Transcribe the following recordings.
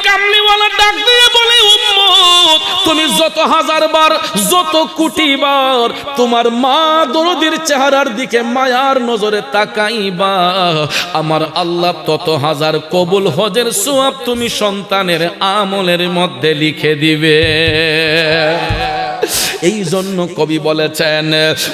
কামলিওয়ালা ডাক দিয়ে বলে, উম্মত তুমি যত হাজার বার, যত কোটি বার তোমার মা দরদির চেহারার দিকে মায়ার নজরে তাকাইবা, আমার আল্লাহ তত হাজার কবুল হজের সওয়াব তুমি সন্তানের আমলের মধ্যে লিখে দিবে। এই জন্য কবি বলেছেন,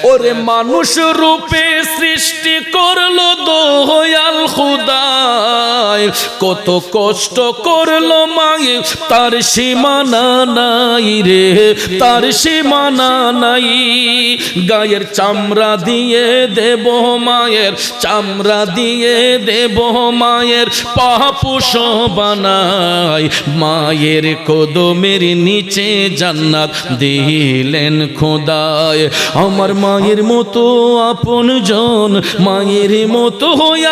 ওরে মানুষ রূপে সৃষ্টি করলো দয়াল খুদায়, কত কষ্ট করলো মায়ে তার সীমানা নাই রে, তার সীমানা নাই। গায়ের চামড়া দিয়ে দেব মায়ের, চামড়া দিয়ে দেব মায়ের পাপুষ বানাই, মায়ের কদমের নিচে জান্নাত দিলেন খোদায়। আমার মায়ের মতো আপন জন, মায়ের মতো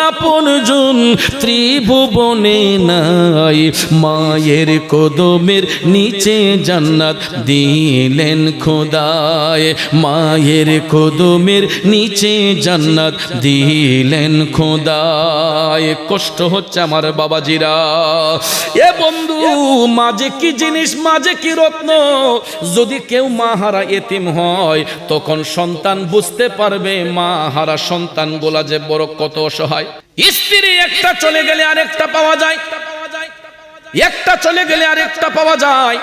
আপন জন ত্রিভুবনে নাই, মায়ের কদমের নিচে জান্নাত দিলেন খোদায়, মায়ের কদমের নিচে জান্নাত দিলেন খোদায়। কষ্ট হচ্ছে আমার বাবাজিরা। এ বন্ধু, মাঝে কি জিনিস, মাঝে কি রত্ন। যদি কেউ মা হারা এতিম হয়, তখন সন্তান বুঝতে পারবে মা হারা সন্তান গোলা যে বড় কত অসহায়। স্ত্রী একটা চলে গেলে আরেকটা পাওয়া যায়, একটা চলে গেলে আরেকটা পাওয়া যায়।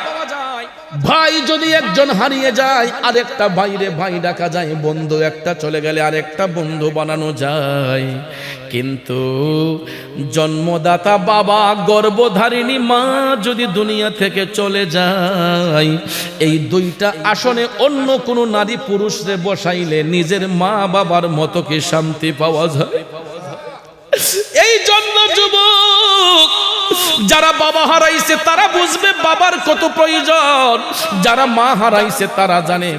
ভাই যদি একজন হারিয়ে যায়, আরেকটা ভাইরে ভাই ডাকা যায়। বন্ধু একটা চলে গেলে আরেকটা বন্ধু বানানো যায়। কিন্তু জন্মদাতা বাবা, গর্ভধারিণী মা যদি দুনিয়া থেকে চলে যায়, এই দুইটা আসনে অন্য কোনো নারী পুরুষরে বসাইলে নিজের মা বাবার মতো কি শান্তি পাওয়া যায়? এই জন্য যুবক, যারা বাবা হারাইছে তারা বুঝবে বাবার কত প্রয়োজন, যারা মা হারাইছে তারা জানে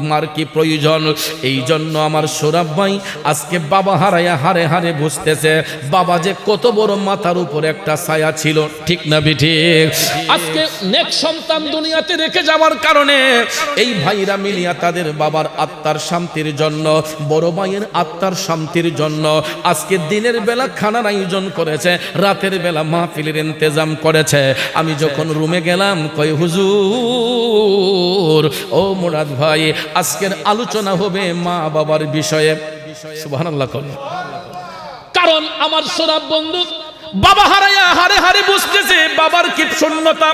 মার কি প্রয়োজন। এই জন্য আমার সৌরভ ভাই আজকে বাবা হারাইয়া হারে হারে বুঝতেছে বাবা যে কত বড় মাথার উপর একটা ছায়া ছিল, ঠিক না ঠিক? আজকে নেক্সট সন্তান দুনিয়াতে রেখে যাওয়ার কারণে এই ভাইরা মিলিয়া তাদের বাবার আত্মার শান্তির জন্য, বড় ভাইয়ের আত্মার শান্তির জন্য আজকে দিনের বেলা খানার আয়োজন করেছে, রাতের বেলা মাহফিলের ইন্তজাম করেছে। আমি যখন রুমে গেলাম, কই হুজুর, ও মুরাদ ভাই, আজকের আলোচনা হবে মা বাবার বিষয়ে। সুবহানাল্লাহ। কারণ আমার সৌরভ বন্ধু বাবা হারাইয়া হারে হারে বুঝতেছে বাবার কি শূন্যতা।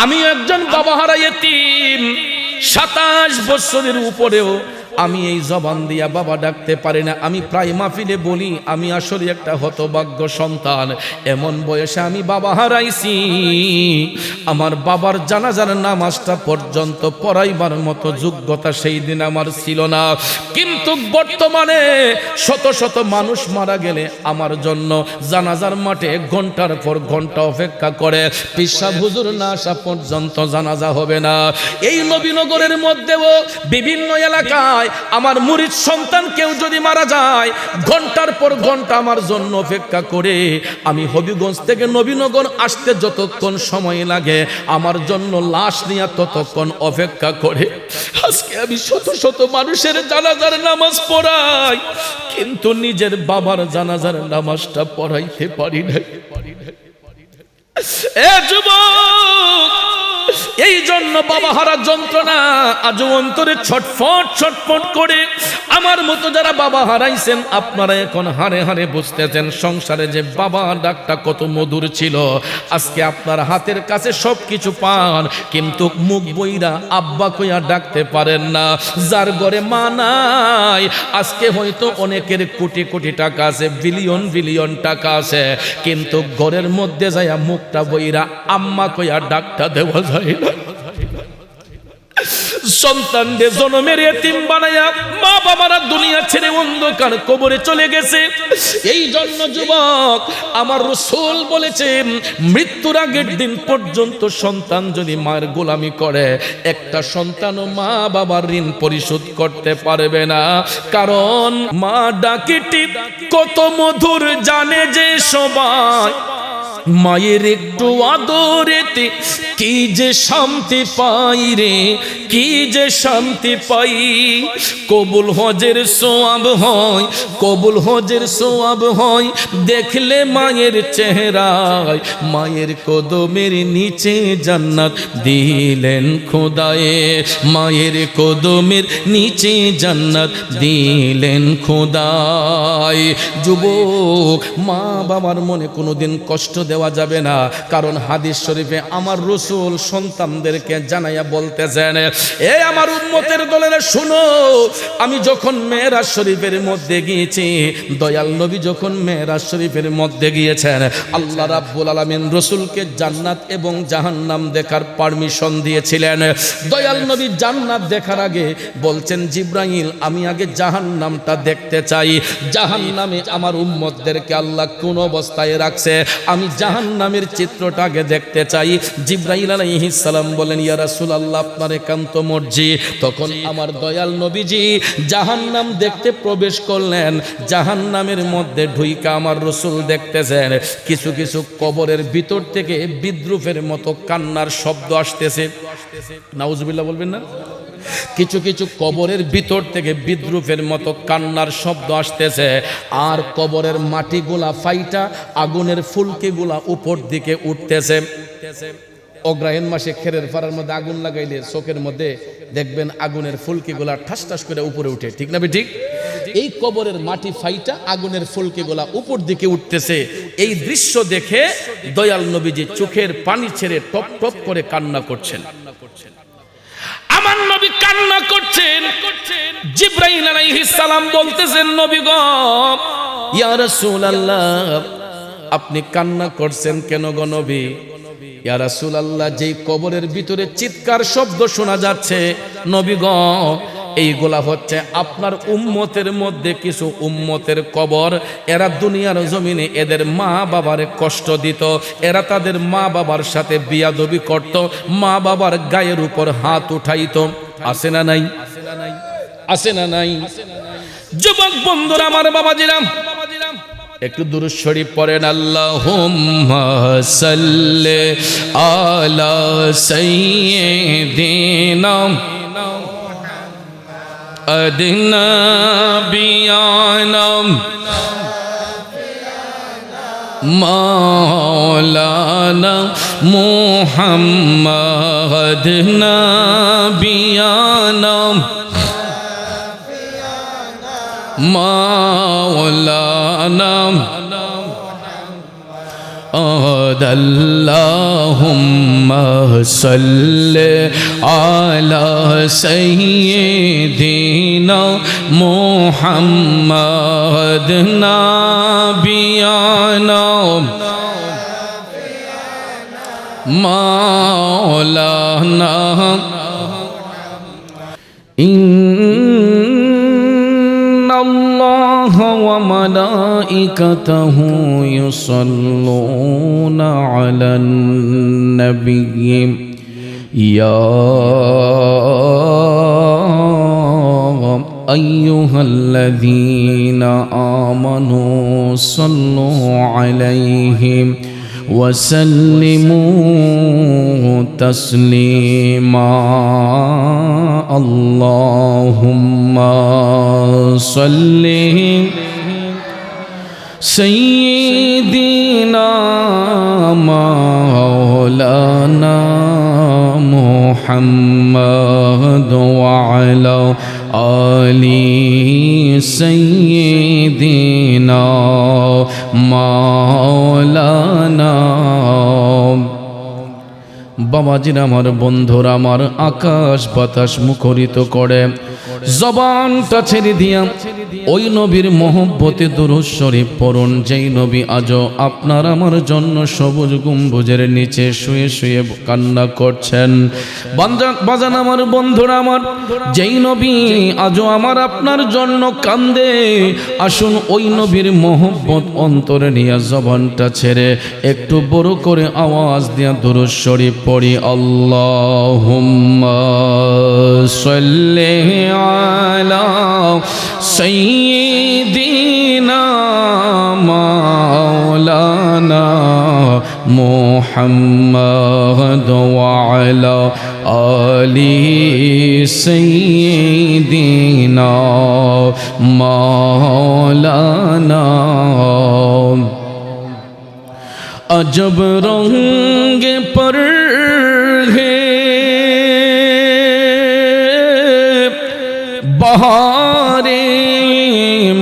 আমি একজন বাবা হারাই এতিম, 27 বছরের উপরেও আমি এই জবান দিয়া বাবা ডাকতে পারি না। আমি প্রায় মাহফিলে বলি আমি আসলে একটা হতভাগ্য সন্তান। এমন বয়সে আমি বাবা হারাইছি, আমার বাবার জানাজার নামাজটা পর্যন্ত পড়াইবার মতো যোগ্যতা সেই দিন আমার ছিল না। কিন্তু বর্তমানে শত শত মানুষ মারা গেলে আমার জন্য জানাজার মাঠে ঘন্টার পর ঘন্টা অপেক্ষা করে, পিসা হুজুর না আসা পর্যন্ত জানাজা হবে না। এই নবীনগরের মধ্যেও বিভিন্ন এলাকায় আমার মুরিদ সন্তান কেউ যদি মারা যায়, ঘন্টার পর ঘন্টা আমার জন্য অপেক্ষা করে। আমি হবিগঞ্জ থেকে নবীনগর আসতে যতক্ষণ সময় লাগে, আমার জন্য লাশ নিয়ে ততক্ষণ অপেক্ষা করে। আজকে আমি শত শত মানুষের জানাজার নামাজ পড়াই, কিন্তু নিজের বাবার জানাজার নামাজটা পড়াইতে পারি না। এ যুবক, এই জন্য বাবা হারা যন্ত্রণা আজ অন্তরে ছটফট ছটফট করে। আমার মতো যারা বাবা হারাইছেন, আপনারা এখন হারে হারে বুঝতেছেন সংসারে যে বাবা ডাকটা কত মধুর ছিল। আজকে আপনার হাতের কাছে সবকিছু পান, কিন্তু মুখ বইরা আব্বা কইয়া ডাকতে পারেন না। যার ঘরে মা নাই, আজকে হয়তো অনেকের কোটি কোটি টাকা আছে, বিলিয়ন বিলিয়ন টাকা আছে, কিন্তু ঘরের মধ্যে যাইয়া মুখটা বইরা আম্মা কইয়া ডাকটা দেওয়া যায় না। সন্তানদের জন্মের এতিম বানায়া মা বাবারা দুনিয়া ছেড়ে অন্ধকার কবরে চলে গেছে। এই জন্য যুবক, আমার রাসূল বলেছেন, মৃত্যুর আগের দিন পর্যন্ত সন্তান যদি মায়ের গোলামি করে, একটা সন্তানও মা বাবার ঋণ পরিশোধ করতে পারবে না। কারণ মা ডাকিটি কত মধুর জানে যে সবাই, মায়ের একটু আদরেতে কি যে শান্তি পাই রে, কি যে শান্তি পাই। কবুল হজের সোয়াব হয়, কবুল হজের সোয়াব হয় দেখলে মায়ের চেহারায়। মায়ের কদমের নিচে জান্নাত দিলেন খোদায়ে, মায়ের কদমের নিচে জান্নাত দিলেন খোদায়। যুবক, মা বাবার মনে কোনোদিন কষ্ট দেওয়া যাবে না, কারণ হাদিস শরীফে আমার রাসূল সন্তানদেরকে জানাইয়া বলতেছেন, এ আমার উম্মতের দলেরা শুনো, আমি যখন মেরাজ শরীফের মধ্যে গিয়েছি, দয়াল নবী যখন মেরাজ শরীফের মধ্যে গিয়েছেন, আল্লাহ রাব্বুল আলামিন রাসূলকে জান্নাত এবং জাহান্নাম দেখার পারমিশন দিয়েছিলেন। দয়াল নবী জান্নাত দেখার আগে বলছেন, জিবরাইল আমি আগে জাহান্নামটা দেখতে চাই, জাহান্নামে আমার উম্মতদেরকে আল্লাহ কোন অবস্থায় রাখছে, আমি জাহান্নামের চিত্রটা আগে দেখতে চাই। জিবরাইল আলাইহিস সালাম বলেন, ইয়া রাসূলুল্লাহ আপনার একান্ত মর্জি। তখন আমার দয়াল নবীজি জাহান্নাম দেখতে প্রবেশ করলেন। জাহান্নামের মধ্যে ঢুইকা আমার রাসূল দেখতেছেন কিছু কিছু কবরের ভিতর থেকে বিদ্রুপের মতো কান্নার শব্দ আসতেছে। নাউজুবিল্লাহ বলবেন না? কিছু কিছু কবরের ভিতর থেকে বিদ্রুপের মতো কান্নার শব্দ আসতেছে, আর কবরের মাটিগুলা ফাইটা আগুনের ফুলকিগুলা উপর দিকে উঠতেছে। অগ্রহায়ণ মাসে খেরের ফাড়ার মধ্যে আগুন লাগাইলে চোখের মধ্যে দেখবেন আগুনের ফুলকিগুলা ঠাস ঠাস করে উপরে উঠে, ঠিক না ঠিক? এই কবরের মাটি ফাইটা আগুনের ফুলকিগুলা উপর দিকে উঠতেছে। এই দৃশ্য দেখে দয়াল নবীজি চোখের পানি ছেড়ে টপ টপ করে কান্না করছেন। আমার নবী কান্না করছেন। জিবরাইল আলাইহিস সালাম বলতেছেন, নবী গো, ইয়া রাসূলুল্লাহ আপনি কান্না করছেন কেন গো নবী? ইয়া রাসূলুল্লাহ যেই কবরের ভিতরে চিৎকার শব্দ শোনা যাচ্ছে নবী গো, এইগুলা হচ্ছে আপনার উম্মতের মধ্যে কিছু উম্মতের কবর। এরা দুনিয়ার জমিনে এদের মা বাবারে কষ্ট দিত, এরা তাদের মা বাবার সাথে বিয়াদবি করত, মা বাবার গায়ের উপর হাত উঠাইতো। আছে না নাই? আছে না নাই? যুবক বন্ধুরা আমার, বাবাজিরাম, একটু দুরূদ শরীফ পড়েন। আল্লাহুম্মা সাল্লি আলা সাইয়্যিদিনা নবিয়ানা মাওলানা মুহাম্মদ নবিয়ানা মাওলানা আল্লাহুম্মা সাল্লি আলা সাইয়্যিদিনা মুহাম্মদ নবিয়ানা মাওলানা ইন্নাল্লাহা ওয়া মালাইকাতাহু ইউসাল্লুনা আলান নাবিয়্যি ইয়া আইয়ুহাল্লাযীনা আমানু সাল্লু আলাইহি ওয়াসাল্লিমু তাসলিমা। আল্লাহুম্মা সাল্লি সাইয়্যিদিনা মাওলানা মুহাম্মদ ওয়া আলা আলি সাইয়্যিদিনা মাওলানা। বাবাজিরা আমার, বন্ধুরা আমার, আকাশ বাতাস মুখরিত করে জবানটা ছেড়ে দিয়া ওই নবীর মহব্বতে দুরূদ শরীফ পড়ুন, যেই নবী আজও আপনার আমার জন্য সবুজ গম্বুজের নিচে শুয়ে শুয়ে কান্না করছেন। বাজান আমার, বন্ধুরা আমার, যেই নবী আজও আমার আপনার জন্য কান্দে, আসুন ওই নবীর মহব্বত অন্তরে নিয়ে জবানটা ছেড়ে একটু বড় করে আওয়াজ দিয়া দুরূদ শরীফ পড়ি। আল্লাহুম্মা সাল্লি আলা সাইয়্যিদিনা মাওলানা محمد وعلى آل سيدنا مولانا अजब रंग पर है बहारे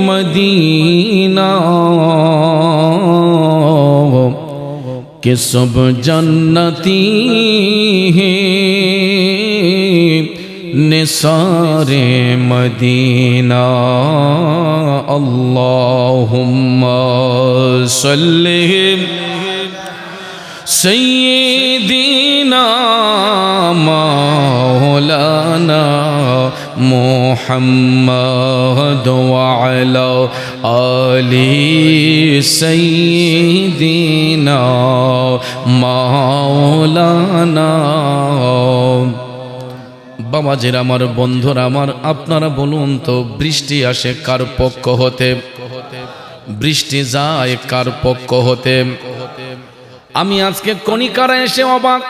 मदीना के सब जन्नती हैं निसारे मदीना अल्लाहुम्मा सल्ली सय्यिदीना मौलाना मुहम्मद वअला आलि सय्यिदीना मौलाना বাবাজিরা আমার বন্ধুরা আমার আপনারা বলুন তো বৃষ্টি আসে কার পক্ষ হতে বৃষ্টি যায় কার পক্ষ হতে আমি আজকে কণিকারা এসে অবাক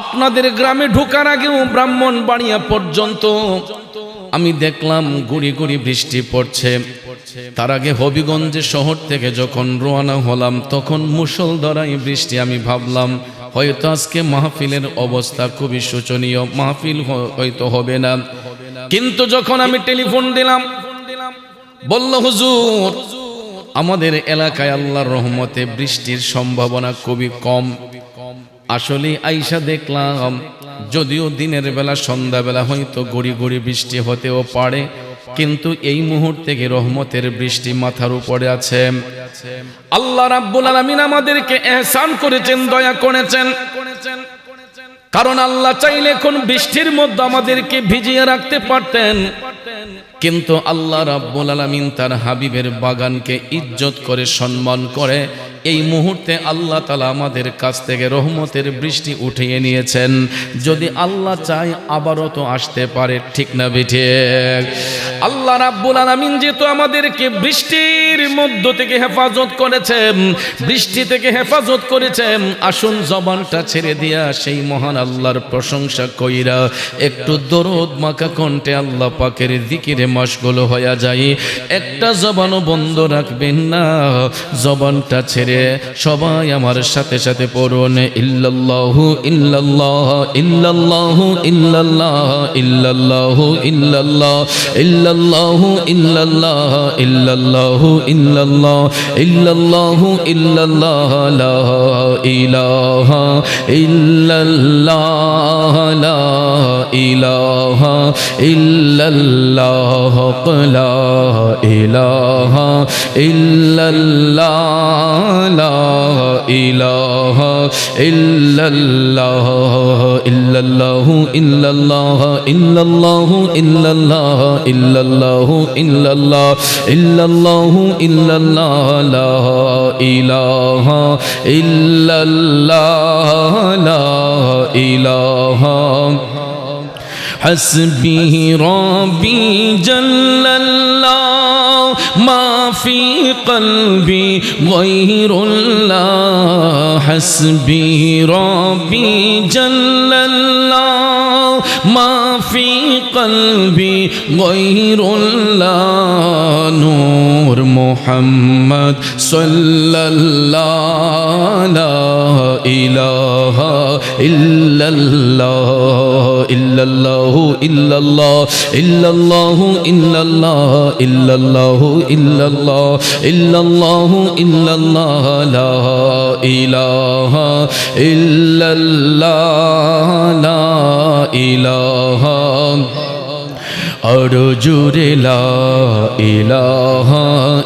আপনাদের গ্রামে ঢোকার আগেও ব্রাহ্মণবাড়িয়া পর্যন্ত আমি দেখলাম গুড়ি গুড়ি বৃষ্টি পড়ছে তার আগে হবিগঞ্জ শহর থেকে যখন রওনা হলাম তখন মুষলধারায় বৃষ্টি আমি ভাবলাম হয়তো আজকে মাহফিলের অবস্থা খুবই শোচনীয় মাহফিল হয়তো হবে না কিন্তু যখন আমি টেলিফোন দিলাম বলল হুজুর আমাদের এলাকায় আল্লাহর রহমতে বৃষ্টির সম্ভাবনা খুবই কম আসলে আইসা দেখলাম যদিও দিনের বেলা সন্ধ্যাবেলা হয়তো গড়ি গড়ি বৃষ্টি হতেও পারে কিন্তু এই মুহূর্তে রহমতের বৃষ্টি মাথার উপরে আছে আল্লাহ রাব্বুল আলামিন আমাদেরকে ইহসান করেছেন দয়া করেছেন কারণ আল্লাহ চাইলে কোন বৃষ্টির মধ্যে আমাদেরকে ভিজিয়ে রাখতে পারতেন কিন্তু আল্লাহ রাব্বুল আলামিন তার হাবিবের বাগানকে ইজ্জত করে সম্মান করে এই মুহূর্তে আল্লাহ তাআলা আমাদের কাছ থেকে রহমতের বৃষ্টি উঠিয়ে নিয়েছেন যদি আল্লাহ চায় আবারও তো আসতে পারে ঠিক না ঠিক আল্লাহ রাব্বুল আলামিন যেহেতু আমাদেরকে বৃষ্টির মধ্য থেকে হেফাজত করেছেন বৃষ্টি থেকে হেফাজত করেছেন আসুন জবানটা ছেড়ে দিয়া সেই মহান আল্লাহর প্রশংসা কইরা একটু দরুদ মাখা কণ্ঠে আল্লাহ পাকের জিকিরে মশগুল হয়ে যায় একটা জবানও বন্ধ রাখবেন না জবানটা ছেড়ে সবাই আমার সাথে সাথে পড়ুন ইল্লাল্লাহু ইল্লাল্লাহ ইল্লাল্লাহু ইল্লাল্লাহ ইল্লাল্লাহু ইল্লাল্লাহ ইল্লাল্লাহু ইল্লাল্লাহ ইল্লাল্লাহু ইল্লাল্লাহ ইল্লাল্লাহু ইল্লাল্লাহ লা ইলাহা ইল্লাল্লাহ লা ইলাহা ইল্লাল্লাহ লা ইলাহা ইল্লাল্লাহ লা ইলাহা ইল্লাল্লাহ ইল্লাল্লাহু ইল্লাল্লাহ ইল্লাল্লাহু ইল্লাল্লাহ ইল্লাল্লাহু ইল্লাল্লাহ ইল্লাল্লাহু ইল্লাল্লাহ লা ইলাহা ইল্লাল্লাহ লা ইলাহা حسبي ربي جل الله ما في قلبي غير الله حسبي ربي جل الله ما في قلبي غير الله نور محمد صلى الله لا إله إلا الله إلا الله إلا الله إلا الله إلا الله إلا الله إلا الله إلا الله إلا الله لا إله إلا الله لا إله أرجو لا إله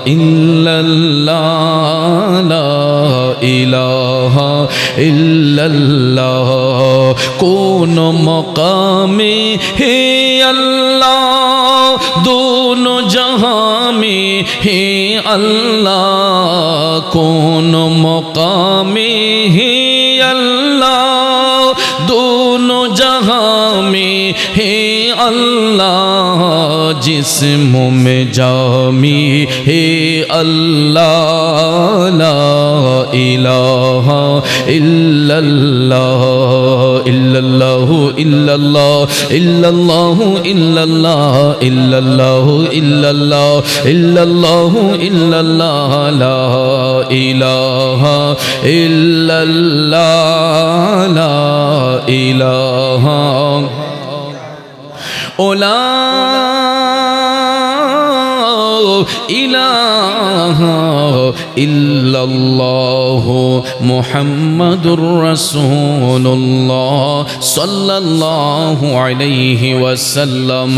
إلا الله لا إله إلا الله كون مقامي هي الله دون جهان में हे अल्लाह कौन मकाम में हे अल्लाह दोनों जहां में हे अल्लाह जिस्मों में जामी हे अल्लाह ला इलाहा इल्लल्लाह इल्लल्लाह इल्लल्लाह इल्लल्लाह इल्लल्लाह इल्लल्लाह इल्लल्लाह इल्लल्लाह इल्लल्लाह ला इलाहा इल्लल्लाह ला इलाहा ओला इलाहा इल्लल्लाह मुहम्मदुर रसूलुल्लाह सल्लल्लाहु अलैहि वसल्लम।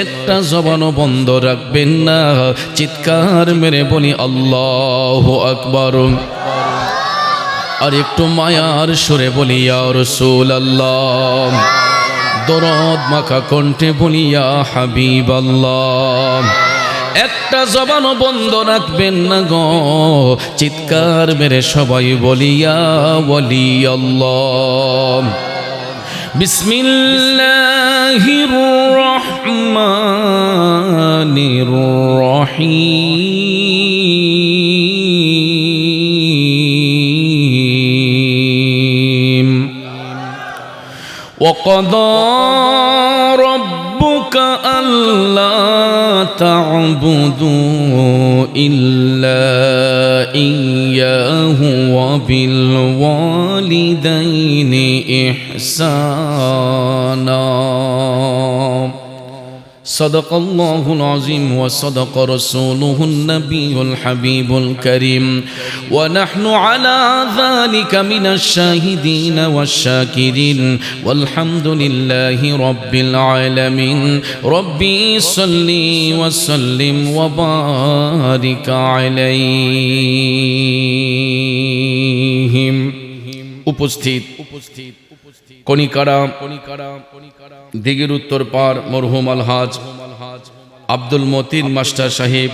একটা জবানও বন্ধ রাখবেন না, চিৎকার মেরে বলি আল্লাহু আকবার। আর একটু মায়ার সুরে বলি ইয়া রাসূলুল্লাহ, দরদ মাখা কণ্ঠে বলি ইয়া হাবিবাল্লাহ। একটা জবানও বন্ধ রাখবেন না গো, চিৎকার মেরে সবাই বলি ইয়া ওয়ালি আল্লাহ। বিসমিল্লাহির রহমানির রহিম। وقضى ربك ألا تعبدوا إلا إياه وبالوالدين إحسانا صدق الله العظيم وصدق رسوله النبي الحبيب الكريم ونحن على ذلك من الشاهدين والشاكرين والحمد لله رب العالمين ربي صل وسلم وبارك عليهم। উপস্থিত কনিকারা দিঘির উত্তর পার মরহুম আলহাজ আব্দুল মতিন মাস্টার সাহেব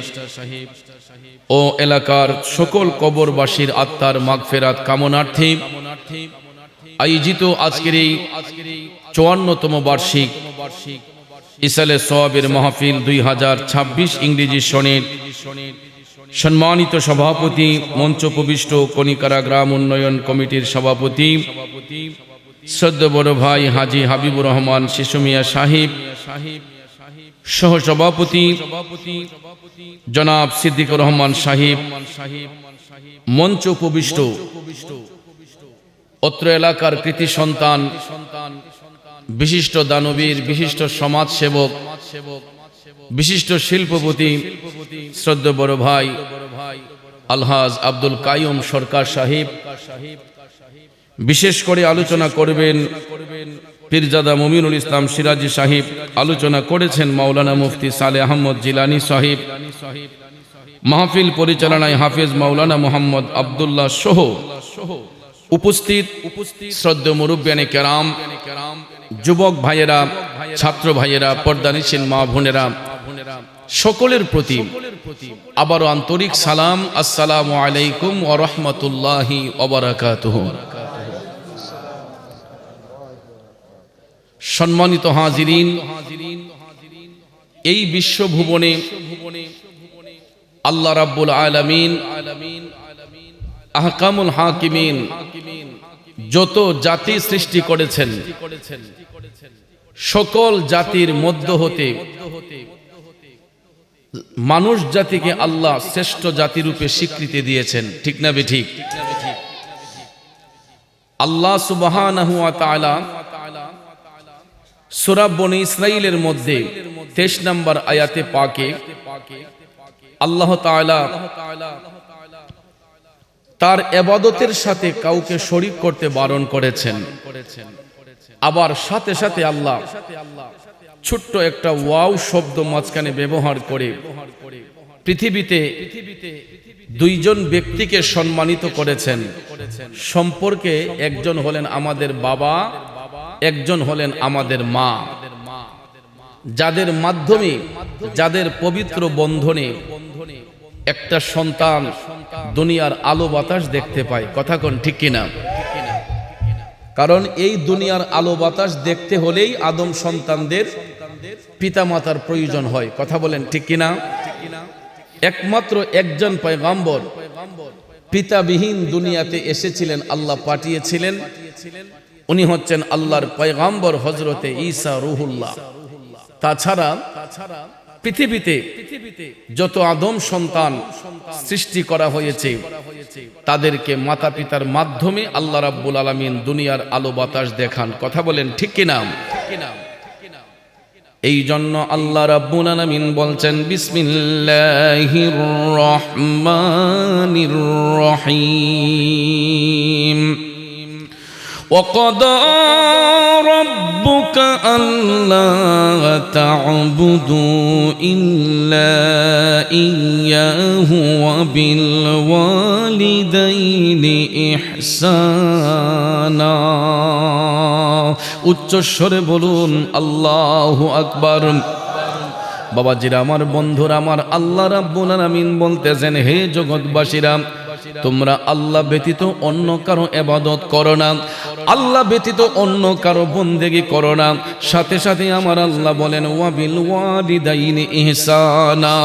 ও এলাকার সকল কবরবাসীর আত্মার মাগফিরাত কামনার্থে আয়োজিত আজকের এই ৫৪তম বার্ষিক ইসালে সওয়াবের মাহফিল ২০২৬ ইংরেজি সনের সম্মানিত সভাপতি, মঞ্চ উপবিষ্ট কনিকারা গ্রাম উন্নয়ন কমিটির সভাপতি শ্রদ্ধেয় বড় ভাই হাজী হাবিবুর রহমান শিশু মিয়া সাহেব, সহসভাপতি জনাব সিদ্দিকুর রহমান সাহেব, মঞ্চ উপবিষ্ট অত্র এলাকার কৃতি সন্তান, বিশিষ্ট দানবীর, বিশিষ্ট সমাজসেবক, বিশিষ্ট শিল্পপতি শ্রদ্ধেয় বড় ভাই আলহাজ আব্দুল কাইয়ুম সরকার সাহেব। বিশেষ করে আলোচনা করবেন পীরজাদা মুমিনুল ইসলাম সিরাজি সাহেব, আলোচনা করেছেন মাওলানা মুফতি সালেহ আহমদ জিলানী সাহেব, মাহফিল পরিচালনায় হাফেজ মাওলানা মোহাম্মদ আব্দুল্লাহ সহ উপস্থিত শ্রদ্ধেয় মুরব্বিয়ানে কেরাম, যুবক ভাইয়েরা, ছাত্র ভাইয়েরা, পর্দানিশীল মা বোনেরা, সকলের প্রতি আবারও আন্তরিক সালাম, আসসালামু আলাইকুম ওয়া রাহমাতুল্লাহি ওয়া বারাকাতুহু। সম্মানিত হাজিরিন, এই বিশ্বভুবনে আল্লাহ রাব্বুল আলামিন আহকামুল হাকিমিন যত জাতি সৃষ্টি করেছেন, সকল জাতির মধ্য হতে মানুষ জাতিকে আল্লাহ শ্রেষ্ঠ জাতি রূপে স্বীকৃতি দিয়েছেন, ঠিক না বেঠিক? আল্লাহ সুবহানাহু ওয়া তাআলা সূরা বনী ইসরাঈলের মধ্যে ২৩ নম্বর আয়াতে পাকে আল্লাহ তাআলা তার ইবাদতের সাথে কাউকে শরীক করতে বারণ করেছেন। আবার সাথে সাথে আল্লাহ ছোট্ট একটা ওয়াও শব্দ মাঝখানে ব্যবহার করে পৃথিবীতে দুইজন ব্যক্তিকে সম্মানিত করেছেন। সম্পর্কে একজন হলেন আমাদের বাবা, একজন হলেন আমাদের মা, যাদের মাধ্যমে, যাদের পবিত্র বন্ধনে একটা সন্তান দুনিয়ার আলো বাতাস দেখতে পায়। কথা কোন ঠিক কিনা? কারণ এই দুনিয়ার আলো বাতাস দেখতে হলেই আদম সন্তানদের পিতামাতার প্রয়োজন হয়। কথা বলেন ঠিক কিনা? একমাত্র একজন পয়গম্বর পিতাবিহীন দুনিয়াতে এসেছিলেন, আল্লাহ পাঠিয়েছিলেন। উনি হচ্ছেন আল্লাহর পয়গম্বর হযরতে ঈসা রূহুল্লাহ। তাছাড়া পৃথিবীতে যত আদম সন্তান সৃষ্টি করা হয়েছে তাদেরকে মাতা পিতার মাধ্যমে আল্লাহ রাব্বুল আলামিন দুনিয়ার আলো বাতাস দেখান। কথা বলেন ঠিক কিনা? এই জন্য আল্লাহ রাব্বুল আলামিন বলছেন বিসমিল্লাহির রহমানির রহিম وَقَضَى رَبُّكَ أَلَّا تَعْبُدُوا إِلَّا إِيَّاهُ وَبِالْوَالِدَيْنِ إِحْسَانًا। উচ্চস্বরে বলুন আল্লাহু আকবার। বাবাজিরা আমার, বন্ধুরা আমার, আল্লাহ রাব্বুল আলামিন বলতেছেন, হে জগৎবাসীরা, তোমরা আল্লাহ ব্যতীত অন্য কারো ইবাদত করো না, আল্লাহ ব্যতীত অন্য কারো বন্দেগী করো না। সাথে সাথে আমার আল্লাহ বলেন ওয়াবিল ওয়ালিদাইনি ইহসানা,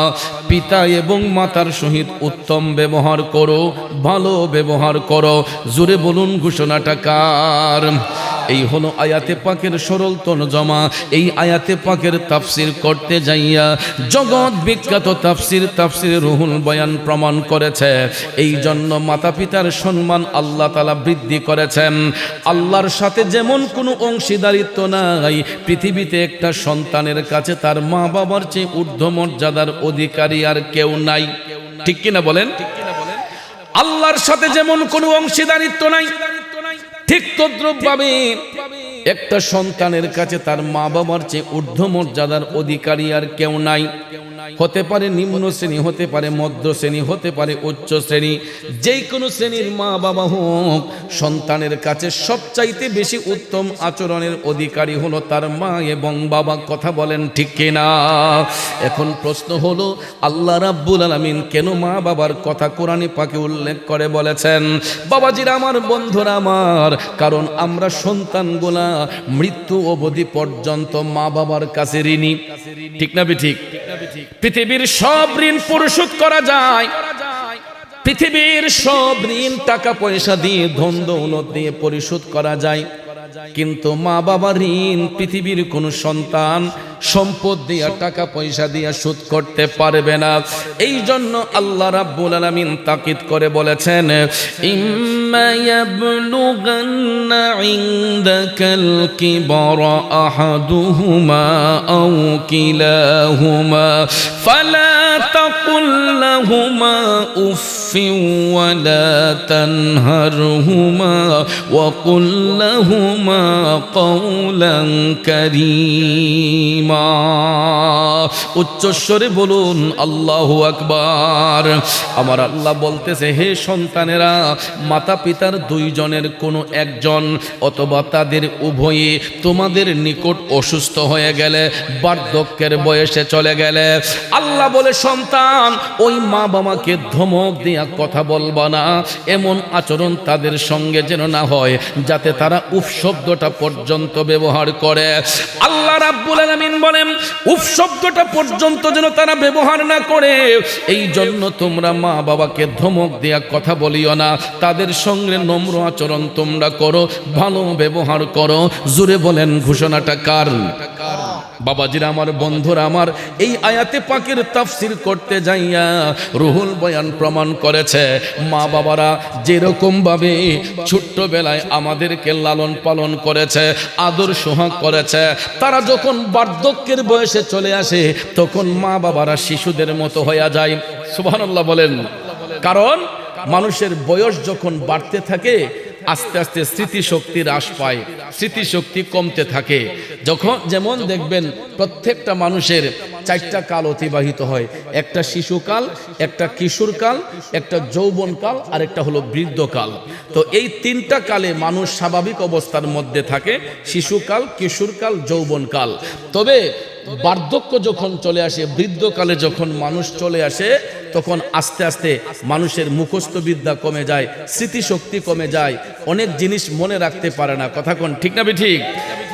পিতা এবং মাতার সহিত উত্তম ব্যবহার করো, ভালো ব্যবহার করো। জোরে বলুন ঘোষণাটা কার? এই হলো আয়াতে পাকের সরল তরজমা। এই আয়াতে পাকের তাফসির করতে যাইয়া জগৎ বিখ্যাত তাফসির রুহুল বয়ান প্রমাণ করেছে। এই জন্য মাতা পিতার সম্মান আল্লাহ তাআলা বৃদ্ধি করেছেন। আল্লাহর সাথে যেমন কোনো অংশীদারিত্ব নাই, পৃথিবীতে একটা সন্তানের কাছে তার মা বাবার চেয়ে ঊর্ধ্ব মর্যাদার অধিকারী আর কেউ নাই। ঠিক কিনা বলেন? আল্লাহর সাথে যেমন কোনো অংশীদারিত্ব নাই, ঠিক তদ্রূপভাবে একটা সন্তানের কাছে তার মা বাবার চেয়ে ঊর্ধ্ব মর্যাদার অধিকারী আর কেউ নাই। হতে পারে নিম্ন শ্রেণী, হতে পারে মধ্য শ্রেণী, হতে পারে উচ্চ শ্রেণী, যেই কোনো শ্রেণীর মা বাবা হোক, সন্তানের কাছে সবচাইতে বেশি উত্তম আচরণের অধিকারী হলো তার মা এবং বাবা। কথা বলেন ঠিক কিনা? এখন প্রশ্ন হলো, আল্লাহ রাব্বুল আলামিন কেন মা বাবার কথা কোরআনে পাকে উল্লেখ করে বলেছেন? বাবাজিরা আমার, বন্ধুরা আমার, কারণ আমরা সন্তানগুলা মৃত্যু অবধি পর্যন্ত মা বাবার কাছে ঋণী। ঠিক না ঠিক? পৃথিবীর সব ঋণ পরিশোধ করা যায়, পৃথিবীর সব ঋণ টাকা পয়সা দিয়ে, ধন দৌলত দিয়ে পরিশোধ করা যায়, কিন্তু মা বাবার ঋণ পৃথিবীর কোন সন্তান সম্পদ দিয়া, টাকা পয়সা দিয়া শোধ করতে পারবে না। এই জন্য আল্লাহ রাব্বুল আলামিন তাকিদ করে বলেছেন, ইম্মা ইয়াবলুগান্না ইনদাকাল কিবরা আহাদুহুমা আও কিলাহুমা ফালা তাকুল লাহুমা উফফিন ওয়ালা তানহারহুমা ওয়া কুল লাহুমা কাওলান কারীম। উচ্চস্বরে বলুন আল্লাহু আকবার। আমার আল্লাহ বলতেছে, হে সন্তানেরা, মাতা পিতার দুইজনের কোনো একজন অথবা তাদের উভয়ে তোমাদের নিকট অসুস্থ হয়ে গেলে, বার্ধক্যের বয়সে চলে গেলে, আল্লাহ বলে সন্তান ওই মা বাবাকে ধমক দিয়া কথা বলবা না, এমন আচরণ তাদের সঙ্গে যেন না হয় যাতে তারা উফ শব্দটা পর্যন্ত ব্যবহার করে। আল্লাহ রাব্বুল আলামিন বলেন উফ শব্দটা পর্যন্ত যেন তারা ব্যবহার না করে। এই জন্য তোমরা মা বাবাকে ধমক দেয়া কথা বলিও না, তাদের সঙ্গে নম্র আচরণ তোমরা করো, ভালো ব্যবহার করো। জোরে বলেন ঘোষণাটা কার? বাবাজিরা আমার, বন্ধুরা আমার, এই আয়াতে পাকের তাফসির করতে যাইয়া রুহুল বয়ান প্রমাণ করেছে, মা বাবারা যেরকম ভাবে ছোট্টবেলায় আমাদেরকে লালন পালন করেছে, আদর সোহাগ করেছে, তারা যখন বার্ধক্যের বয়সে চলে আসে তখন মা বাবারা শিশুদের মতো হয়ে যায়। সুবহানাল্লাহ বলেন। কারণ মানুষের বয়স যখন বাড়তে থাকে আস্তে আস্তে স্মৃতিশক্তি হ্রাস পায়, স্মৃতিশক্তি কমতে থাকে। যখন যেমন দেখবেন প্রত্যেকটা মানুষের চারটা কাল অতিবাহিত হয়, একটা শিশুকাল, একটা কিশোরকাল, একটা যৌবনকাল, আর একটা হলো বৃদ্ধকাল। তো এই তিনটা কালে মানুষ স্বাভাবিক অবস্থার মধ্যে থাকে, শিশুকাল, কিশোরকাল, যৌবনকাল। তবে বার্ধক্য যখন চলে আসে, বৃদ্ধকালে যখন মানুষ চলে আসে, তখন আস্তে আস্তে মানুষের মুখস্থ বিদ্যা কমে যায়, স্মৃতিশক্তি কমে যায়, অনেক জিনিস মনে রাখতে পারে না। কথা কোন ঠিক না ঠিক?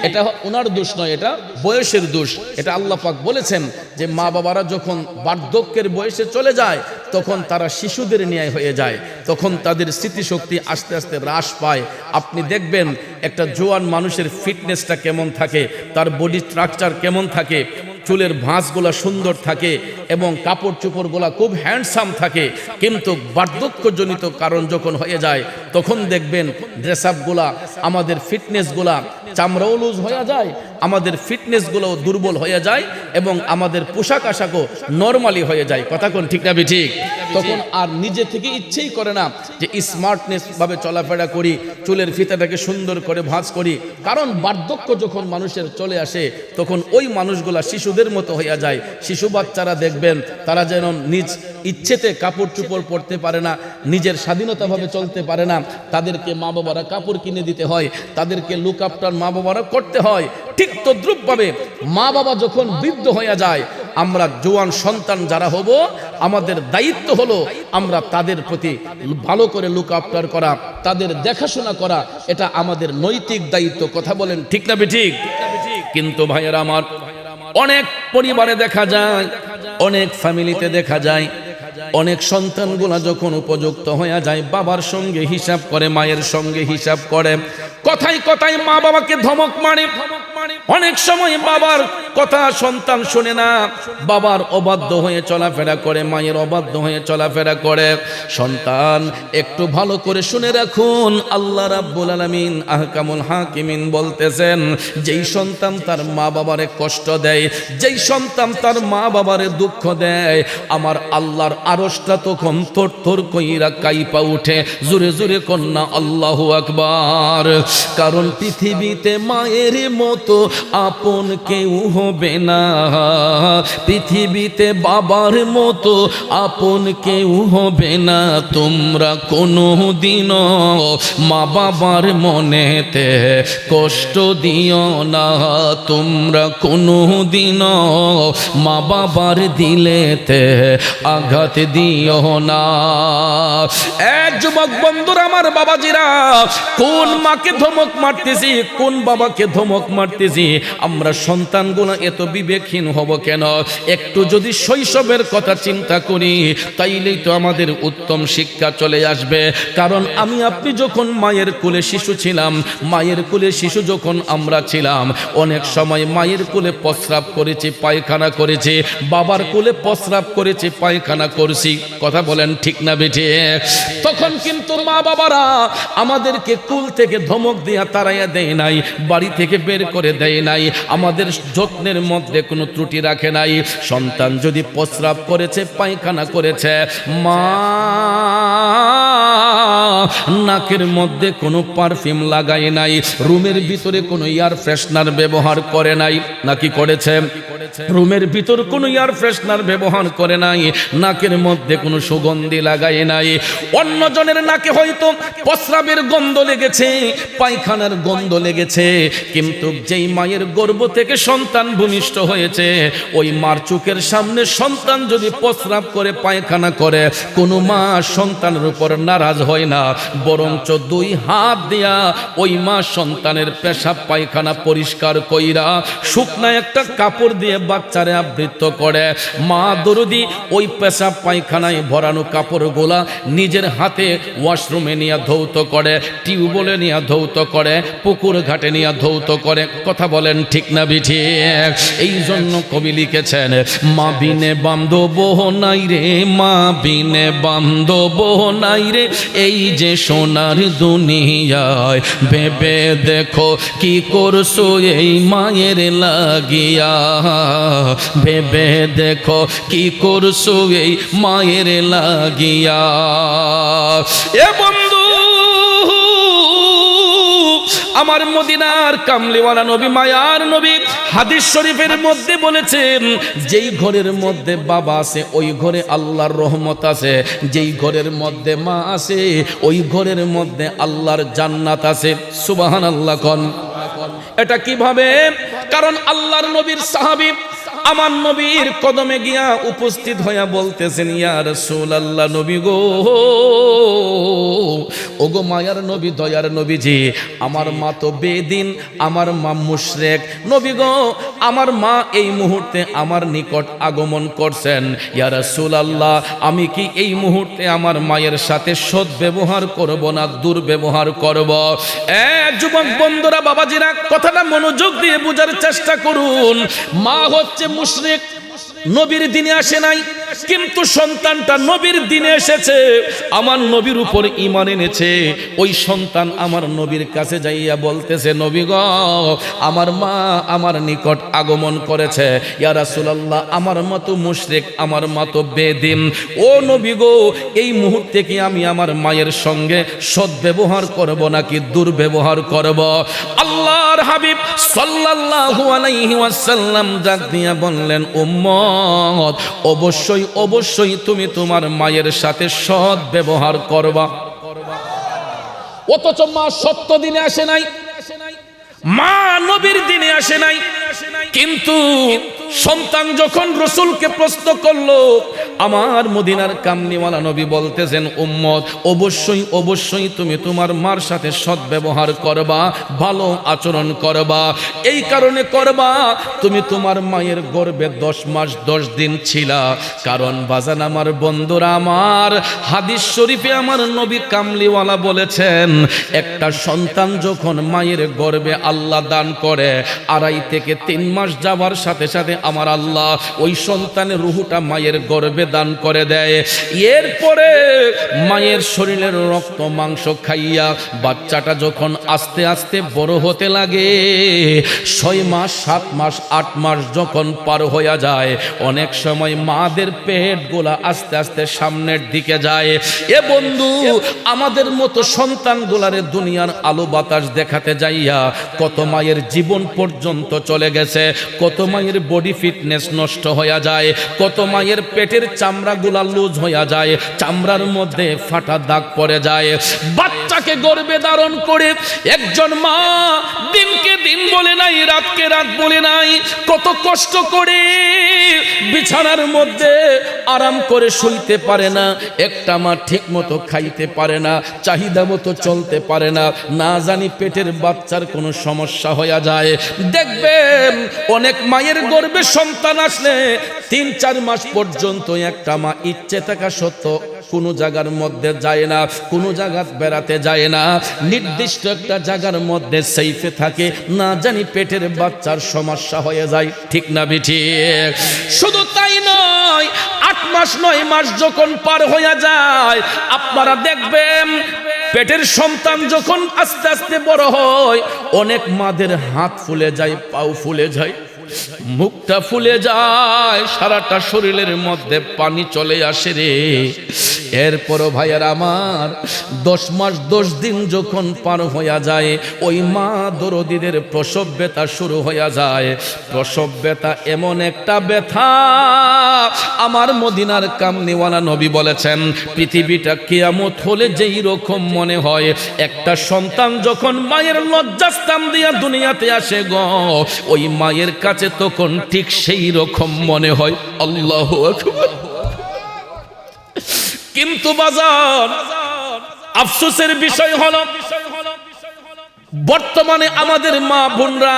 এটা ওনার দোষ নয়, এটা বয়সের দোষ। এটা আল্লাহ পাক বলেছেন যে মা বাবারা যখন বার্ধক্যের বয়সে চলে যায় তখন তারা শিশুদের ন্যায় হয়ে যায়, তখন তাদের স্মৃতিশক্তি আস্তে আস্তে হ্রাস পায়। আপনি দেখবেন একটা জোয়ান মানুষের ফিটনেসটা কেমন থাকে, তার বডি স্ট্রাকচার কেমন থাকে, চুলের ভাঁজগুলা সুন্দর থাকে এবং কাপড় চোপড়গুলা খুব হ্যান্ডসাম থাকে। কিন্তু বার্ধক্যজনিত কারণ যখন হয়ে যায় তখন দেখবেন ড্রেস আপগুলা, আমাদের ফিটনেসগুলা, চামড়াও লুজ হয়ে যায়, আমাদের ফিটনেসগুলোও দুর্বল হয়ে যায় এবং আমাদের পোশাক আশাকও নর্মালি হয়ে যায়। কথা কোন ঠিক না ঠিক? তখন আর নিজে থেকে ইচ্ছেই করে না যে স্মার্টনেস ভাবে চলাফেরা করি, চুলের ফিতাটাকে সুন্দর করে ভাঁজ করি। কারণ বার্ধক্য যখন মানুষের চলে আসে তখন ওই মানুষগুলা শিশুদের মতো হয়ে যায়। শিশু বাচ্চারা দেখবেন তারা যেন নিজ ইচ্ছেতে কাপড় চোপড় পরতে পারে না, নিজের স্বাধীনতাভাবে চলতে পারে না, তাদেরকে মা বাবারা কাপড় কিনে দিতে হয়, তাদেরকে লুক আফটার মা বাবারা করতে হয়। ঠিক তদ্রূপভাবে মা বাবা যখন বৃদ্ধ হয়ে যায়, আমরা জোয়ান সন্তান যারা হব, আমাদের দায়িত্ব হলো আমরা তাদের প্রতি ভালো করে লুক আফটার করা, তাদের দেখাশোনা করা, এটা আমাদের নৈতিক দায়িত্ব। কথা বলেন ঠিক না ঠিক? কিন্তু ভাইয়েরা আমার, অনেক পরিবারে দেখা যায়, অনেক ফ্যামিলিতে দেখা যায়, অনেক সন্তানগুলা যখন উপযুক্ত হয়ে যায় বাবার সঙ্গে হিসাব করে, মায়ের সঙ্গে হিসাব করে, কথায় কথায় মা বাবাকে ধমক মারে। অনেক সময় বাবার কথা সন্তান শুনে না, বাবার অবাধ্য হয়ে চলাফেরা করে, মায়ের অবাধ্য হয়ে চলাফেরা করে। সন্তান একটু ভালো করে শুনে রাখুন, আল্লাহ রাব্বুল আলামিন আহকামুল হাকিমিন বলতেছেন, যেই সন্তান তার মা বাবারে কষ্ট দেয়, যেই সন্তান তার মা বাবারে দুঃখ দেয়, আমার আল্লাহর আরশটা তখন থরথর কইরা কাইপা উঠে। জোরে জোরে কন্যা আল্লাহু আকবার। কারণ পৃথিবীতে মায়ের মতো আপন কেউ হবে না, পৃথিবীতে বাবার মতো আপন কেউ হবে না। তোমরা কোনো দিনও মা বাবার মনেতে কষ্ট দিও না, তোমরা কোনো দিনও মা বাবার দিলেতে আঘাত দিও না। এক যুবক বন্ধুরা আমার, বাবাজিরা, কোন মাকে ধমক মারতেছি, কোন বাবাকে ধমক মারতেছি? আমরা সন্তানগুলো এত বিবেকহীন হব কেন? একটু যদি শৈশবের কথা চিন্তা করি তাইলেই তো আমাদের উত্তম শিক্ষা চলে আসবে। কারণ আমি আপনি যখন মায়ের কোলে শিশু ছিলাম, মায়ের কোলে শিশু যখন আমরা ছিলাম, অনেক সময় মায়ের কোলে প্রস্রাব করেছি, পায়খানা করেছি, বাবার কোলে প্রস্রাব করেছি, পায়খানা করছি। কথা বলেন ঠিক না বেঠে? তখন কিন্তু মা বাবারা আমাদেরকে কুল থেকে ধমক দিয়া তাড়াইয়া দেয় নাই, বাড়ি থেকে বের করে দেয় নাই, আমাদের যত্নের মধ্যে কোনো ত্রুটি রাখে নাই। সন্তান যদি প্রস্রাব করেছে, পায়খানা করেছে, মা নাকের মধ্যে কোনো পারফিউম লাগায় নাই, রুমের ভিতরে কোনো এয়ার ফ্রেশনার ব্যবহার করে নাই, নাকি করেছে? রুমের ভিতর কোনো এয়ার ফ্রেশনার ব্যবহার করে নাই, নাকের মধ্যে কোনো সুগন্ধি লাগায় নাই। অন্যজনের নাকে হয়তো প্রস্রাবের গন্ধ লেগেছে, পায়খানার গন্ধ লেগেছে, কিন্তু যেই মায়ের গর্ভ থেকে সন্তান ভূমিষ্ঠ হয়েছে, ওই মার চোখের সামনে সন্তান যদি প্রস্রাব করে, পায়খানা করে, কোনো মা সন্তানের উপর নারাজ হয় না, বরঞ্চ দুই হাত দিয়া ওই মা সন্তানের পেশাব পায়খানা পরিষ্কার কইরা শুকনা একটা কাপড় দিয়ে বাচ্চারে আবৃত করে। মা দরদি ওই পেশাব পায়খানায় ভরানো কাপড়গুলা নিজের হাতে ওয়াশরুমে নিয়ে ধৌত করে, টিউবওয়েলে নিয়ে ধৌত করে, পুকুর ঘাটে নিয়ে ধৌত করে। কথা বলেন ঠিক না বিঠি? এই জন্য কবি লিখেছেন, মা বিনে বান্ধব নাই রে, মা বিনে বান্ধব নাই রে, এই যে সোনার দুনিয়ায়, ভেবে দেখো কি করছো এই মায়ের লাগিয়া, ভেবে দেখো কি করছো এই মায়ের লাগিয়া। এ বন্ধু, আমার মদিনার কামলিওয়ালা নবী, মায়ার নবী, হাদিস শরীফের মধ্যে বলেছেন, যেই ঘরের মধ্যে বাবা আছে ওই ঘরে আল্লাহর রহমত আছে, যেই ঘরের মধ্যে মা আছে ওই ঘরের মধ্যে আল্লাহর জান্নাত আছে। সুবহানাল্লাহ কোন। এটা কিভাবে? কারণ আল্লাহর নবীর সাহাবী আমার নবীর কদমে গিয়া উপস্থিত হইয়া বলতেছেন, ইয়া রাসূলুল্লাহ, নবী গো, ওগো মায়ার নবী, দয়ার নবীজি, আমার মা তো বেদিন, আমার মা মুশরিক। নবী গো, আমার মা এই মুহূর্তে আমার নিকট আগমন করছেন। ইয়া রাসূলুল্লাহ, আমি কি এই মুহূর্তে আমার মায়ের সাথে সৎ ব্যবহার করব না দুর্ব্যবহার করব? যুবক বন্ধুরা, বাবাজিরা, কথাটা মনোযোগ দিয়ে বোঝার চেষ্টা করুন। মা হচ্ছে মুশরিক, নবীর দিনে আসে নাই, কিন্তু সন্তানটা নবীর দিনে এসেছে, আমার নবীর উপর ঈমান এনেছে। ওই সন্তান আমার নবীর কাছে যাইয়া বলতেছে, নবী গো, আমার মা আমার নিকট আগমন করেছে। ইয়া রাসূলুল্লাহ, আমার মা তো মুশরিক, আমার মা তো বেদিন। ও নবী গো, এই মুহূর্তে কি আমি আমার মায়ের সঙ্গে সদ্ব্যবহার করব নাকি দুর্ব্যবহার করব? আল্লাহর হাবিব সাল্লাল্লাহু আলাইহি ওয়াসাল্লাম ডাক দিয়া বললেন, উম্মত, অবশ্যই অবশ্যই তুমি তোমার মায়ের সাথে সৎ ব্যবহার করবা। অথচ মা সত্য দিনে আসে নাই, মা নবীর দিনে আসে নাই, কিন্তু সন্তান যখন রাসূলকে প্রশ্ন করলো, আমার মদিনার কামলিওয়ালা নবী বলতেছেন, উম্মত, অবশ্যই অবশ্যই তুমি তোমার মার সাথে সৎ ব্যবহার করবা, ভালো আচরণ করবা। এই কারণে করবা, তুমি তোমার মায়ের গর্ভে 10 মাস 10 দিন ছিলা। কারণ বাজান আমার বন্ধুরা, আমার হাদিস শরীফে আমার নবী কামলিওয়ালা বলেছেন, একটা সন্তান যখন মায়ের গর্ভে আল্লাহ দান করে, 2.5 থেকে 3 মাস যাওয়ার সাথে সাথে আমার আল্লাহ ওই সন্তানের রূহটা মায়ের গর্ভে দান করে দেয়। এরপরে মায়ের শরীরের রক্ত মাংস খাইয়া বাচ্চাটা যখন আস্তে আস্তে বড় হতে লাগে, 6 মাস 7 মাস 8 মাস যখন পার হয়ে যায়, অনেক সময় মাদের পেটগুলা আস্তে আস্তে সামনের দিকে যায়। এ বন্ধু, আমাদের মতো সন্তানগুলারে দুনিয়ার আলো বাতাস দেখাতে যাইয়া কত মায়ের জীবন পর্যন্ত চলে গেছে, কত মায়ের বডি ফিটনেস নষ্ট হয়ে যায়, কত মায়ের পেটের চামড়াগুলা লুজ হয়ে যায়, চামড়ার মধ্যে ফাটা দাগ পড়ে যায়। বাচ্চাকে গর্ভে ধারণ করে একজন মা দিনকে দিন বলে নাই, রাতকে রাত বলে নাই, কত কষ্ট করে বিছানার মধ্যে আরাম করে শুইতে পারে না। একটা মা ঠিক মতো খাইতে পারে না, চাহিদা মতো চলতে পারে না, না জানি পেটের বাচ্চার কোনো সমস্যা হয়ে যায়। দেখবেন অনেক মায়ের গর্ভে সন্তান আসলে 3-4 মাস পর্যন্ত একটা মা ইচ্ছে থাকা সত্ত্বেও কোনো জায়গার মধ্যে যায় না, কোনো জায়গা বেড়াতে যায় না, নির্দিষ্ট একটা জায়গার মধ্যে সেফে থাকে, না জানি পেটের বাচ্চার সমস্যা হয়ে যায়। ঠিক না বেঠিক? শুধু তাই নয়, 8 মাস 9 মাস যখন পার হয়ে যায়, আপনারা দেখবেন পেটের সন্তান যখন আস্তে আস্তে বড় হয়, অনেক মাদের হাত ফুলে যায়, পাও ফুলে যায়, মুখটা ফুলে যায়, সারাটা শরীরের মধ্যে পানি চলে আসে রে। এরপরও ভাইয়ার আমার 10 মাস 10 দিন যখন পার হইয়া যায়, ওই মা দরদিদের প্রসব ব্যথা শুরু হইয়া যায়। প্রসব ব্যথা এমন একটা ব্যথা, আমার মদিনার কামলিওয়ালা নবী বলেছেন, পৃথিবীটা কিয়ামত হলে যেই রকম মনে হয়, একটা সন্তান যখন মায়ের লজ্জাস্থান দিয়া দুনিয়াতে আসে গো, ওই মায়ের কাছে তখন ঠিক সেই রকম মনে হয়। আল্লাহু আকবার। কিন্তু বাজার আফসোসের বিষয় হলো, বর্তমানে আমাদের মা বোনরা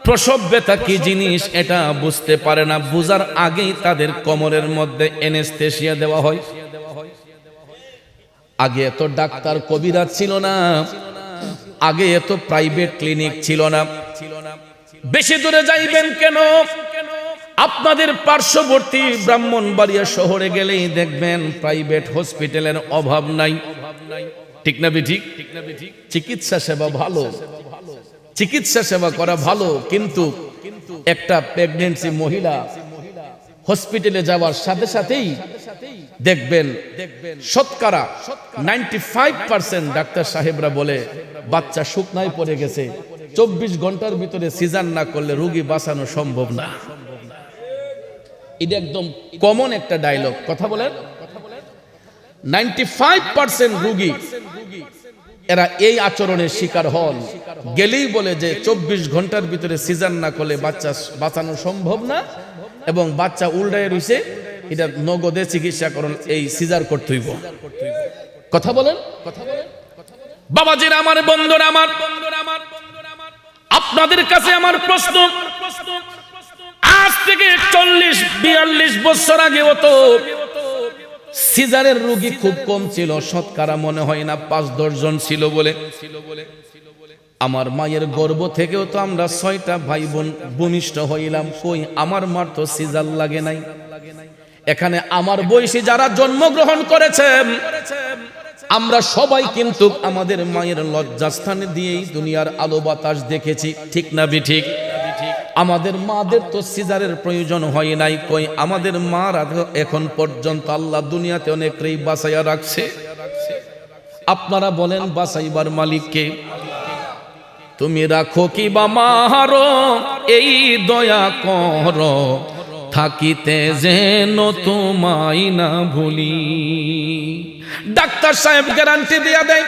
প্রসব ব্যথা কি জিনিস এটা বুঝতে পারে না, বুঝার আগেই তাদের কোমরের মধ্যে অ্যানেস্থেসিয়া দেওয়া হয়। আগে এত ডাক্তার কবিরাজ ছিল না, আগে এত প্রাইভেট ক্লিনিক ছিল না। বেশি দূরে যাইবেন কেন, আপনাদের পার্শ্ববর্তী ব্রাহ্মণবাড়িয়া শহরে গেলেই দেখবেন প্রাইভেট হসপিটালের অভাব নাই। ঠিক না বেঠিক? চিকিৎসা সেবা ভালো, চিকিৎসা সেবা করা ভালো, কিন্তু একটা প্রেগন্যান্সি মহিলা হসপিটালে যাওয়ার সাথে সাথেই দেখবেন শতকরা 95% ডাক্তার সাহেবরা বলে বাচ্চা শুকনায় পড়ে গেছে, 24 ঘন্টার ভিতরে সিজার না করলে রোগী বাঁচানো সম্ভব না। এটা একদম কমন একটা ডায়লগ, কথা বলেন। 95% রোগী এরা এই আচরণের শিকার হন, গেলেই বলে যে 24 ঘন্টার ভিতরে সিজার না করলে বাচ্চা বাঁচানো সম্ভব না, এবং বাচ্চা উল্টায় রইছে, এটা নগদে চিকিৎসা করুন, এই সিজার করতে হইব। কথা বলেন, বাবাজিরা আমার, বন্ধুরা আমার, আপনাদের কাছে আমার প্রশ্ন, আজ থেকে 40-42 বছর আগে তো সিজারের রোগী খুব কম ছিল, শতকরা মনে হয় না 5-10 জন ছিল বলে। আমার মায়ের গর্ভ থেকেও তো আমরা 6টা ভাই বোন ভূমিষ্ঠ হইলাম, কই আমার মার তো সিজার লাগে নাই। এখানে আমার বয়সী যারা জন্মগ্রহণ করেছেন আমরা সবাই কিন্তু আমাদের মায়ের লজ্জাস্থানে দিয়েই দুনিয়ার আলো বাতাস দেখেছি, ঠিক না ঠিক? আমাদের মাদের তো সিজারের প্রয়োজন হয় নাই, কই আমাদের মারা এখন পর্যন্ত আল্লাহ দুনিয়াতে অনেকটাই বাঁচাইয়া রাখছে। আপনারা বলেন বাঁচাইবার মালিককে? তুমি রাখো কি বা মারো, এই দয়া করো, থাকিতে যেন তোমায় না ভুলি। ডাক্তার সাহেব গ্যারান্টি দিয়া দেয়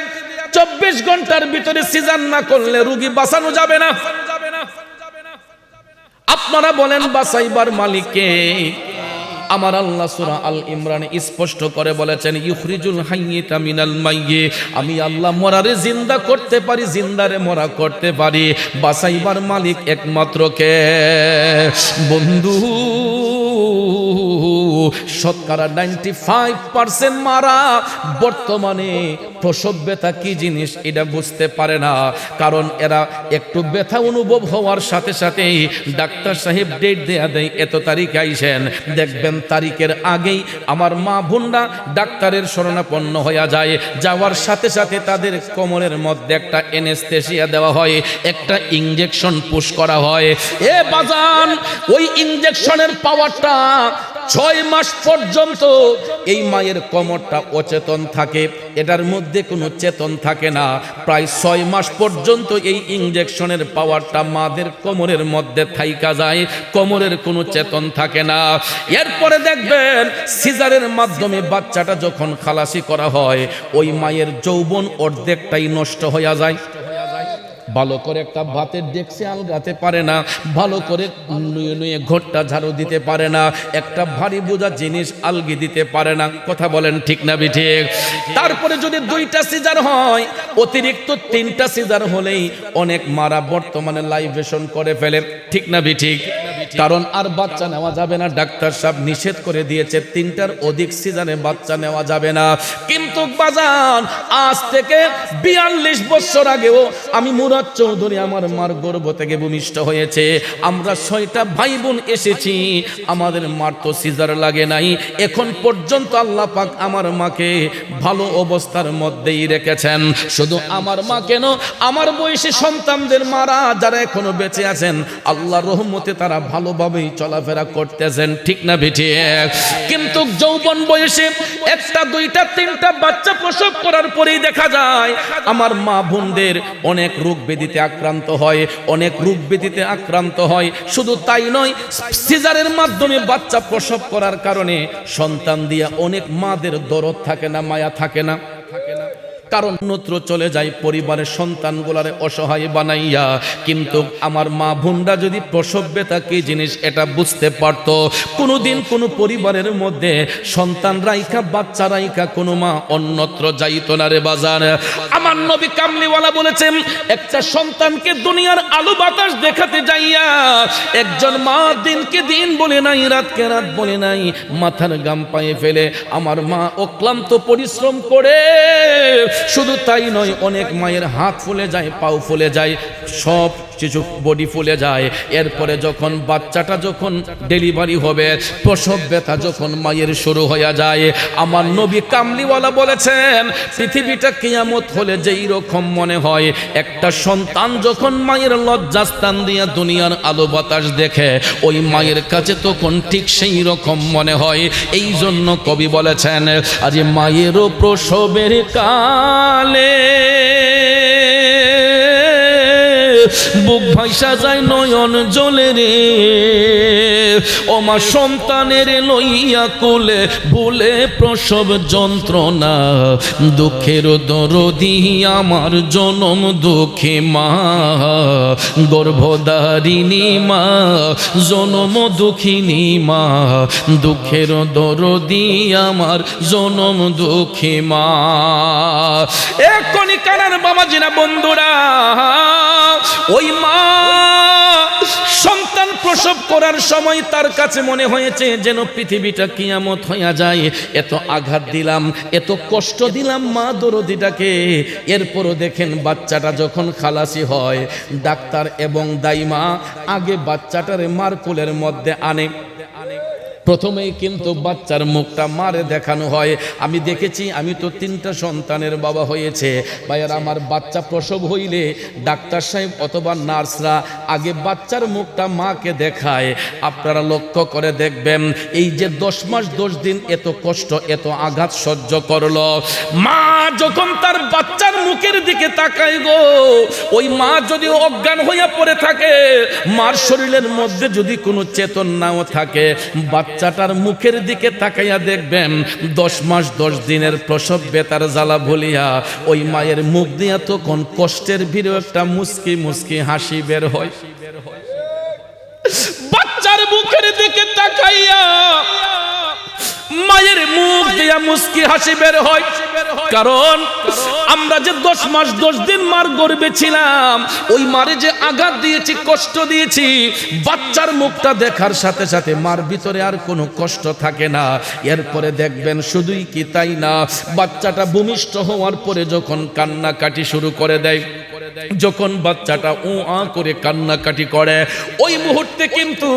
24 ঘন্টার ভিতরে সিজার না করলে রোগী বাঁচানো যাবে না। আপনারা বলেন বাঁচাইবার মালিককে? আমার আল্লাহ সূরা আল ইমরানে স্পষ্ট করে বলেছেন, ইখরিজুল হাইয়্যিতা মিনাল মাইয়্যিত, আমি আল্লাহ মরারে জিন্দা করতে পারি, জিন্দারে মরা করতে পারি। বাঁচাইবার মালিক একমাত্র কে? বন্ধু, শতকরা 95% মারা বর্তমানে প্রসব ব্যথা কি জিনিস এটা বুঝতে পারে না, কারণ এরা একটু ব্যথা অনুভব হওয়ার সাথে সাথেই ডাক্তার সাহেব ডেট দেয়া দেয়, এত তারিখে আইসেন। দেখবেন তারিখের আগেই আমার মা বোনরা ডাক্তারের শরণাপন্ন হয়ে যায়, যাওয়ার সাথে সাথে তাদের কোমরের মধ্যে একটা অ্যানেস্থেসিয়া দেওয়া হয়, একটা ইনজেকশন পুশ করা হয়। এ বাজান, ওই ইনজেকশনের পাওয়ারটা 6 মাস পর্যন্ত এই মায়ের কোমরটা অচেতন থাকে, এটার মধ্যে কোনো চেতন থাকে না। প্রায় 6 মাস পর্যন্ত এই ইনজেকশনের পাওয়ারটা মাদের কোমরের মধ্যে থাইকা যায়, কোমরের কোনো চেতন থাকে না। এরপরে দেখবেন সিজারের মাধ্যমে বাচ্চাটা যখন খালাসি করা হয়, ওই মায়ের যৌবন অর্ধেকটাই নষ্ট হয়ে যায়। ভালো করে একটা ভাতের ডেকসে আলগাতে পারে না, ভালো করে নুয়ে নুয়ে ঘরটা ঝাড়ু দিতে পারে না, একটা ভারী বোঝা জিনিস আলগি দিতে পারে না। কথা বলেন ঠিক না ঠিক? তারপরে যদি 2টা সিজার হয়, অতিরিক্ত 3টা সিজার হলেই অনেক মারা বর্তমানে লাইভেশন করে ফেলে, ঠিক না ঠিক? কারণ আর বাচ্চা নেওয়া যাবে না, ডাক্তার সাহেব নিষেধ করে দিয়েছে, 3টার অধিক সিজারে বাচ্চা নেওয়া যাবে না। কিন্তু বাজান, আজ থেকে 42 বছর আগেও আমি মুরাদ চৌধুরী আমার মার গর্ভ থেকে ভূমিষ্ঠ হয়েছে, আমরা 6টা ভাই বোন এসেছি, আমাদের মার তো সিজার লাগে নাই। এখন পর্যন্ত আল্লাহ পাক আমার মাকে ভালো অবস্থার মধ্যেই রেখেছেন। শুধু আমার মা কেন, আমার বয়সী সন্তানদের মারা যারা এখনো বেঁচে আছেন, আল্লাহর রহমতে তারা ভালোভাবেই চলাফেরা করতেছেন, ঠিক না বেঠি? কিন্তু যৌবন বয়সে 1টা 2টা 3টা বাচ্চা প্রসব করার পরেই দেখা যায় আমার মা বোনদের অনেক রোগ ব্যাধিতে আক্রান্ত হয়, অনেক রোগ ব্যাধিতে আক্রান্ত হয়। শুধু তাই নয়, সিজারের মাধ্যমে বাচ্চা প্রসব করার কারণে সন্তান দিয়া অনেক মাদের দরদ থাকে না, মায়া থাকে না, কারণ অন্যত্র চলে যায় পরিবারের সন্তানগুলারে অসহায় বানাইয়া। কিন্তু আমার মা বোনরা যদি প্রসব ব্যথা কি জিনিস এটা বুঝতে পারত, কোনোদিন কোনো পরিবারের মধ্যে সন্তান রাইখা বাচ্চা রাইখা কোনো মা অন্যত্র যাইতো না রে বাজার। আমার নবী কামলিওয়ালা বলেছেন, একটা সন্তানকে দুনিয়ার আলো বাতাস দেখাতে যাইয়া একজন মা দিনকে দিন বলে নাই, রাতকে রাত বলে নাই, মাথার গাম পায়ে ফেলে আমার মা অক্লান্ত পরিশ্রম করে। শুধু তাই নয়, অনেক মায়ের হাত ফুলে যায়, পাও ফুলে যায়, সব কিছু বডি ফুলে যায়। এরপরে যখন বাচ্চাটা যখন ডেলিভারি হবে, প্রসব ব্যথা যখন মায়ের শুরু হয়ে যায়, আমার নবী কামলিওয়ালা বলেছেন, পৃথিবীটা কিয়ামত হলে যেই রকম মনে হয়, একটা সন্তান যখন মায়ের লজ্জাস্থান দিয়ে দুনিয়ার আলো বাতাস দেখে, ওই মায়ের কাছে তখন ঠিক সেই রকম মনে হয়। এই জন্য কবি বলেছেন, আরে মায়েরও প্রসবের কালে বুক ভাইসা যায় নয়ন জলে রে ও মা সন্তানের লইয়া কোলে ভুলে প্রসব যন্ত্রণা দুঃখের দরদি আমার জনম দুঃখে মা গর্ভধারিণী মা জনম দুঃখিনী মা দুঃখের দরদি আমার জনম দুঃখী মা এখনই কানার বাবা জিনা বন্ধুরা ওই মা সন্তান প্রসব করার সময় তার কাছে মনে হয়েছে যেন পৃথিবীটা কিয়ামত হইয়া যায় এত আঘাত দিলাম এত কষ্ট দিলাম মা দরদিটাকে এরপরও দেখেন বাচ্চাটা যখন খালাসি হয় ডাক্তার এবং দাইমা আগে বাচ্চাটারে মার কোলের মধ্যে আনে প্রথমেই কিন্তু বাচ্চার মুখটা মারে দেখানো হয় আমি দেখেছি আমি তো 3টা সন্তানের বাবা হয়েছে ভাইয়ার আমার বাচ্চা প্রসব হইলে ডাক্তার সাহেব অথবা নার্সরা আগে বাচ্চার মুখটা মাকে দেখায় আপনারা লক্ষ্য করে দেখবেন এই যে 10 মাস 10 দিন এত কষ্ট এত আঘাত সহ্য করলো মা যখন তার বাচ্চার মুখের দিকে তাকায় গো ওই মা যদি অজ্ঞান হইয়া পড়ে থাকে মার শরীরের মধ্যে যদি কোনো চেতন নাও থাকে বাচ্চাটার মুখের দিকে তাকাইয়া দেখবেন 10 মাস 10 দিনের প্রসব বেতার জ্বালা ভুলিয়া ওই মায়ের মুখ দিয়া তখন কষ্টের ভিড়ে একটা মুস্কি মুস্কি হাসি বের হয় বাচ্চার মুখের দিকে তাকাইয়া মায়ের মুখ দিয়া মুস্কি হাসি বের হয় কারণ আমরা যে 10 মাস 10 দিন মার গর্ভে ছিলাম ওই মারে যে আঘাত দিয়েছি কষ্ট দিয়েছি বাচ্চার মুখটা দেখার সাথে সাথে মার ভিতরে আর কোনো কষ্ট থাকে না এরপরে দেখবেন শুধুই কি তাই না বাচ্চাটা ভূমিষ্ঠ হওয়ার পরে যখন কান্নাকাটি শুরু করে দেয় যখন বাচ্চাটা ও আ করে কান্নাকাটি করে ওই মুহূর্তে কিন্তু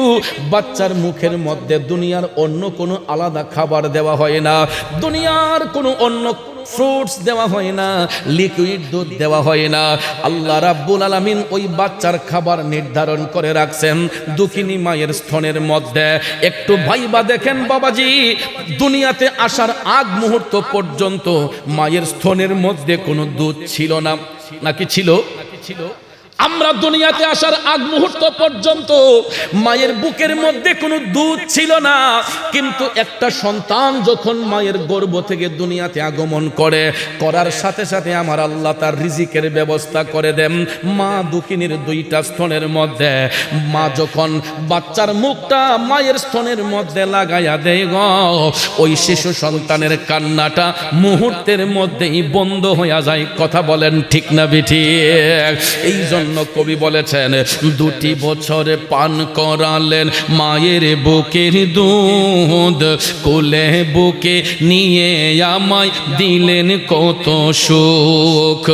বাচ্চার মুখের মধ্যে দুনিয়ার অন্য কোনো আলাদা খাবার দেওয়া হয় না দুনিয়ার কোনো অন্য ফ্রুটস দেওয়া হয় না লিকুইড দুধ দেওয়া হয় না আল্লাহ রাব্বুল আলামিন ওই বাচ্চার খাবার নির্ধারণ করে রাখছেন দুঃখিনী মায়ের স্তনের মধ্যে একটু ভাইবা দেখেন বাবাজি দুনিয়াতে আসার আগ মুহূর্ত পর্যন্ত মায়ের স্তনের মধ্যে কোনো দুধ ছিল না নাকি ছিল আমরা দুনিয়াতে আসার আগ মুহূর্ত পর্যন্ত মায়ের বুকের মধ্যে কোনো দুধ ছিল না কিন্তু একটা সন্তান যখন মায়ের গর্ভ থেকে দুনিয়াতে আগমন করার সাথে সাথে আমার আল্লাহ তার রিজিকের ব্যবস্থা করে দেন মা দুঃখিনীর 2টা স্তনের মধ্যে মা যখন বাচ্চার মুখটা মায়ের স্তনের মধ্যে লাগাইয়া দেয় গো ওই শিশু সন্তানের কান্নাটা মুহূর্তের মধ্যেই বন্ধ হয়ে যায় কথা বলেন ঠিক না বেঠিক এই জন্য কবি বলেছেন 2টি বছর পান করালেন মায়ের বুকের দুধ কোলে বুকে নিয়ে আমায় দিলেন কত সুখ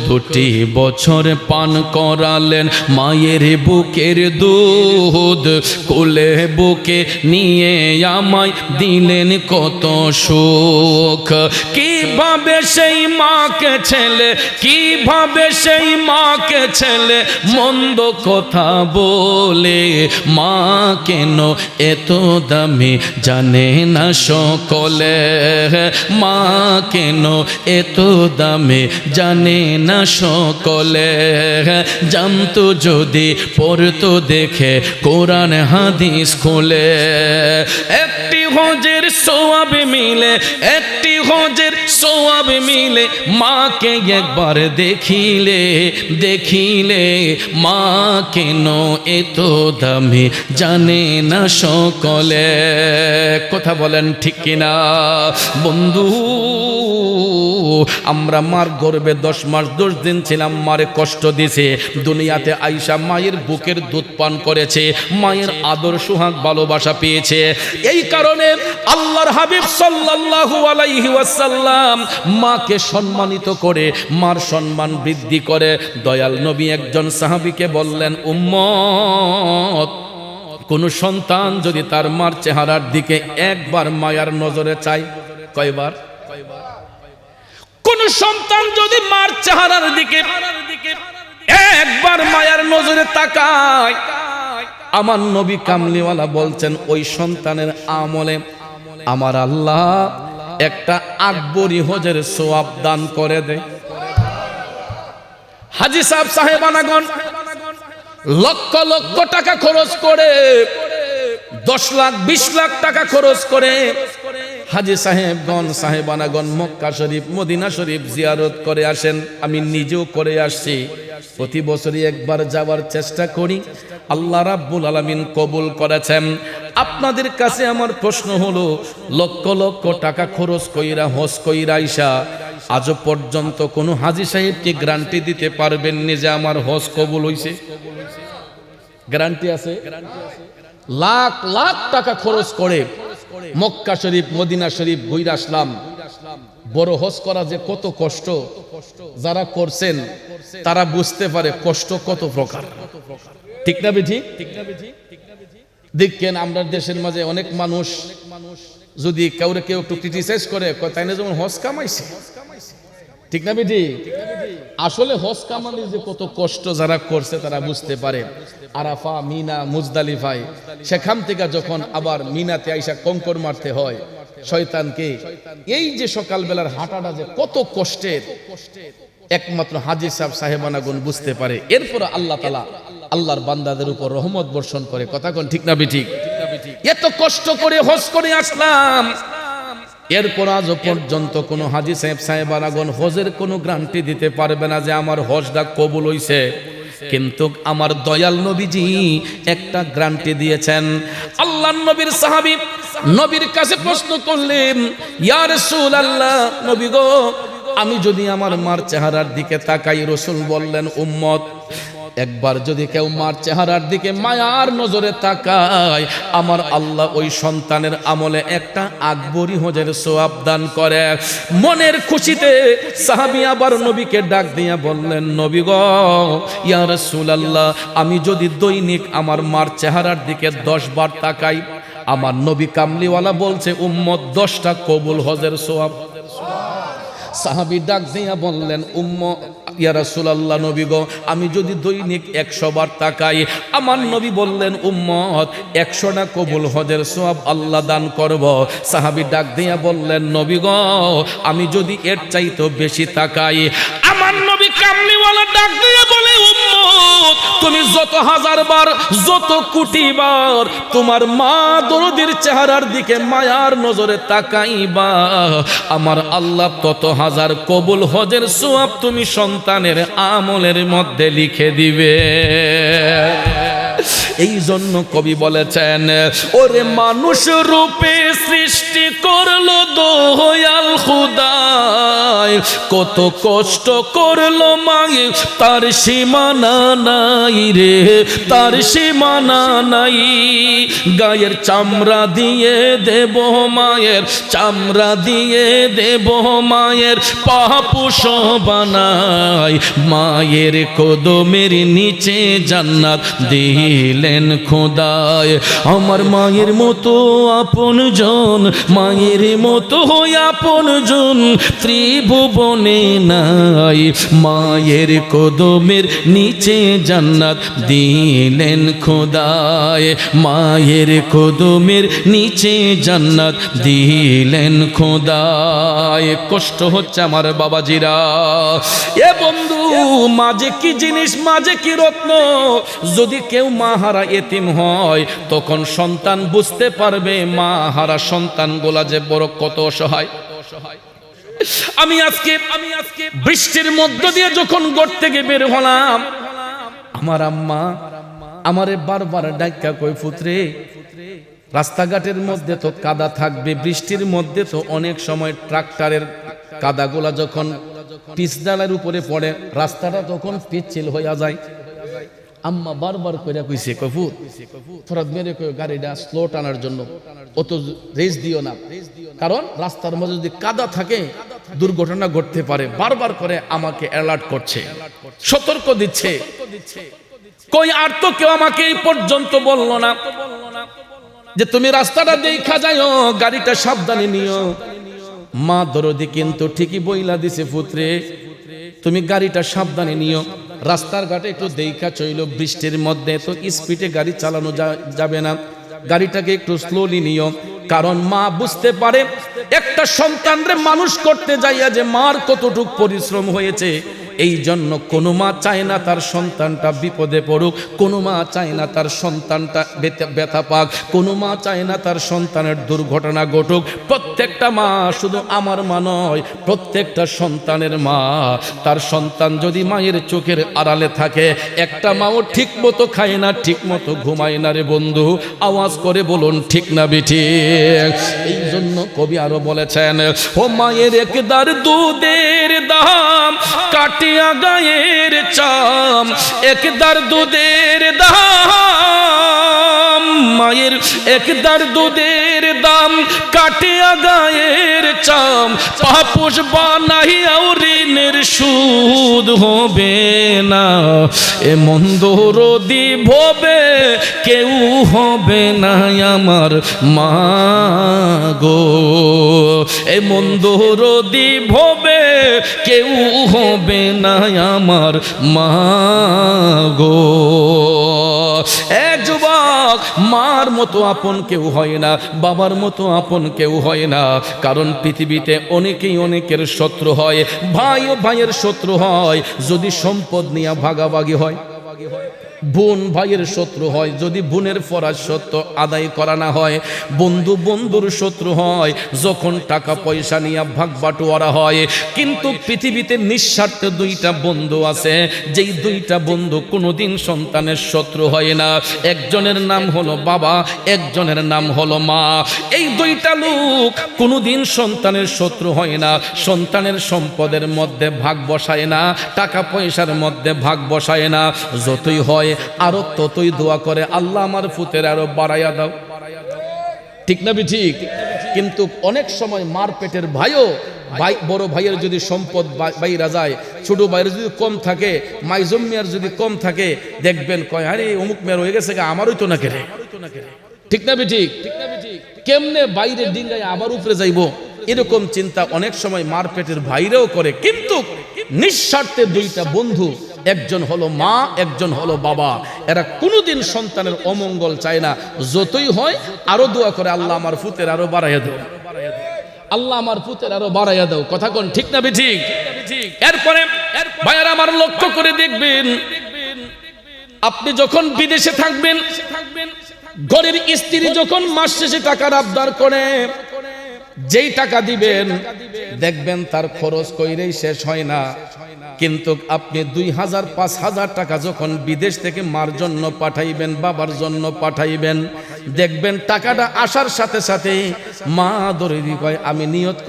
2টি বছর পান করালেন মায়ের বুকের দুধ কোলে বুকে নিয়ে আমায় দিলেন কত সুখ কিভাবে সেই মাকে ছেলে কিভাবে সেই মাকে ছেলে মন্দ কথা বলে মা কেন এত দামি জানে না সকলে মা কেন এত দামি জানে না সকলে জানতো যদি পড়তো দেখে কোরআন হাদিস খোলে একটি হজের সওয়াব মিলে একটি হজের সওয়াব মিলে মাকে একবার দেখিলে দেখিলে মা কেন এত দামি জানে না সকলে কথা বলেন ঠিক কিনা বন্ধু আমরা মার গর্ভে 10 মাস 10 দিন ছিলাম মারে কষ্ট দিয়েছে দুনিয়াতে আয়েশা মায়ের বুকের দুধ পান করেছে মায়ের আদর সোহাগ ভালোবাসা পেয়েছে এই কারণে আল্লাহর হাবিব সাল্লাল্লাহু আলাইহি ওয়াসাল্লাম মাকে সম্মানিত করে মার সম্মান বৃদ্ধি করে দয়াল নবী একজন সাহাবীকে বললেন উম্মত কোন সন্তান যদি তার মার চেহারার দিকে একবার মায়ার নজরে চায় কয়বার কোন সন্তান যদি মার চেহারার দিকে একবার মায়ার নজরে তাকায় আমার নবী কামলিওয়ালা বলছেন ওই সন্তানের আমলে আমার আল্লাহ একটা আকবরী হজের সওয়াব দান করে দেয় হাজী সাহেব সাহেবানাগণ লক্ষ লক্ষ টাকা খরচ করে 10 লাখ 20 লাখ টাকা খরচ করে হাজী সাহেবগণ সাহেবানাগণ মক্কা শরীফ মদিনা শরীফ জিয়ারত করে আসেন। আমি নিজেও করে আসছি, প্রতি বছরই একবার যাওয়ার চেষ্টা করি। আল্লাহ রাব্বুল আলামিন কবুল করেছেন। আপনাদের কাছে আমার প্রশ্ন হলো, লক্ষ লক্ষ টাকা খরচ কইরা হজ কইরা আইসা আজ পর্যন্ত কোনো হাজী সাহেব কি গ্যারান্টি দিতে পারবেন না যে আমার হজ কবুল হইছে? গ্যারান্টি আছে? লাখ লাখ টাকা খরচ করে মক্কা শরীফ মদিনা শরীফ ঘুরে আসলাম। বড় হজ করা যে কত কষ্ট, যারা করছেন তারা বুঝতে পারে কষ্ট কত প্রকার। ঠিক না বেঠি? দেখেন আমরা দেশের মাঝে অনেক মানুষ যদি কাউরে কেউ একটু ক্রিটিসাইজ করে, তাই না যেমন হজ কামাইছে। ঠিক না বেঠি? আসলে হজ কামানো যে কত কষ্ট যারা করছে তারা বুঝতে পারে। আরাফা, মিনা, মুজদালিফায় সেখান থেকে যখন আবার মিনাতে আইসা কঙ্কর মারতে হয় শয়তানকে, এই যে সকালবেলার হাঁটাটা যে কত কষ্টের, একমাত্র হাজী সাহেব সাহেবানাগণ বুঝতে পারে। এরপর আল্লাহ তাআলা আল্লাহর বান্দাদের উপর রহমত বর্ষণ করে। কথা কোন ঠিক না বেঠিক? এত কষ্ট করে হজ করে আসলাম, এরপর আজ পর্যন্ত কোন হাজী সাহেব সাহেবানাগণ হজের কোনো গ্যারান্টি দিতে পারবে না যে আমার হজটা কবুল হইছে। কিন্তু আমার দয়াল নবীজি একটা গ্যারান্টি দিয়েছেন। আল্লাহর নবীর সাহাবী নবীর কাছে প্রশ্ন করলেন, ইয়া রাসূলুল্লাহ, নবী গো, আমি যদি আমার মার চেহারার দিকে তাকাই, রাসূল বললেন, উম্মত একবার যদি কেউ মার চেহারার দিকে মায়ার নজরে তাকায়, আমার আল্লাহ ওই সন্তানের আমলে একটা আকবরী হজের সওয়াব দান করে। মনের খুশিতে সাহাবী আবার নবীকে ডাক দিয়া বললেন, নবী গো, ইয়া রাসূলুল্লাহ, আমি যদি দৈনিক আমার মার চেহারার দিকে 10 বার তাকাই, আমার নবী কামলিওয়ালা বলছে উম্মত 10টা কবুল হজের সওয়াব। সাহাবী ডাক দিয়া বললেন, ইয়া রাসূলুল্লাহ, নবী গো, আমি যদি দৈনিক 100 বার তাকাই, আমার নবী বললেন উম্মত 100টা কবুল হজের সওয়াব আল্লাহ দান করব। সাহাবী ডাক দিয়া বললেন, নবী গো, আমি যদি এর চাইতে বেশি তাকাই, আমার নবী কামলিওয়ালা ডাক দিয়া বলে, উম্মত তুমি যত হাজার বার যত কোটি বার তোমার মা দরদির চেহারার দিকে মায়ার নজরে তাকাইবা, আমার আল্লাহ তত হাজার কবুল হজের সওয়াব তুমি সন্তানের আমলের মধ্যে লিখে দিবে। এই জন্য কবি বলেছেন, ওরে মানুষ রূপে সৃষ্টি করলো দয়াল খুদায়, কত কষ্ট করলো মায়ে তার সীমানা নাই রে, তার সীমানা নাই। গায়ের চামড়া দিয়ে দেব মায়ের, চামড়া দিয়ে দেব মায়ের পাপুষ বানায়, মায়ের কদমের নিচে জান্নাত দিলেন খোদায়। আমার মায়ের মতো আপনজন, মায়ের মতো আপনজন ত্রিভুবনে নাই, মায়ের কদমের নিচে জান্নাত দিলেন খোদায়, মায়ের কদমের নিচে জান্নাত দিলেন খোদায়। কষ্ট হচ্ছে আমার বাবাজিরা। এ বন্ধু, মাঝে কি জিনিস, মাঝে কি রত্ন। যদি কেউ মা হারা এতিম হয়, তখন সন্তান বুঝতে পারবে মা হারা সন্তানগুলা যে বড় কত অসহায়। আমি আজকে বৃষ্টির মধ্য দিয়ে যখন ঘর থেকে বের হলাম, আমার আম্মা আমারে বারবার ডাক্কা কই, পুত্রে রাস্তাঘাটের মধ্যে তো কাদা থাকবে, বৃষ্টির মধ্যে তো অনেক সময় ট্রাক্টরের কাদাগুলা যখন পিচডালের উপরে পড়ে রাস্তাটা তখন পিচ্ছিল হইয়া যায়। আম্মা বারবার কইরা কইছে, কফুর ফরাদ মেরে কই গাড়িটা স্লো টানার জন্য, অত রেস দিও না, কারণ রাস্তার মধ্যে যদি কাদা থাকে দুর্ঘটনা ঘটতে পারে। বারবার করে আমাকে অ্যালার্ট করছে, সতর্ক দিচ্ছে। কই আর তো কেউ আমাকে এই পর্যন্ত বললো না যে তুমি রাস্তাটা দেখা যাও, গাড়িটা সাবধানে নিও। মা দরদি কিন্তু ঠিকই বইলা দিছে, পুত্রে তুমি গাড়িটা সাবধানে নিও, রাস্তার ঘাটে একটু দেখা চইল, বৃষ্টির মধ্যে তো স্পিডে গাড়ি চালানো যাবে না, গাড়িটাকে একটু স্লোলি নিও। কারণ মা বুঝতে পারে একটা সন্তানরে মানুষ করতে যাইয়া যে মার কতটুক পরিশ্রম হয়েছে, এই জন্য কোনো মা চায় না তার সন্তানটা বিপদে পড়ুক, কোনো মা চায় না তার সন্তানটা ব্যথা পাক, কোনো মা চায় না তার সন্তানের দুর্ঘটনা ঘটুক। প্রত্যেকটা মা, শুধু আমার মা নয়, প্রত্যেকটা সন্তানের মা, তার সন্তান যদি মায়ের চোখের আড়ালে থাকে, একটা মাও ঠিক মতো খায় না, ঠিক মতো ঘুমায় না রে বন্ধু, আওয়াজ করে বলুন ঠিক না বিঠিক। এই জন্য কবি আরো বলেছেন, ও মায়ের একদার দুধের দাম কাটিয়া গায়ের চাম, একদার দুধের দাম, মায়ের একদার দুধের দাম কাটিয়া গায়ের চাম, পাপুষ বানাইয়াও ঋণের সুদ হবে না, এ মন্দ রোদি ভবে কেউ হবে না আমার মা গো, এ মন্দ রোদি ভবে কেউ হবে না আমার মা গো। এ যুবক, মার মতো আপন কেউ হয় না, বাবার মতো আপন কেউ হয় না, কারণ পৃথিবীতে অনেকেই অনেকের শত্রু হয়, ভাই ও ভাইয়ের শত্রু হয় যদি সম্পদ নিয়ে ভাগাভাগি হয়, বোন ভাইয়ের শত্রু হয় যদি বোনের ফরজ সত্য আদায় করা না হয়, বন্ধু বন্ধুর শত্রু হয় যখন টাকা পয়সা নিয়ে ভাগ বাটোয়ারা হয়। কিন্তু পৃথিবীতে নিঃস্বার্থে দুইটা বন্ধু আছে, যেই দুইটা বন্ধু কোনোদিন সন্তানের শত্রু হয় না। একজনের নাম হলো বাবা, একজনের নাম হলো মা। এই দুইটা লোক কোনোদিন সন্তানের শত্রু হয় না, সন্তানের সম্পদের মধ্যে ভাগ বসায় না, টাকা পয়সার মধ্যে ভাগ বসায় না। যতই হয় আরো ততই দোয়া করে, আল্লাহ আমার ফুতের আরো বাড়াইয়া দাও, ঠিক না ঠিক? কিন্তু অনেক সময় মার পেটের ভাইও, ভাই বড় ভাইয়ের যদি সম্পদ বাইরা যায়, ছোট ভাইয়ের যদি কম থাকে, মাইজম মিয়ার যদি কম থাকে, দেখবেন কয় আরে অমুক মেয়ের হয়ে গেছে, আমারই তো না কেরে, ঠিক না ঠিক? কেমনে বাইরে ডিঙ্গায় আবার উপরে যাইবো, এরকম চিন্তা অনেক সময় মার পেটের ভাইরাও করে। কিন্তু নিঃস্বার্থে দুইটা বন্ধু, একজন হলো মা, একজন হলো বাবা, এরা কোনোদিন সন্তানের অমঙ্গল চায় না। যতই হয় আরো দোয়া করে, আল্লাহ আমার ফুতের আরো বাড়াইয়া দাও, আল্লাহ আমার পুতের আরো বাড়াইয়া দাও, কথা কোন ঠিক না ঠিক? এরপরে ভাইয়ারা আমার লক্ষ্য করে দেখবেন, আপনি যখন বিদেশে থাকবেন, ঘরের স্ত্রী যখন মাস শেষে টাকার আবদার করে, যেই টাকা দিবেন দেখবেন তার খরচ কইরেই শেষ হয় না। কিন্তু আপনি 2000 5000 টাকা যখন বিদেশ থেকে মার জন্য পাঠাইবেন, বাবার জন্য পাঠাইবেন, দেখবেন টাকাটা আসার সাথে সাথে মা ধরে কয় আমি নিয়ত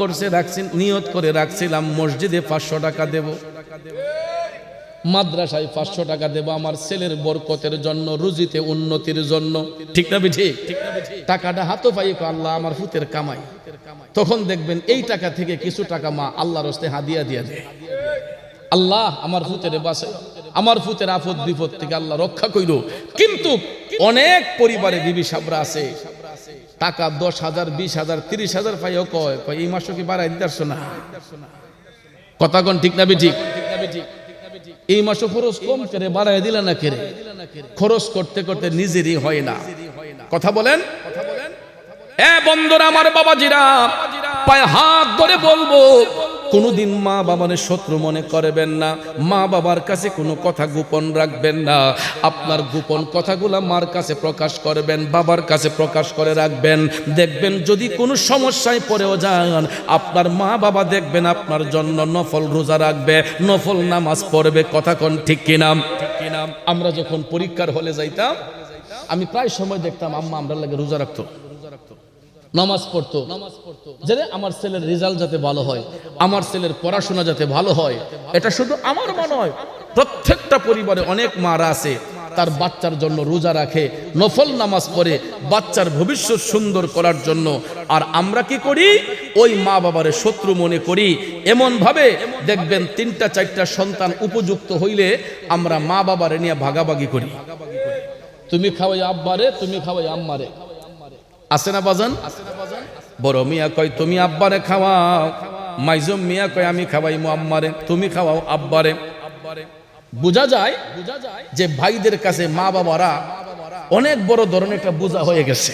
করে রাখছিলাম মসজিদে 500 টাকা দেব, মাদ্রাসায় 500 টাকা দেব আমার ছেলের বরকতের জন্য, রুজিতে উন্নতির জন্য, ঠিক না ঠিক? টাকাটা হাতে পাই, আল্লাহ আমার ফুতের কামাই। তখন দেখবেন এই টাকা থেকে কিছু টাকা মা আল্লাহর হস্তে হাদিয়া দিয়া দেয়, আল্লাহ আমার ফুতের বাঁচাই, আমার ফুতের আপদ বিপদ থেকে আল্লাহ রক্ষা কইল। কিন্তু অনেক পরিবারে বিবি সাবরা আছে, টাকা 10,000 20,000 30,000 পাইও কয় এই মাসও কি বাড়াই দিতে পারছো না, কথা কোন ঠিক না ঠিক? এই মাসও খরচ কম করে বাড়াই দিলে না কেরে, খরচ করতে করতে নিজেরই হয় না, কথা বলেন। এ বন্ধুরা আমার, বাবাজিরা, পায়ে হাত ধরে বলবো, কোনোদিন মা বাবার শত্রু মনে করবেন না, মা বাবার কাছে কোনো কথা গোপন রাখবেন না। আপনার গোপন কথাগুলা মার কাছে প্রকাশ করবেন, বাবার কাছে প্রকাশ করে রাখবেন। দেখবেন যদি কোনো সমস্যায় পড়েও যান, আপনার মা বাবা দেখবেন আপনার জন্য নফল রোজা রাখবে, নফল নামাজ পড়বে, কথা কোন ঠিক কিনা? আমরা যখন পরীক্ষার হলে যাইতাম, আমি প্রায় সময় দেখতাম আম্মা আমরা লাগে রোজা রাখতো, নামাজ পড়তো, যে আমার ছেলের রেজাল্ট যাতে ভালো হয়, আমার ছেলের পড়াশোনা যাতে ভালো হয়। এটা শুধু আমার মা নয়, প্রত্যেকটা পরিবারে অনেক মারা আছে তার বাচ্চার জন্য রোজা রাখে, নফল নামাজ পড়ে, বাচ্চার ভবিষ্যৎ সুন্দর করার জন্য। আর আমরা কি করি? ওই মা বাবারে শত্রু মনে করি। এমন ভাবে দেখবেন 3টা 4টা সন্তান উপযুক্ত হইলে আমরা মা বাবারে নিয়ে ভাগাভাগি করি, তুমি খাওয়াই আব্বারে, তুমি খাওয়াই আম্মারে, আছে না বাজান? বড় মিয়া কয় তুমি আব্বারে খাওয়াও, মাইজম মিয়া কয় আমি খাওয়াই আম্মারে, তুমি খাওয়াও আব্বারে। বোঝা যায় যে ভাইদের কাছে মা বাবারা অনেক বড় ধরনের একটা বোঝা হয়ে গেছে।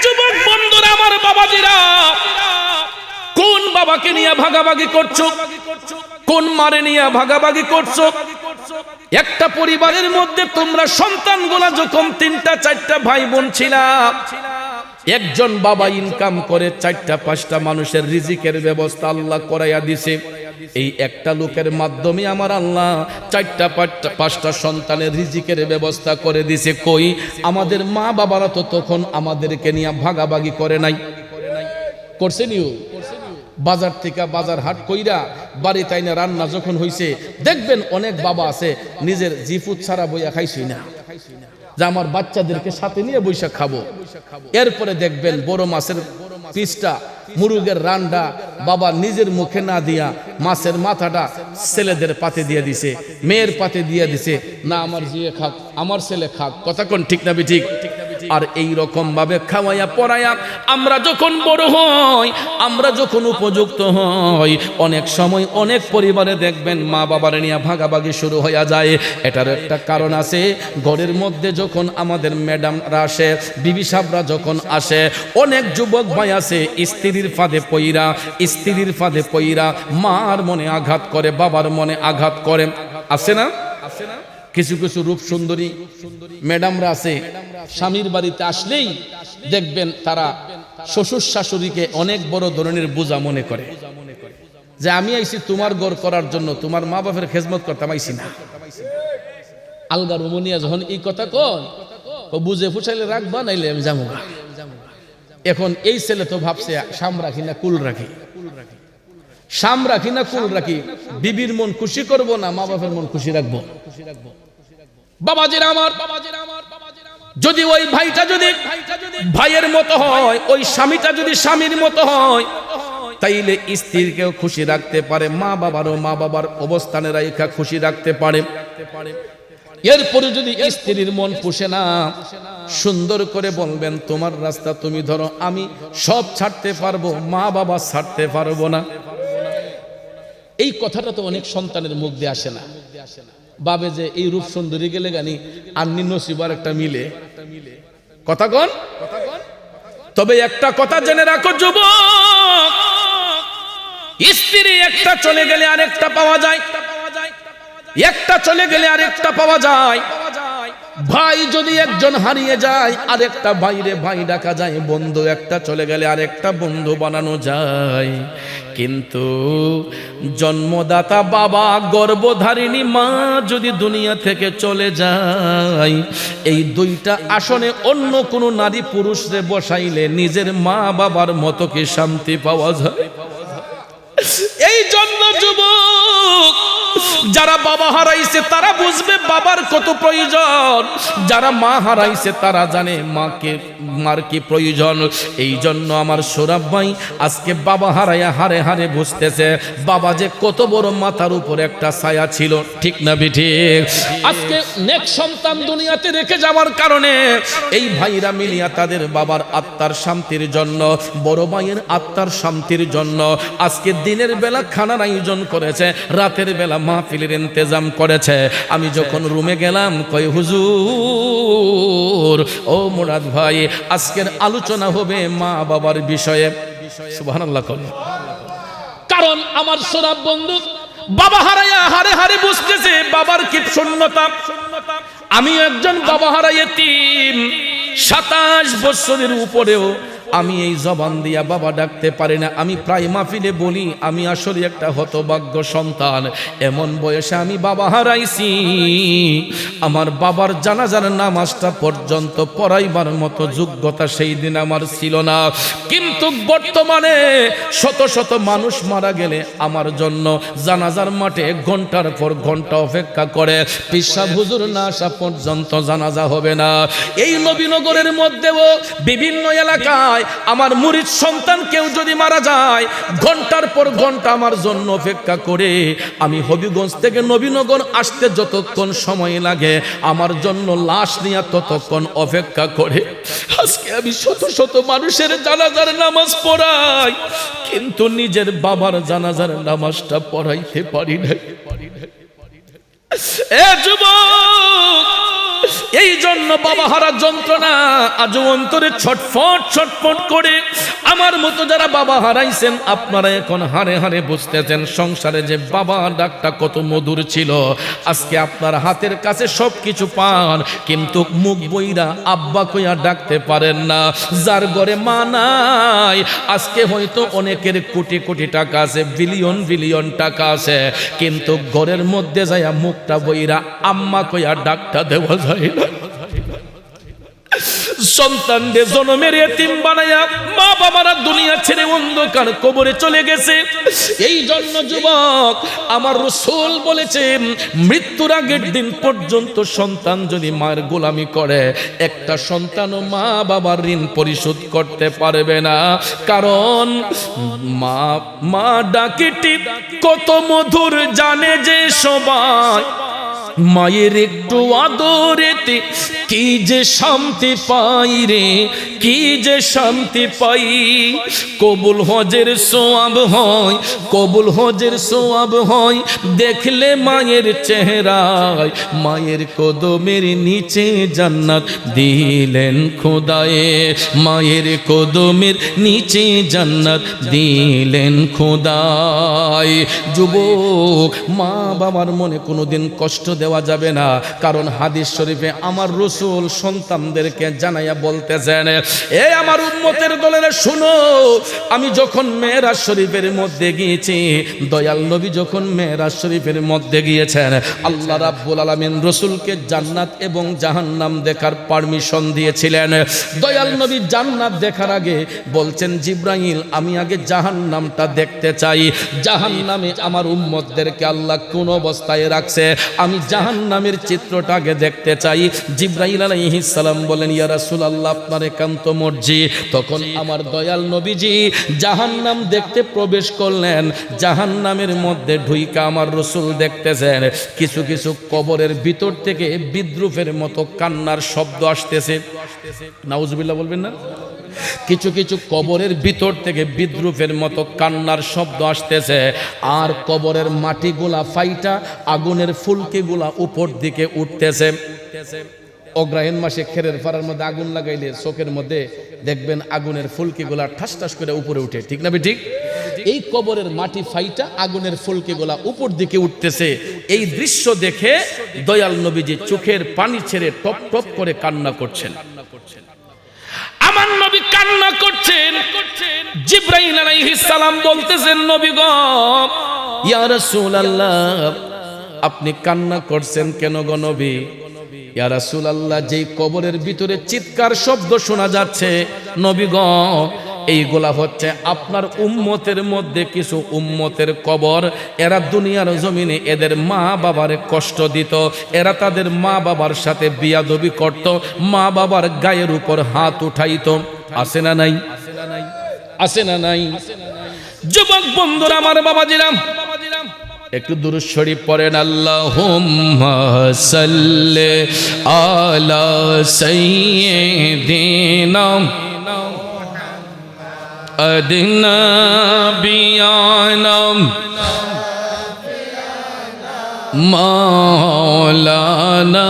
যুবক বন্ধুরা আমার, বাবাজিরা, কোন বাবাকে নিয়ে ভাগাভাগি করছো, কোন মারে নিয়ে ভাগাভাগি করছো? একটা পরিবারের মধ্যে তোমরা সন্তানগুলা যখন 3টা 4টা ভাই বোন ছিলাম, একজন বাবা ইনকাম করে 4টা 5টা মানুষের রিজিকের ব্যবস্থা আল্লাহ করাইয়া দিছে। এই একটা লোকের মাধ্যমে আমার আল্লাহ 4টা 5টা সন্তানের রিজিকের ব্যবস্থা করে দিছে। কই আমাদের মা বাবারা তো তখন আমাদেরকে নিয়ে ভাগাভাগি করে নাই, করছে নিও? বাজার থেকে বাজার হাট কইরা বাড়ি তাইনা রান্না যখন হইছে, দেখবেন অনেক বাবা আছে নিজের জিফুত ছাড়া বইয়া খাইছই না, যে আমার বাচ্চাদেরকে সাথে নিয়ে বৈশা খাবো। এরপরে দেখবেন বড় মাছের পিসটা, মুরগের রান্ডা বাবা নিজের মুখে না দিয়া মাছের মাথাটা ছেলেদের পাতে দিয়ে দিছে, মেয়ের পাতে দিয়ে দিছে, না আমার জিয়ে খাক, আমার ছেলে খাক। কথা কোন ঠিক না ঠিক? আর এই রকম ভাবে খাওয়াইয়া পড়াইয়া আমরা যখন বড় হই, আমরা যখন উপযুক্ত হই, অনেক সময় অনেক পরিবারে দেখবেন মা বাবার নিয়ে ভাগাভাগি শুরু হয়ে যায়। এটার একটা কারণ আছে, ঘরের মধ্যে যখন আমাদের ম্যাডামরা আসে, বিবি সাহেবরা যখন আসে, অনেক যুবক ভাই আছে স্ত্রীর ফাঁদে পইরা মার মনে আঘাত করে, বাবার মনে আঘাত করে। আছে না? কিছু কিছু রূপ সুন্দরী ম্যাডামরা আছে, স্বামীর বাড়িতে আসলেই দেখবেন তারা শ্বশুর শাশুড়িকে অনেক বড় ধরনের বোঝা মনে করে, যে আমি আইছি তোমার ঘর করার জন্য, তোমার মা বাপের খেজমত করতাম আইছি না। আলগা রমনিয়া যখন এই কথা কন, বুঝে ফুসাইলে রাখবা, নাইলে আমি যাবো। এখন এই ছেলে তো ভাবছে সাম রাখি না কুল রাখি, সাম রাখি না কুল রাখি, বিবির মন খুশি করব না মা বাপের মন খুশি রাখবো? বাবাজিরা আমার, যদি ওই ভাইটা যদি ভাইয়ের মতো হয়, ওই স্বামীটা যদি স্বামীর মতো হয়, তাইলে স্ত্রীকেও খুশি রাখতে পারে, মা বাবার অবস্থানে রাইখা খুশি রাখতে পারে। এরপরে যদি স্ত্রীর মন পুষে না, সুন্দর করে বলবেন তোমার রাস্তা তুমি ধরো, আমি সব ছাড়তে পারবো, মা বাবা ছাড়তে পারবো না। এই কথাটা তো অনেক সন্তানের মুখ দিয়ে আসে না, ভাবে যে এই রূপ সুন্দরী গেলে গানি আন্নি নসিবার একটা মিলে। কথা কন? তবে একটা কথা জেনে রাখো যুবক, স্ত্রী একটা চলে গেলে আরেকটা পাওয়া যায়, একটা চলে গেলে আরেকটা পাওয়া যায়। ভাই যদি একজন হারিয়ে যায়, আরেকটা ভাইরে ভাই ডাকা যায়, বন্ধু একটা চলে গেলে আরেকটা বন্ধু বানানো যায়। কিন্তু জন্মদাতা বাবা, গর্ভধারিণী মা যদি দুনিয়া থেকে চলে যায়, এই 2টা আসনে অন্য কোনো নারী পুরুষরে বসাইলে নিজের মা বাবার মতো কি শান্তি পাওয়া যায়? এই জন্য যুবক, যারা বাবা হারাইছে তারা বুঝবে বাবার কত প্রয়োজন, যারা মা হারাইছে তারা জানে মার কি প্রয়োজন। এই জন্য আমার সৌরভ ভাই আজকে বাবা হারাইয়া হারে হারে বুঝতেছে বাবা যে কত বড় মাথার উপর একটা ছায়া ছিল। ঠিক না ঠিক? আজকে নেক্সট সন্তান দুনিয়াতে রেখে যাওয়ার কারণে এই ভাইরা মিলিয়া তাদের বাবার আত্মার শান্তির জন্য, বড় ভাইয়ের আত্মার শান্তির জন্য আজকে দিনের বেলা খানার আয়োজন করেছে, রাতের বেলা মাহফিলের ইন্তজাম করেছে। আমি যখন রুমে গেলাম, কই হুজুর, ও মুরাদ ভাই, আজকের আলোচনা হবে মা বাবার বিষয়ে। সুবহানাল্লাহ। কারণ আমার সৌরভ বন্ধু বাবা হারাইয়া হারে হারে বুঝতেছে বাবার কি শূন্যতা। আমি একজন বাবা হারাই এতিম, 27 বছরের উপরেও আমি এই জবান দিয়া বাবা ডাকতে পারি না। আমি প্রায় মাহফিলে বলি আমি আসলে একটা হতভাগ্য সন্তান, এমন বয়সে আমি বাবা হারাইছি। আমার বাবার জানাজার নামাজটা পর্যন্ত পড়াইবার মতো যোগ্যতা সেই দিন আমার ছিল না। কিন্তু বর্তমানে শত শত মানুষ মারা গেলে আমার জন্য জানাজার মাঠে ঘন্টার পর ঘন্টা অপেক্ষা করে, পিসা হুজুর না আসা পর্যন্ত জানাজা হবে না। এই নবীনগরের মধ্যেও বিভিন্ন এলাকায় আমার মুরিদ সন্তান কেউ যদি মারা যায়, ঘন্টার পর ঘন্টা আমার জন্য অপেক্ষা করে। আমি হবিগঞ্জ থেকে নবীনগর আসতে যতক্ষণ সময় লাগে, আমার জন্য লাশ নিয়ে ততক্ষণ অপেক্ষা করে। আজকে আমি শত শত মানুষের জানাজার নামাজ পড়াই, কিন্তু নিজের বাবার জানাজার নামাজটা পড়াইতে পারি না। এ যুবক, এই জন্য বাবা হারা যন্ত্রণা আজ অন্তরে ছটফট ছটফট করে। আমার মতো যারা বাবা হারাইছেন আপনারা এখন হারে হারে বুঝতেছেন সংসারে যে বাবা ডাকটা কত মধুর ছিল। আজকে আপনার হাতের কাছে সবকিছু পান, কিন্তু মুখ বইরা আব্বা কইয়া ডাকতে পারেন না। যার ঘরে মা নাই, আজকে হয়তো অনেকের কোটি কোটি টাকা আছে, বিলিয়ন বিলিয়ন টাকা আছে, কিন্তু ঘরের মধ্যে যাইয়া মুখটা বইরা আম্মা কইয়া ডাকটা দেওয়া যায় না। সন্তানদের জন্মের এতিম বানায়া মা বাবারা দুনিয়া ছেড়ে অন্ধকার কবরে চলে গেছে। এই জন্য যুবক, আমার রাসূল বলেছেন মৃত্যুর আগের দিন পর্যন্ত সন্তান যদি মায়ের গোলামি করে, একটা সন্তানও মা বাবার ঋণ পরিশোধ করতে পারবে না। কারণ মা ডাকিটি কত মধুর জানে যে সবাই, মায়ের একটু আদরেতে কি যে শান্তি পাই রে, কি যে শান্তি পাই। কবুল হজের সোয়াব হয়, কবুল হজের সোয়াব হয় দেখলে মায়ের চেহারায়। মায়ের কদমের নিচে জান্নাত দিলেন খোদায়ে, মায়ের কদমের নিচে জান্নাত দিলেন খোদায়। যুবক, মা বাবার মনে কোনোদিন কষ্ট দেওয়া যাবে না। কারণ হাদিস শরীফে আমার রাসূল সন্তানদেরকে জানাইয়া বলতেছেন, এ আমার উম্মতের দলেরা শুনো, আমি যখন মেরাজ শরীফের মধ্যে গিয়েছি, দয়াল নবী যখন মেরাজ শরীফের মধ্যে গিয়েছেন, আল্লাহ রাব্বুল আলামিন রাসূলকে জান্নাত এবং জাহান্নাম দেখার পারমিশন দিয়েছিলেন। দয়াল নবী জান্নাত দেখার আগে বলছেন, জিবরাইল আমি আগে জাহান্নামটা দেখতে চাই। জাহান্নামে আমার উম্মতদেরকে আল্লাহ কোন অবস্থায় রাখছে আমি জাহান্নামের চিত্রটাকে দেখতে চাই। জিবরাইল আলাইহিস সালাম বলেন, ইয়া রাসূলুল্লাহ আপনার একান্ত মর্জি। তখন আমার দয়াল নবীজি জাহান্নাম দেখতে প্রবেশ করলেন। জাহান্নামের মধ্যে ঢুইকা আমার রাসূল দেখতেছেন কিছু কিছু কবরের ভিতর থেকে বিদ্রুপের মতো কান্নার শব্দ আসতেছে। নাউজুবিল্লাহ বলবেন না? কিছু কিছু কবরের ভিতর থেকে বিদ্রুপের মতো কান্নার শব্দ আসতেছে। আর কবরের মাটিগুলা ফাইটা আগুনের ফুলকিগুলা উপর দিকে উঠতেছে। অগ্রহায়ণ মাসে খেরের ফাড়ার মধ্যে আগুন লাগাইলে চোখের মধ্যে দেখবেন আগুনের ফুলকিগুলা ঠাস ঠাস করে উপরে উঠে, ঠিক না ঠিক? এই কবরের মাটি ফাইটা আগুনের ফুলকিগুলা উপর দিকে উঠতেছে। এই দৃশ্য দেখে দয়াল নবীজি চোখের পানি ছেড়ে টপ টপ করে কান্না করছেন। আমার নবী কান্না করছেন। জিবরাইল আলাইহিস সালাম বলতেছেন, নবী গো, ইয়া রাসূলুল্লাহ আপনি কান্না করছেন কেন গো নবী? ইয়া রাসূলুল্লাহ যেই কবরের ভিতরে চিৎকার শব্দ শোনা যাচ্ছে নবী গো, এইগুলা হচ্ছে আপনার উম্মতের মধ্যে কিছু উম্মতের কবর। এরা দুনিয়ার জমিনে এদের মা বাবারে কষ্ট দিত, এরা তাদের মা বাবার সাথে বিয়াদবি করত, মা বাবার গায়ের উপর হাত উঠাইতো। আছে না নাই? আছে না নাই? যুবক বন্ধুরা, আমার বাবাজিরা, একটু দুরূদ শরীফ পড়েন। আল্লাহুম্মা সাল্লি আলা সাইয়্যিদিনা আদিনা বিয়ানাম মাওলানা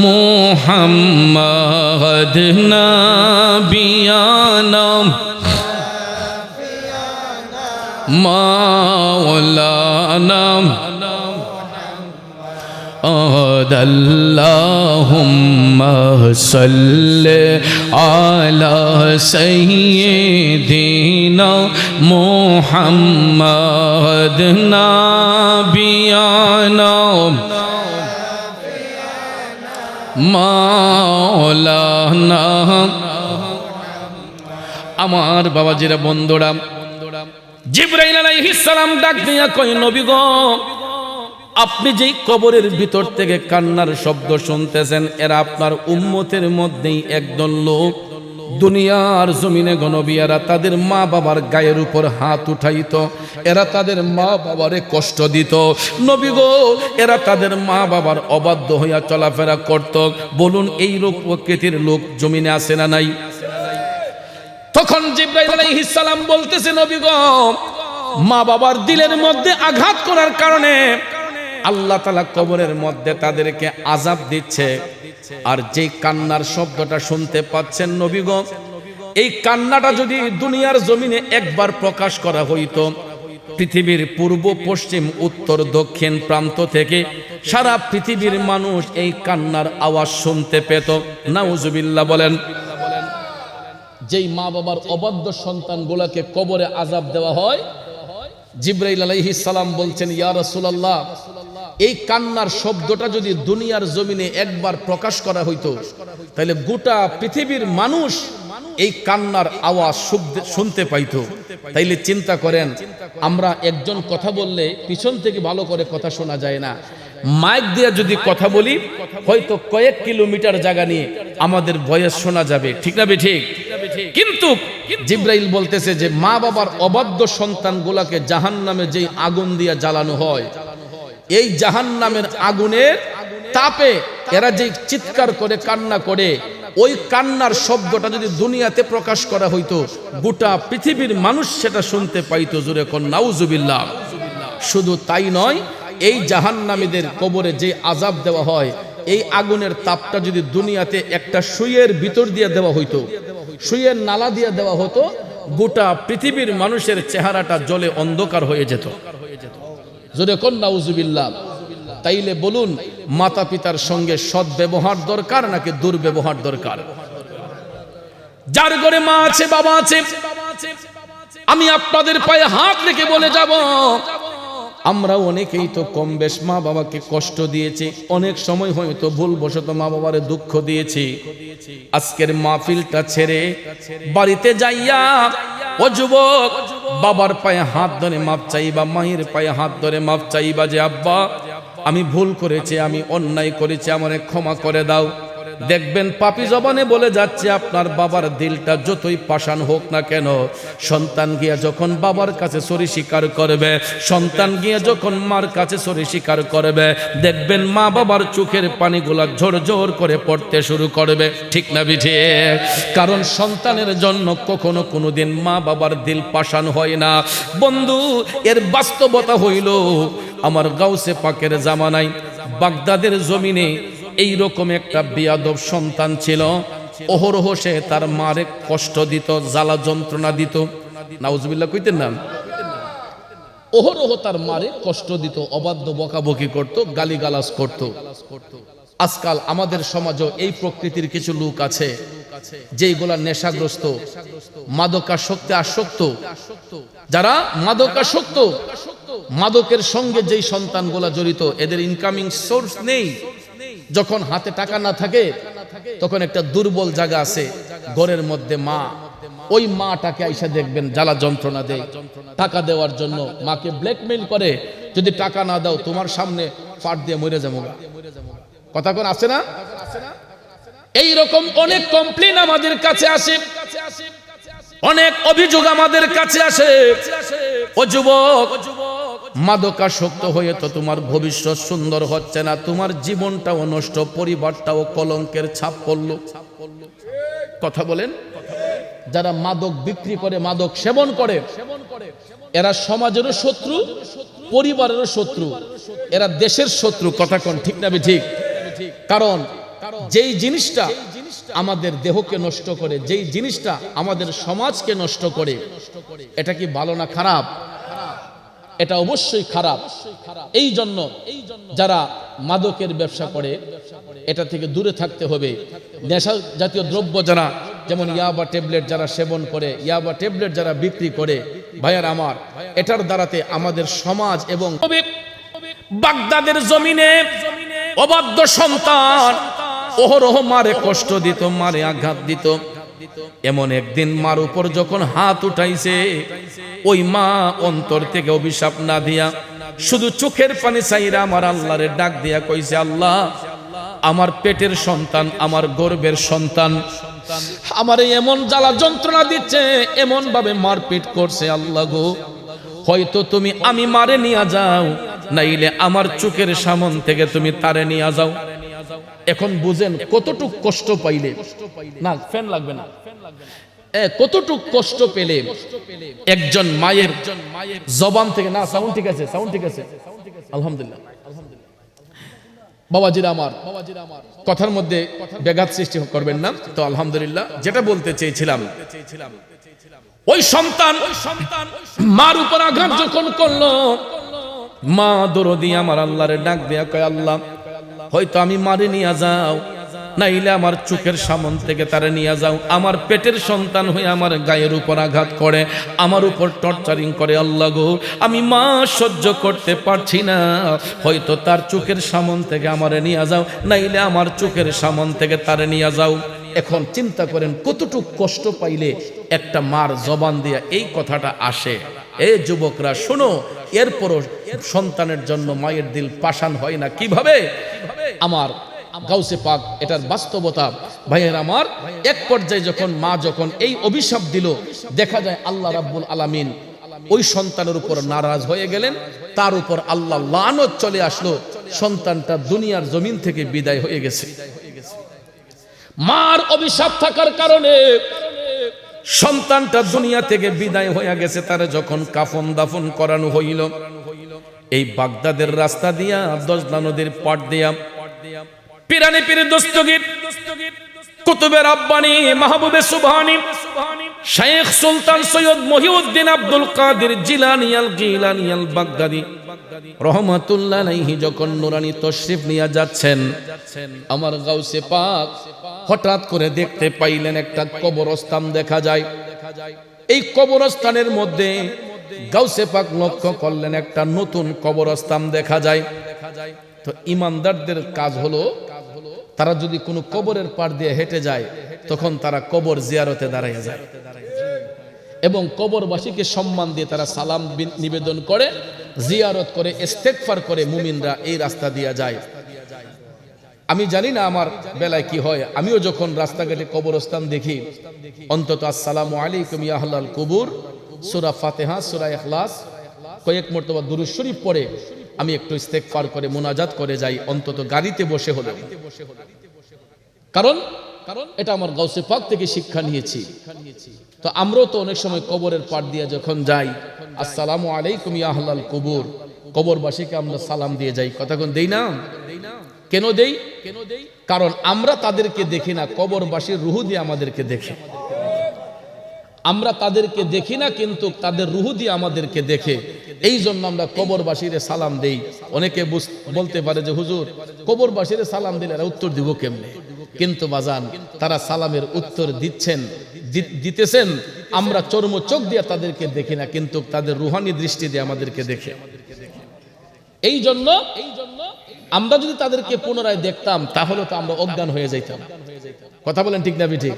মুহাম্মদ নাবিয়ানাম মাওলানা আল্লাহুম্মা সাল্লি আলা সাইয়্যিদিনা মুহাম্মদ নাবিয়ানা মাওলানা। আমার বাবাজিরা, বন্ধুরা, জিবরাইল আলাইহিস সালাম ডাক দিয়া কয়, নবী গো, আপনি যেই কবরের ভিতর থেকে কান্নার শব্দ শুনতেছেন, এরা আপনার উম্মতের মধ্যেই একদল লোক। দুনিয়ার জমিনে গণবিয়ারা তাদের মা বাবার গায়ের উপর হাত উঠাইতো, এরা তাদের মা বাবারে কষ্ট দিত। নবী গো, এরা তাদের মা বাবার অবাধ্য হইয়া চলাফেরা করত। বলুন, এই লোক প্রকৃতির লোক জমিনে আছে না নাই? তখন জিবরাইল আলাইহিস সালাম বলতেছে, নবী গো, মা বাবার দিলের মধ্যে আঘাত করার কারণে আল্লাহ তাআলা কবরের মধ্যে তাদেরকে আযাব দিচ্ছে। আর যে কান্নার শব্দটা শুনতে পাচ্ছেন নবী গো, এই কান্নাটা যদি দুনিয়ার জমিনে একবার প্রকাশ করা হইতো, পৃথিবীর পূর্ব পশ্চিম উত্তর দক্ষিণ প্রান্ত থেকে সারা পৃথিবীর মানুষ এই কান্নার আওয়াজ শুনতে পেত। নাউজুবিল্লাহ বলেন। যেই মা বাবার অবাধ্য সন্তানগুলোকে কবরে আযাব দেওয়া হয়, জিবরাইল আলাইহিস সালাম বলছেন, ইয়া রাসূলুল্লাহ, এই কান্নার শব্দটা যদি দুনিয়ার জমিনে একবার প্রকাশ করা হইতো, তাহলে গোটা পৃথিবীর মানুষ এই কান্নার আওয়াজ শুনতে পাইতো। তাইলে চিন্তা করেন, আমরা একজন কথা বললে পিছন থেকে ভালো করে কথা শোনা যায় না, মাইক দিয়ে যদি কথা বলি হয়তো কয়েক কিলোমিটার জায়গা নিয়ে আমাদের ভয়েস শোনা যাবে, ঠিক না ঠিক? কিন্তু জিবরাইল বলতেছে যে মা বাবার অবাধ্য সন্তানগুলোকে জাহান্নামে যেই আগুন দিয়ে জ্বালানো হয়, এই জাহান্নামের আগুনের তাপে এরা যে চিৎকার করে কান্না করে, ওই কান্নার শব্দটা যদি দুনিয়াতে প্রকাশ করা হইতো, গোটা পৃথিবীর মানুষ সেটা শুনতে পাইতো। জোরে কোন নাউজুবিল্লাহ। শুধু তাই নয়, এই জাহান্নামীদের কবরে যে আযাব দেওয়া হয়, এই আগুনের তাপটা যদি দুনিয়াতে একটা সুইয়ের ভিতর দিয়ে দেওয়া হইতো, সুইয়ের নালা দিয়ে দেওয়া হতো, গোটা পৃথিবীর মানুষের চেহারাটা জ্বলে অন্ধকার হয়ে যেত। জোরে কোন নাউজুবিল্লাহ। তাইলে বলুন, মাতা পিতার সঙ্গে সৎ ব্যবহার দরকার নাকি দুর্ব্যবহার দরকার? যার ঘরে মা আছে বাবা আছে, আমি আপনাদের পায়ে হাত রেখে বলে যাব, আমরা অনেকেই তো কম বেশ মা বাবাকে কষ্ট দিয়েছি, অনেক সময় হয়তো ভুলবশত মা বাবারে দুঃখ দিয়েছি। আজকের মাহফিলটা ছেড়ে বাড়িতে যাইয়া ও যুবক, বাবার পায়ে হাত ধরে মাপ চাইবা, মায়ের পায়ে হাত ধরে মাপ চাইবা যে আব্বা আমি ভুল করেছি, আমি অন্যায় করেছি, আমারে ক্ষমা করে দাও। দেখবেন পাপী জবানে বলে যাচ্ছে, আপনার বাবার দিলটা যতই পাষাণ হোক না কেন, সন্তান গিয়া যখন বাবার কাছে সরি স্বীকার করবে, সন্তান গিয়া যখন মার কাছে সরি স্বীকার করবে, দেখবেন মা বাবার চোখের পানিগুলা ঝরঝর করে পড়তে শুরু করবে, ঠিক না বিঠে? কারণ সন্তানের জন্য কখনো কোনোদিন মা বাবার দিল পাষাণ হয় না। বন্ধু, এর বাস্তবতা হইল, আমার গাউসে পাকের জামানায় বাগদাদের জমিনে এই রকম একটা বেয়াদব সন্তান ছিল। অহরহ সে তার মারে কষ্ট দিত, জ্বালা যন্ত্রণা দিত। নাউজুবিল্লাহ কইতেন না? অহরহ তার মারে কষ্ট দিত, অবাধ্য বকাবকি করত, গালিগালাজ করত। আজকাল আমাদের সমাজে এই প্রকৃতির কিছু লোক আছে যেগুলা নেশাগ্রস্ত, মাদকাসক্তে আসক্ত। যারা মাদকাসক্ত, মাদকের সঙ্গে যেই সন্তানগুলা জড়িত, এদের ইনকামিং সোর্স নেই। যখন হাতে টাকা না থাকে, তখন একটা দুর্বল জায়গা আছে ঘরের মধ্যে, মা, ওই মাটাকে আইসা দেখবেন জ্বালা যন্ত্রণা দেয় টাকা দেওয়ার জন্য। মাকে ব্ল্যাকমেইল করে, যদি টাকা না দাও তোমার সামনে ফাট দিয়ে মরে যাবো। কথা কোন আছে না? এই রকম অনেক কমপ্লেইন আমাদের কাছে আসে, অনেক অভিযোগ আমাদের কাছে আসে। ও যুবক, মাদকাসক্ত হয়ে তো তোমার ভবিষ্যৎ সুন্দর হচ্ছে না, তোমার জীবনটাও নষ্ট, পরিবারটাও কলঙ্কের ছাপ পড়লো। কথা বলেন। যারা মাদক বিক্রি করে, মাদক সেবন করে, এরা সমাজেরও শত্রু, পরিবারেরও শত্রু, এরা দেশের শত্রু। কথা কোন ঠিক না ঠিক? কারণ যেই জিনিসটা আমাদের দেহকে নষ্ট করে, যেই জিনিসটা আমাদের সমাজকে নষ্ট করে, এটা কি ভালো না খারাপ? এটা অবশ্যই খারাপ। এই জন্য যারা মাদকের ব্যবসা করে, এটা থেকে দূরে থাকতে হবে। নেশা জাতীয় দ্রব্য যারা, যেমন ইয়াবা ট্যাবলেট যারা সেবন করে, ইয়াবা ট্যাবলেট যারা বিক্রি করে, ভাইয়ার আমার, এটার দ্বারাতে আমাদের সমাজ এবং বাগদাদের জমিনে অবাধ্য সন্তান অহরহ মারে কষ্ট দিত, মারে আঘাত দিত। এমন একদিন মার উপর যখন হাত উঠাইছে, ওই মা অন্তর থেকে অভিশাপ না দিয়া শুধু চোখের পানি চাইরা আমার আল্লাহরে ডাক দিয়া কইছে, আল্লাহ, আমার পেটের সন্তান, আমার গর্ভের সন্তান আমারে এমন জ্বালা যন্ত্রণা দিচ্ছে, এমন ভাবে মারপিট করছে, আল্লাহ গো, হয়তো তুমি আমি মারে নিয়ে যাও, নাইলে আমার চোখের সামন থেকে তুমি তারে নিয়ে যাও। এখন বুঝেন কতটুক কষ্ট পাইলে, না ফ্যান লাগবে না, কতটুক কষ্ট পেলে একজন মায়ের জবান থেকে, না সাউন্ড ঠিক আছে, সাউন্ড ঠিক আছে, আলহামদুলিল্লাহ, বাবাজিরা আমার, কথার মধ্যে ব্যাঘাত সৃষ্টি করবেন না। তো আলহামদুলিল্লাহ, যেটা বলতে চেয়েছিলাম, ওই সন্তান মার উপর আঘাত যখন করলো, মা দরদি আমার আল্লাহরে ডাক দেয়া কয়, আল্লাহ হয়তো আমি মারে নিয়ে যাও, নাইলে আমার চোখের সামন থেকে তারে নিয়ে যাও। আমার পেটের সন্তান হয়ে আমার গায়ের উপর আঘাত করে, আমার উপর টর্চারিং করে। আল্লাহ গো, আমি মা সহ্য করতে পারছি না, হয়তো তার চোখের সামন থেকে আমারে নিয়ে যাও, নাইলে আমার চোখের সামন থেকে তারে নিয়ে যাও। এখন চিন্তা করেন কতটুকু কষ্ট পাইলে একটা মার জবান দিয়া এই কথাটা আসে। এই যুবকরা শোনো, এরপরও সন্তানের জন্য মায়ের দিল পাষাণ হয় না। কিভাবে? আমার গাউসে পাক এটার বাস্তবতা। ভাইয়ের আমার, এক পর্যায়ে যখন মা যখন এই অভিশাপ দিল, দেখা যায় আল্লাহ রাব্বুল আলামিন ওই সন্তানের উপর নারাজ হয়ে গেলেন, তার উপর আল্লাহ লানত চলে আসলো, সন্তানটা দুনিয়ার জমিন থেকে বিদায় হয়ে গেছে। মার অভিশাপ থাকার কারণে সন্তানটা দুনিয়া থেকে বিদায় হয়ে গেছে। তারে যখন কাফন দাফন করানো হইল, এই বাগদাদের রাস্তা দিয়া, দজলা নদীর পাট দিয়া, পিরানি পীর দস্তগীর, কুতুবে রাব্বানি, মাহবুবে সুবহানি, শেখ সুলতান সৈয়দ মহিউদ্দিন আব্দুল কাদের জিলানী আল গিলানী আল বাগদাদি রহমাতুল্লাহ আলাইহি যখন নুরানি তশরিফ নিয়ে যাচ্ছেন, আমার গাউসে পাক হঠাৎ করে দেখতে পাইলেন একটা কবরস্থান দেখা যায়। এই কবরস্থানের মধ্যে গাউসে পাক লক্ষ্য করলেন একটা নতুন কবরস্থান দেখা যায়। তো ইমানদারদের কাজ হলো, তারা যদি কোনো কবরের পাড় দিয়ে হেঁটে যায়, তখন তারা কবর জিয়ারতে দাঁড়িয়ে যায় এবং কবরবাসীকে সম্মান দিয়ে তারা সালাম নিবেদন করে, জিয়ারত করে, ইস্তেগফার করে মুমিনরা এই রাস্তা দিয়ে যায়। আমি জানি না আমার বেলায় কি হয়, আমিও যখন রাস্তাঘাটে কবরস্থান দেখি, অন্তত আসসালামু আলাইকুম ইয়া আহলাল কুবুর, সূরা ফাতিহা, সূরা ইখলাস, কয়েক মর্তবা দুরূদ শরীফ পড়ে আমি একটু ইস্তেগফার করে মুনাজাত করে যাই, অন্তত গাড়িতে বসে হলো। কারণ এটা আমার গাউসে পাক থেকে শিক্ষা নিয়েছি। তো আমরাও তো অনেক সময় কবরের পাড় দিয়ে যখন যাই, আসসালামু আলাইকুম ইয়া আহলাল কুবুর, কবরবাসীকে আমরা সালাম দিয়ে যাই। কথা কোন দেই না? কেন দেই? কারণ আমরা তাদেরকে দেখি না, কবরবাসীর রূহ দিয়ে আমাদেরকে দেখে। আমরা তাদেরকে দেখি না, কিন্তু তাদের রূহ দিয়ে আমাদেরকে দেখে। এই জন্য আমরা কবরবাসীরে সালাম দেই। অনেকে বলতে পারে যে হুজুর, কবরবাসীরে সালাম দিলে এরা উত্তর দিব কেমনে? কিন্তু বাজান, তারা সালামের উত্তর দিতেছেন, আমরা চর্ম চোখ দিয়ে তাদেরকে দেখি না, কিন্তু তাদের রুহানি দৃষ্টি দিয়ে আমাদেরকে দেখে। এই জন্য আমরা যদি তাদেরকে পুনরায় দেখতাম, তাহলে তো আমরা অজ্ঞান হয়ে যাইতাম। কথা বলেন ঠিক না ঠিক?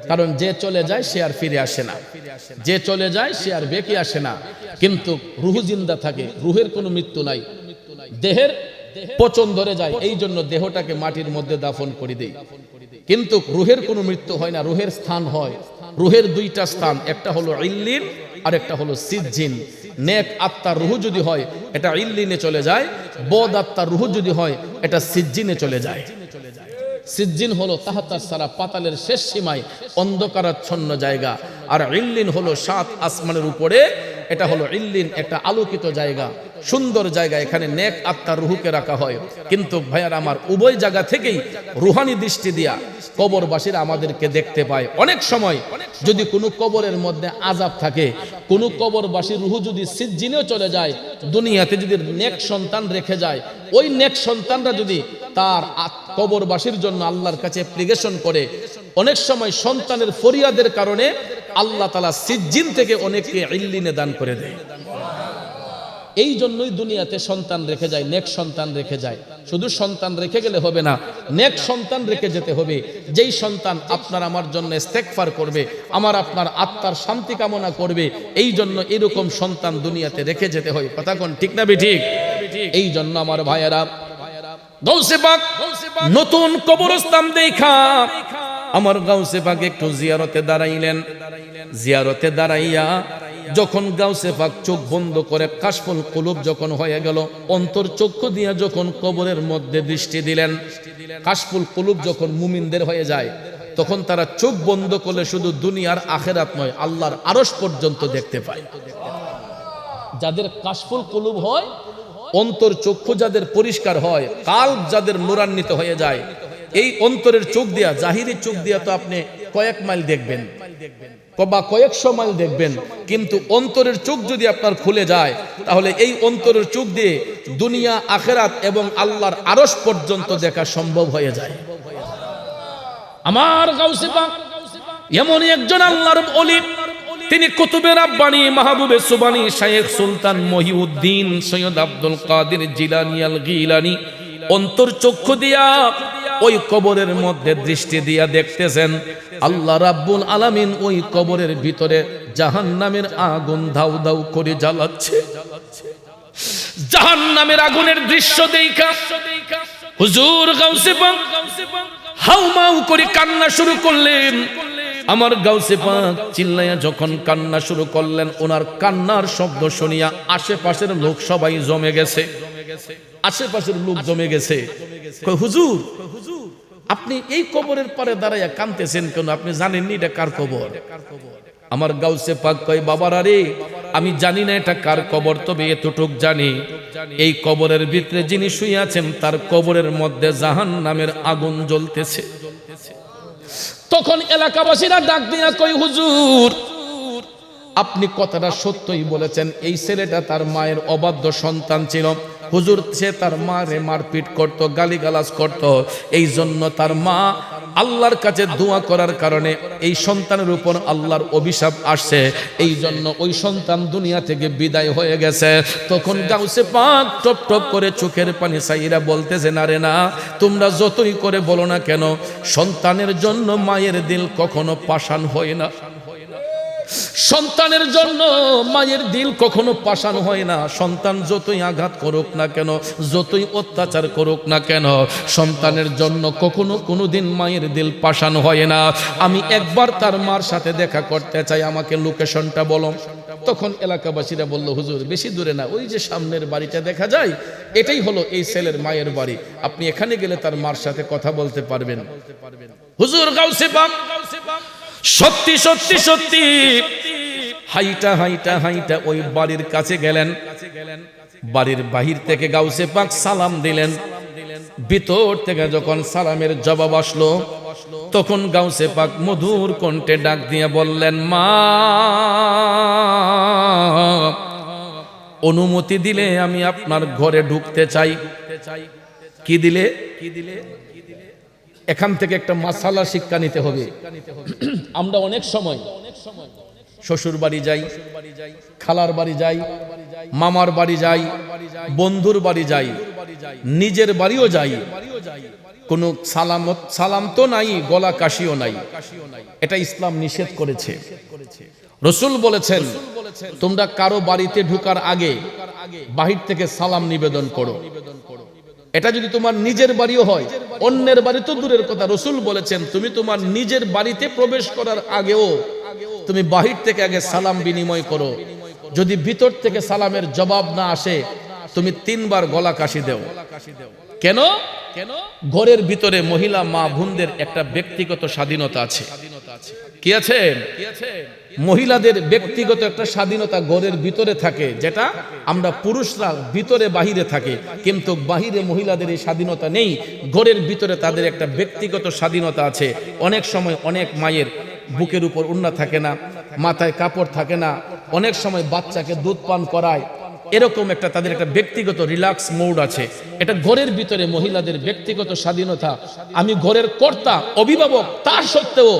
কারণ যে চলে যায় সে আর ফিরে আসে না, যে চলে যায় সে আর বেঁকে আসে না, কিন্তু রুহ জিন্দা থাকে, রুহের কোনো মৃত্যু নাই। দেহের পচন ধরে যায়, এই জন্য দেহটাকে মাটির মধ্যে দাফন করে দেই, কিন্তু রুহের কোনো মৃত্যু হয় না, রুহের স্থান হয়। রুহের দুইটা স্থান, একটা হলো ইল্লিন আর একটা হলো সিজ্জিন। নেক আত্মার রুহ যদি হয় এটা ইল্লিনে চলে যায়, বদ আত্মার রুহ যদি হয় এটা সিজ্জিনে চলে যায়। সিজ্জিন হলো তাহতার সারা, পাতালের শেষ সীমায় অন্ধকারাচ্ছন্ন জায়গা, আর ইল্লিন হলো 7 আসমানের উপরে, এটা হলো ইল্লিন, একটা আলোকিত জায়গা, সুন্দর জায়গা, এখানে নেক আত্মার রুহকে রাখা হয়। কিন্তু ভাইয়ার আমার, উভয় জায়গা থেকেই রুহানি দৃষ্টি দিয়া কবরবাসীরা আমাদেরকে দেখতে পায়। অনেক সময় যদি কোনো কবরের মধ্যে আযাব থাকে, কোনো কবরবাসীর রুহ যদি সিজ্জিনেও চলে যায়, দুনিয়াতে যদি নেক সন্তান রেখে যায়, ওই নেক সন্তানরা যদি তার কবরবাসীর জন্য আল্লাহর কাছে অ্যাপ্লিকেশন করে, অনেক সময় সন্তানের ফরিয়াদের কারণে আল্লাহ তাআলা সিজ্জিন থেকে অনেককে ইল্লিনে দান করে দেয়। এই জন্যই দুনিয়াতে সন্তান রেখে যায়, নেক সন্তান রেখে যায়। শুধু সন্তান রেখে গেলে হবে না, নেক সন্তান রেখে যেতে হবে, যেই সন্তান আপনার আমার জন্য ইস্তেগফার করবে, আমার আপনার আত্মার শান্তি কামনা করবে। এই জন্য এরকম সন্তান দুনিয়াতে রেখে যেতে হয়। কথা কোন ঠিক না ঠিক? এই জন্য আমার ভাইয়েরা, গাউসে পাক নতুন কবরস্থান দেখা আমার গাউসে পাক একটু জিয়ারতে দাঁড়াইলেন। জিয়ারতে দাঁড়াইয়া যখন গাউসে পাক চোখ বন্ধ করে কাশফুল কুলুব যখন হয়ে গেল, অন্তর চক্ষু দিয়া যখন কবরের মধ্যে দৃষ্টি দিলেন, কাশফুল কুলুব যখন মুমিনদের হয়ে যায়, তখন তারা চোখ বন্ধ করলে শুধু দুনিয়ার আখিরাত নয়, আল্লাহর আরশ পর্যন্ত দেখতে পায়। যাদের কাশফুল কুলুব হয় অন্তর চক্ষু যাদের পরিষ্কার হয়, কাল্ব যাদের নূরান্বিত হয়ে যায়, এই অন্তরের চোখ দিয়া, জাহিরি চোখ দিয়া তো আপনি কয়েক মাইল দেখবেন বা কয়েকশো মাইল দেখবেন, কিন্তু অন্তরের চোখ যদি আপনার খুলে যায়, তাহলে এই অন্তরের চোখ দিয়ে দুনিয়া, আখিরাত এবং আল্লাহর আরশ পর্যন্ত দেখা সম্ভব হয়ে যায়। আমার গাউসে পাক এমনই একজন আল্লাহর ওলি, তিনি কুতুবে রাব্বানি মাহবুবে সুবানি শাইখ সুলতান মহিউদ্দিন সৈয়দ আব্দুল কাদের জিলানী আল গিলানী অন্তর চক্ষু দিয়া ওই কবরের মধ্যে দৃষ্টি দিয়া দেখতেছেন আল্লাহ রাব্বুল আলামিন ওই কবরের ভিতরে জাহান্নামের আগুন দাউ দাউ করে জ্বালাচ্ছে। জাহান্নামের আগুনের দৃশ্য দেখা হুজুর গাউসে পাক হাউমাউ করে কান্না শুরু করলেন। আমার গাউসে পাক চিল্লাইয়া যখন কান্না শুরু করলেন, ওনার কান্নার শব্দ শুনিয়া আশেপাশের লোক সবাই জমে গেছে। আশেপাশের লোক জমে গেছে, কই হুজুর আপনি এই কবরের পারে দাঁড়াইয়া কাঁদতেছেন কেন? আপনি জানেননি এটা কার কবর? আমার গাউসে পাক কয়, বাবারা রে, আমি জানি না এটা কার কবর, তবে এতটুক জানি এই কবরের ভিতরে যিনি শুয়ে আছেন তার কবরের মধ্যে জাহান্নামের আগুন জ্বলতেছে। তখন এলাকাবাসীরা ডাক দিয়া কই, হুজুর আপনি কথাটা সত্যই বলেছেন, এই ছেলেটা তার মায়ের অবাধ্য সন্তান ছিল। হুজুর, সে তার মারে মারপিট করত, গালিগালাজ করত, এই জন্য তার মা আল্লাহর কাছে দোয়া করার কারণে এই সন্তানের উপর আল্লাহর অভিশাপ আসছে, এই জন্য ওই সন্তান দুনিয়া থেকে বিদায় হয়ে গেছে। তখন গাউসে পাক টপ টপ করে চোখের পানি ছাইরা বলতেছে, না রে না, তোমরা যতই করে বলো না কেন, সন্তানের জন্য মায়ের দিল কখনো পাষাণ হয় না। সন্তানের জন্য মায়ের দিল কখনো পাষাণ হয় না। সন্তান যতই আঘাত করুক না কেন, যতই অত্যাচার করুক না কেন, সন্তানের জন্য কখনো কোনোদিন মায়ের দিল পাষাণ হয় না। আমি একবার তার মার সাথে দেখা করতে চাই, আমাকে লোকেশনটা বলো। তখন এলাকাবাসীরা বলল, হুজুর বেশি দূরে না, ওই যে সামনের বাড়িটা দেখা যায়, এটাই হলো এই ছেলের মায়ের বাড়ি, আপনি এখানে গেলে তার মার সাথে কথা বলতে পারবেন। হুজুর গাউসে পাক সত্যি সত্যি সত্যি হাইটা হাইটা হাইটা ওই বাড়ির কাছে গেলেন। বাড়ির বাহির থেকে গাউসে পাক সালাম দিলেন। ভিতর থেকে যখন সালামের জবাব আসলো, তখন গাউসে পাক মধুর কণ্ঠে ডাক দিয়ে বললেন, মা, অনুমতি দিলে আমি আপনার ঘরে ঢুকতে চাই। কি দিলে? এখান থেকে একটা মাসালা শিক্ষা নিতে হবে। আমরা অনেক সময় শ্বশুর বাড়ি যাই, খালার বাড়ি যাই, মামার বাড়ি যাই, বন্ধুর বাড়ি যাই, নিজের বাড়িও যাই, কোনো সালাম তো নাই, গলা কাশিও নাই। এটা ইসলাম নিষেধ করেছে। রাসূল বলেছেন, তোমরা কারো বাড়িতে ঢোকার আগে বাহির থেকে সালাম নিবেদন করো। এটা যদি তোমার নিজের বাড়িও হয়, অন্যের বাড়ি তো দূরের কথা, রাসূল বলেছেন তুমি তোমার নিজের বাড়িতে প্রবেশ করার আগেও তুমি বাহির থেকে আগে সালাম বিনিময় করো। যদি ভিতর থেকে সালামের জবাব না আসে, তুমি 3 বার গলা কাশি দাও। কেন? ঘরের ভিতরে মহিলা মা বোনদের একটা ব্যক্তিগত স্বাধীনতা আছে। কি আছে? মহিলাদের ব্যক্তিগত একটা স্বাধীনতা ঘরের ভিতরে থাকে, যেটা আমরা পুরুষরা ভিতরে বাহিরে থাকে, কিন্তু বাহিরে মহিলাদের এই স্বাধীনতা নেই। ঘরের ভিতরে তাদের একটা ব্যক্তিগত স্বাধীনতা আছে। অনেক সময় অনেক মায়ের বুকের উপর ওড়না থাকে না, মাথায় কাপড় থাকে না, অনেক সময় বাচ্চাকে দুধ পান করায়, এরকম একটা তাদের একটা ব্যক্তিগত রিল্যাক্স মোড আছে। এটা ঘরের ভিতরে মহিলাদের ব্যক্তিগত স্বাধীনতা। আমি ঘরের কর্তা, অভিভাবক, তা সত্ত্বেও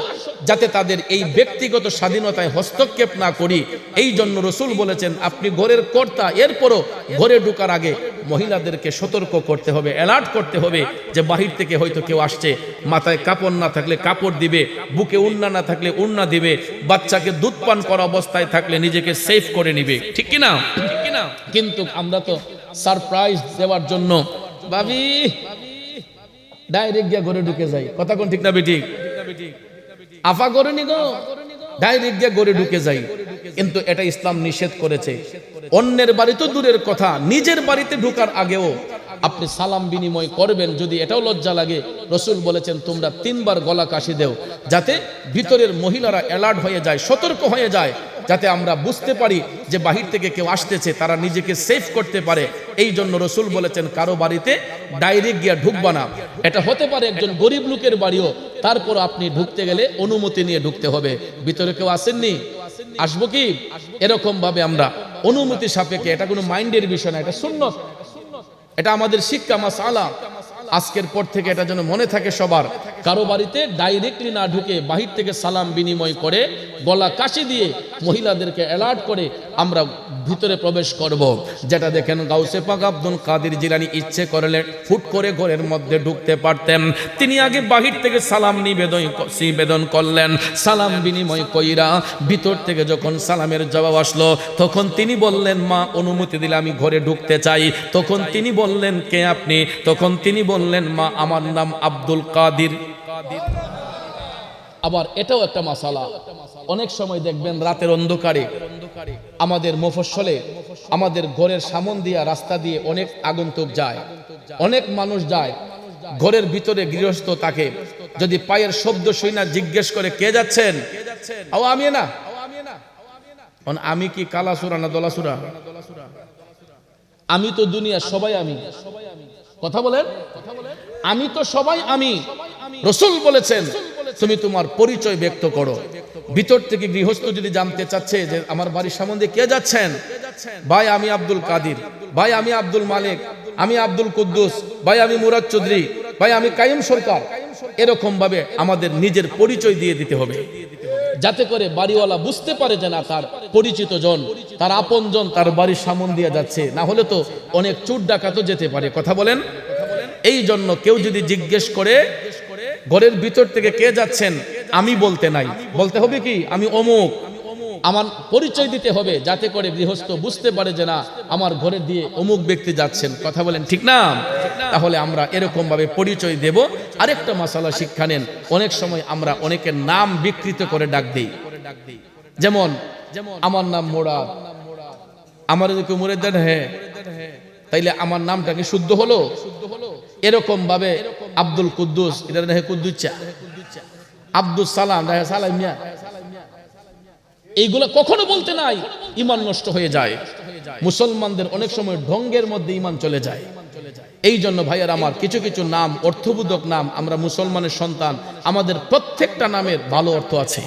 যাতে তাদের এই ব্যক্তিগত স্বাধীনতায় হস্তক্ষেপ না করি, এই জন্য রাসূল বলেছেন আপনি ঘরের কর্তা, এরপরও ঘরে ঢোকার আগে মহিলাদেরকে সতর্ক করতে হবে, অ্যালার্ট করতে হবে যে বাহির থেকে হয়তো কেউ আসছে। মাথায় কাপড় না থাকলে কাপড় দিবে, বুকে ওড়না না থাকলে ওড়না দিবে, বাচ্চাকে দুধ পান করা অবস্থায় থাকলে নিজেকে সেফ করে নিবে। ঠিক কি না? কিন্তু আমরা তো সারপ্রাইজ দেওয়ার জন্য ভাবি ডাইরেক্ট গিয়ে ঘরে ঢুকে যাই। কথা কোন ঠিক না বেঠিক? আফা করেনি গো, ডাইরেক্ট গিয়ে ঘরে ঢুকে যাই, কিন্তু এটা ইসলাম নিষেধ করেছে। অন্যের বাড়ি তো দূরের কথা, নিজের বাড়িতে ঢোকার আগেও আপনি সালাম বিনিময় করবেন। যদি এটাও লজ্জা লাগে, রাসূল বলেছেন তোমরা 3 বার গলা কাশি দেও, যাতে ভিতরের মহিলারা অ্যালার্ট হয়ে যায়, সতর্ক হয়ে যায়, যাতে আমরা বুঝতে পারি যে বাহির থেকে কেউ আসতেছে, তারা নিজেকে সেফ করতে পারে। এই জন্য রসুল বলেছেন কারো বাড়িতে ডাইরেক্ট গিয়া ঢুকবা না। এটা হতে পারে একজন গরিব লোকের বাড়িও, তারপর আপনি ঢুকতে গেলে অনুমতি নিয়ে ঢুকতে হবে। ভিতরে কেউ আসেননি, আসবো কি, এরকম ভাবে আমরা অনুমতি সাপেক্ষে, এটা কোনো মাইন্ডের বিষয় না, এটা সুন্নত, এটা আমাদের শিক্ষা মাসআলা। আজকের পর থেকে এটা যেন মনে থাকে সবার, কারো বাড়িতে ডাইরেক্টলি না ঢুকে বাহির থেকে সালাম বিনিময় করে গলা কাশি দিয়ে মহিলাদেরকে অ্যালার্ট করে আমরা ভিতরে প্রবেশ করব। যেটা দেখেন গাউসে পাক আব্দুল কাদের জিলানী ইচ্ছে করলে ফুট করে ঘরের মধ্যে ঢুকতে পারতেন। তিনি আগে বাহির থেকে সালাম নিবেদন করলেন, সালাম বিনিময় কইরা ভিতর থেকে যখন সালামের জবাব আসলো তখন তিনি বললেন, মা অনুমতি দিলে আমি ঘরে ঢুকতে চাই। তখন তিনি বললেন, কে আপনি? তখন তিনি বললেন, মা আমার নাম আব্দুল কাদের। আবার এটাও একটা মাসালা, অনেক সময় দেখবেন রাতের অন্ধকারে আমাদের মফস্বলে আমাদের ঘরের সামন দিয়া রাস্তা দিয়ে অনেক আগন্তুক যায়, অনেক মানুষ যায়। ঘরের ভিতরে গৃহস্থ তাকে যদি পায়ের শব্দ শুই না জিজ্ঞেস করে, কে যাচ্ছেন? আমি না, আমি কি কালাসুরা না দলাসুরা? আমি তো দুনিয়া সবাই আমি। কথা বলেন, আমি তো সবাই আমি। রাসূল বলেছেন তুমি তোমার পরিচয় ব্যক্ত করো। ভিতর থেকে গৃহস্থ যদি জানতে চাচ্ছে যে আমার বাড়ির সামনে কে যাচ্ছেন, ভাই আমি আব্দুল কাদের, ভাই আমি আব্দুল মালিক, আমি আব্দুল কুদ্দুস, ভাই আমি মুরাদ চৌধুরী, ভাই আমি কাইম সরকার, এরকম ভাবে আমাদের নিজের পরিচয় দিয়ে দিতে হবে, যাতে করে বাড়িওয়ালা বুঝতে পারে যে না তার পরিচিত জন, তার আপন জন তার বাড়ির সামন দিয়ে যাচ্ছে। না হলে তো অনেক চোর ডাকাতও যেতে পারে। কথা বলেন। এই জন্য কেউ যদি জিজ্ঞেস করে ঘরের ভিতর থেকে কে যাচ্ছেন, আমি বলতে নাই, বলতে হবে কি আমি অমুক, আমার পরিচয় দিতে হবে, যাতে করে গৃহস্থ বুঝতে পারে যে না আমার ঘরে দিয়ে অমুক ব্যক্তি যাচ্ছেন। কথা বলেন ঠিক না? তাহলে আমরা এরকম ভাবে পরিচয় দেব। আরেকটা মাসালা শিক্ষা নেন, অনেক সময় আমরা অনেকের নাম বিকৃত করে ডাক দিই। যেমন আমার নাম মুরাদ, আমার যদি কেউ মুরাদ দেন, হ্যাঁ, তাইলে আমার নামটা কি শুদ্ধ হলো? এরকম ভাবে আব্দুল কুদ্দুস, এটা দেখে কুদ্দুচ্চা, আব্দুল সালাম দেখে সালাম মিয়া, এইগুলো কখনো বলতে নাই, ঈমান নষ্ট হয়ে যায়। মুসলমানদের অনেক সময় ঢঙ্গের মধ্যে ঈমান চলে যায়। এই জন্য ভাইয়ার আমার, কিছু কিছু নাম অর্থবোধক নাম, আমরা মুসলমানের সন্তান, আমাদের প্রত্যেকটা নামের ভালো অর্থ আছে,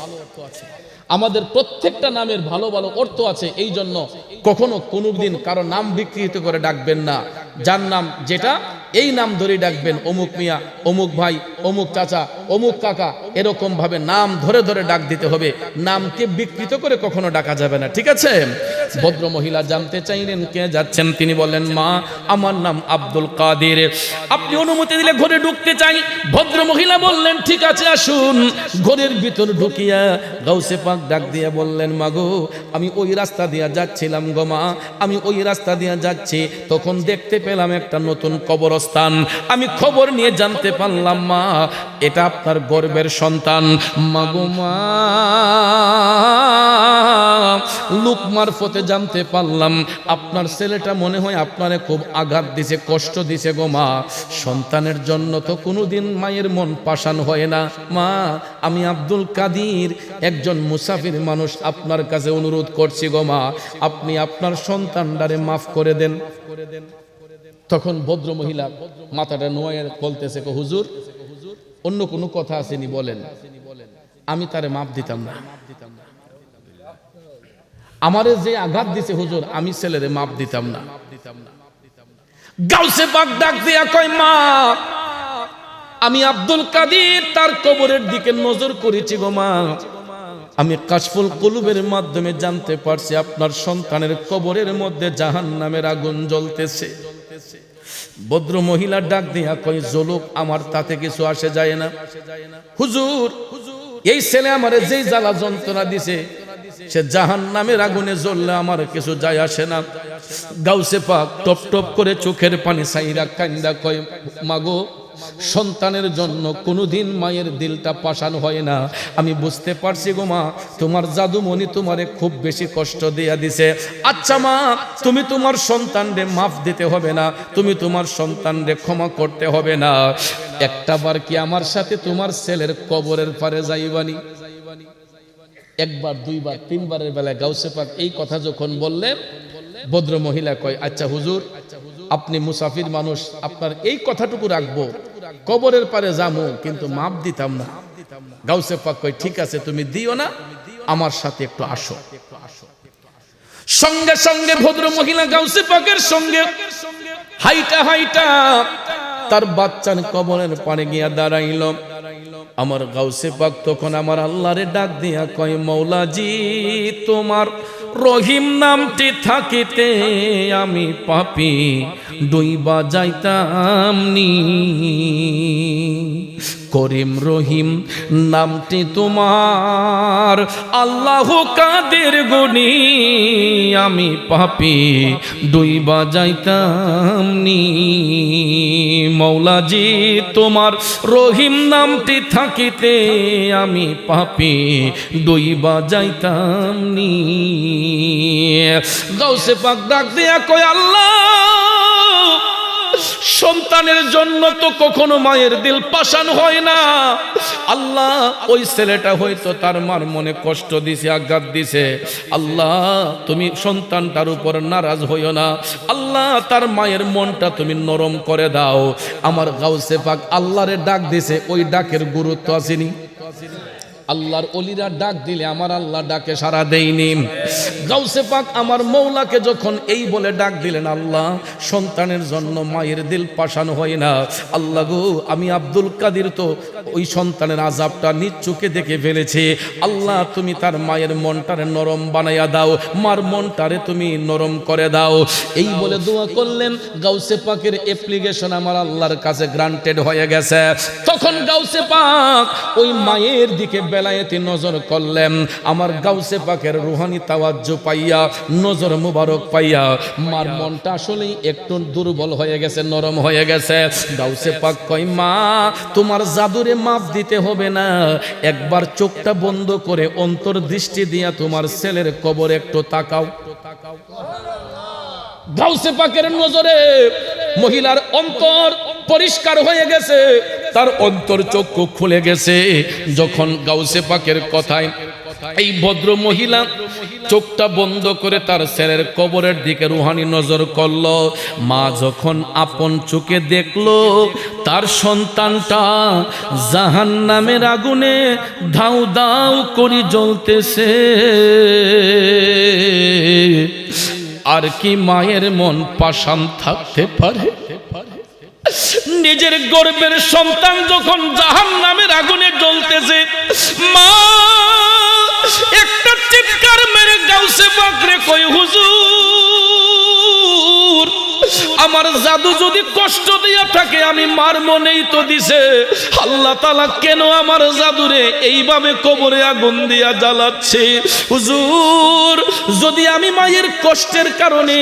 আমাদের প্রত্যেকটা নামের ভালো ভালো অর্থ আছে। এই জন্য কখনো কোনোদিন কারো নাম বিকৃত করে ডাকবেন না। যার নাম যেটা, এই নাম ধরে ডাকবেন, অমুক মিয়া, অমুক ভাই, অমুক চাচা, অমুক কাকা, এরকম ভাবে নাম ধরে ধরে ডাক দিতে হবে। নামকে বিকৃত করে কখনো ডাকা যাবে না, ঠিক আছে? ভদ্র মহিলা জানতে চাইলেন কে যাচ্ছেন, তিনি বললেন, মা আমার নাম আব্দুল কাদের, আপনি অনুমতি দিলে ঘরে ঢুকতে চাই। ভদ্র মহিলা বললেন, ঠিক আছে আসুন। ঘরের ভিতর ঢুকিয়া গাউসে পাক ডাক দিয়ে বললেন, মাগো আমি ওই রাস্তা দিয়া যাচ্ছিলাম গো মা, আমি ওই রাস্তা দিয়া যাচ্ছি, তখন দেখতে পেলাম একটা নতুন কবরস্থান। আমি খবর নিয়ে জানতে পারলাম মা এটা আপনার গর্বের সন্তান। মাগো মা, লোক মারফতে জানতে পারলাম আপনার ছেলেটা মনে হয় আপনারে খুব আঘাত দিছে, কষ্ট দিছে গো মা। সন্তানের জন্য তো কোনোদিন মায়ের মন পাষাণ হয় না। মা আমি আব্দুল কাদের একজন মুসাফির মানুষ, আপনার কাছে অনুরোধ করছি গো মা, আপনি আপনার সন্তানটারে মাফ করে দেন। তখন ভদ্র মহিলা মাথাটা নোয়ে বলতেছে, হুজুর অন্য কোনো কথা আসেনি বলেন? আমি তারে মাফ দিতাম না, আমারে যে আঘাত দিছে হুজুর, আমি ছেলেরে মাফ দিতাম না। গাউসে পাক ডাক দিয়া কয়, মা আমি আব্দুল কাদের তার কবরের দিকে নজর করেছি গো মা, আমি কাশফুল কুলুবের মাধ্যমে জানতে পারছি আপনার সন্তানের কবরের মধ্যে জাহান্নামের আগুন জ্বলতেছে। ভদ্র মহিলা ডাক দিয়া কই, জ্বলুক, আমার তাতে কিছু আসে যায় না হুজুর। এই ছেলে আমারে যেই জ্বালা যন্ত্রণা দিছে, সে জাহান্নামের আগুনে জ্বললে আমার কিছু যায় আসে না। গাউসে পাক টপ টপ করে চোখের পানি সাইরা কান্দা কয়, মাগো সন্তানের জন্য কোনোদিন মায়ের দিলটা পাষাণ হয় না। আমি বুঝতে পারছি গো মা, তোমার জাদুমণি তোমারে খুব বেশি কষ্ট দিয়া দিছে। আচ্ছা মা, তুমি তোমার সন্তানরে মাফ দিতে হবে না, তুমি তোমার সন্তানরে ক্ষমা করতে হবে না। একটা বার কি আমার সাথে তোমার ছেলের কবরের পারে যাইবানি? একবার, দুইবার, তিনবারের বেলায় গাউসে পাক এই কথা যখন বললেন, ভদ্র মহিলা কয়, আচ্ছা হুজুর, আপনি মুসাফির মানুষ, আপনার এই কথাটুকু রাখবো, কবরের পারে যাবো, কিন্তু মাপ দিতাম না। গাউসে পাক কয়, ঠিক আছে, তুমি দিও না, আমার সাথে একটু আসো। সঙ্গে সঙ্গে ভদ্র মহিলা গাউসে পাকের সঙ্গে হাইটা হাইটা তার বাচ্চার কবরের পারে গিয়া দাঁড়াইল। আমার গাউসে পাক তখন আমার আল্লাহরে ডাক দিয়া কয়, মৌলাজি, তোমার রহিম নামটি থাকিতে আমি পাপী ডুইবা যাইতাম নি। করিম রহিম নামটি তোমার, আল্লাহ কাদের গুনি, আমি পাপী ডুইবা যাইতাম নি। মৌলাজি, তোমার রহিম নামটি থাকিতে আমি পাপী ডুইবা যাইতাম নি। গাউসে পাক ডাক দিয়া কয়, আল্লাহ, সন্তানের জন্য তো কখনো মায়ের দিল পাষাণ হয় না। আল্লাহ, ওই ছেলেটা হয়তো তার মার মনে কষ্ট দিছে, আঘাত দিছে। আল্লাহ, তুমি সন্তানটার উপর নারাজ হইও না। আল্লাহ, তার মায়ের মনটা তুমি নরম করে দাও। আমার গাউসে পাক আল্লাহরে ডাক দিছে, ওই ডাকের গুরুত্ব আসেনি? আল্লাহর ওলিরা ডাক দিলে আমার আল্লাহ ডাকে সাড়া দেয়নি। গাউসে পাক আমার মৌলাকে যখন এই বলে ডাক দিলেন, আল্লাহ, সন্তানের জন্য মায়ের দিল পাষাণ হয় না। আল্লাহ গো, আমি আব্দুল কাদির তো ওই সন্তানের আযাবটা নিজ চোখে দেখে ফেলেছি। আল্লাহ, তুমি তার মায়ের মনটারে নরম বানাইয়া দাও, মার মনটারে তুমি নরম করে দাও। এই বলে দোয়া করলেন। গাউসে পাকের অ্যাপ্লিকেশন আমার আল্লাহর কাছে গ্রান্টেড হয়ে গেছে। তখন গাউসে পাক ওই মায়ের দিকে বেলায়েতি নজর করলেন। আমার গাউসে পাকের রুহানি তাওয়াজ্জু পাইয়া, নজর মুবারক পাইয়া, মার মনটা আসলেই একটু দুর্বল হয়ে গেছে, নরম হয়ে গেছে। গাউসে পাক কয়, মা, তোমার জাদুরে মাপ দিতে হবে না, একবার চোখটা বন্ধ করে অন্তর দৃষ্টি দিয়া তোমার ছেলের কবর একটু তাকাও। গাউসে পাকের নজরে মহিলার অন্তর পরিষ্কার হয়ে গেছে, তার অন্তর চক্ষু খুলে গেছে। যখন গাউসে পাকের কথায় এই ভদ্র মহিলা চোখটা বন্ধ করে তার ছেলের কবরের দিকে রুহানি নজর করল, মা যখন আপন চোখে দেখলো তার সন্তানটা জাহান্নামের আগুনে ধাউ ধাউ করে জ্বলতেছে, আর কি মায়ের মন পাষাণ থাকতে পারে? নিজের গর্ভের সন্তান যখন জাহান্নামের আগুনে জ্বলতেছে, মা একটা চিৎকার মেরে গাউসে পাকরে কই, হুজুর, আমার জাদু যদি কষ্ট দিয়া থাকে, আমি মার মনেই তো দিছে, আল্লাহ তাআলা কেন আমার জাদুরে এইভাবে কবরে আগুন দিয়া জ্বালাচ্ছে? হুজুর, যদি আমি মায়ের কষ্টের কারণে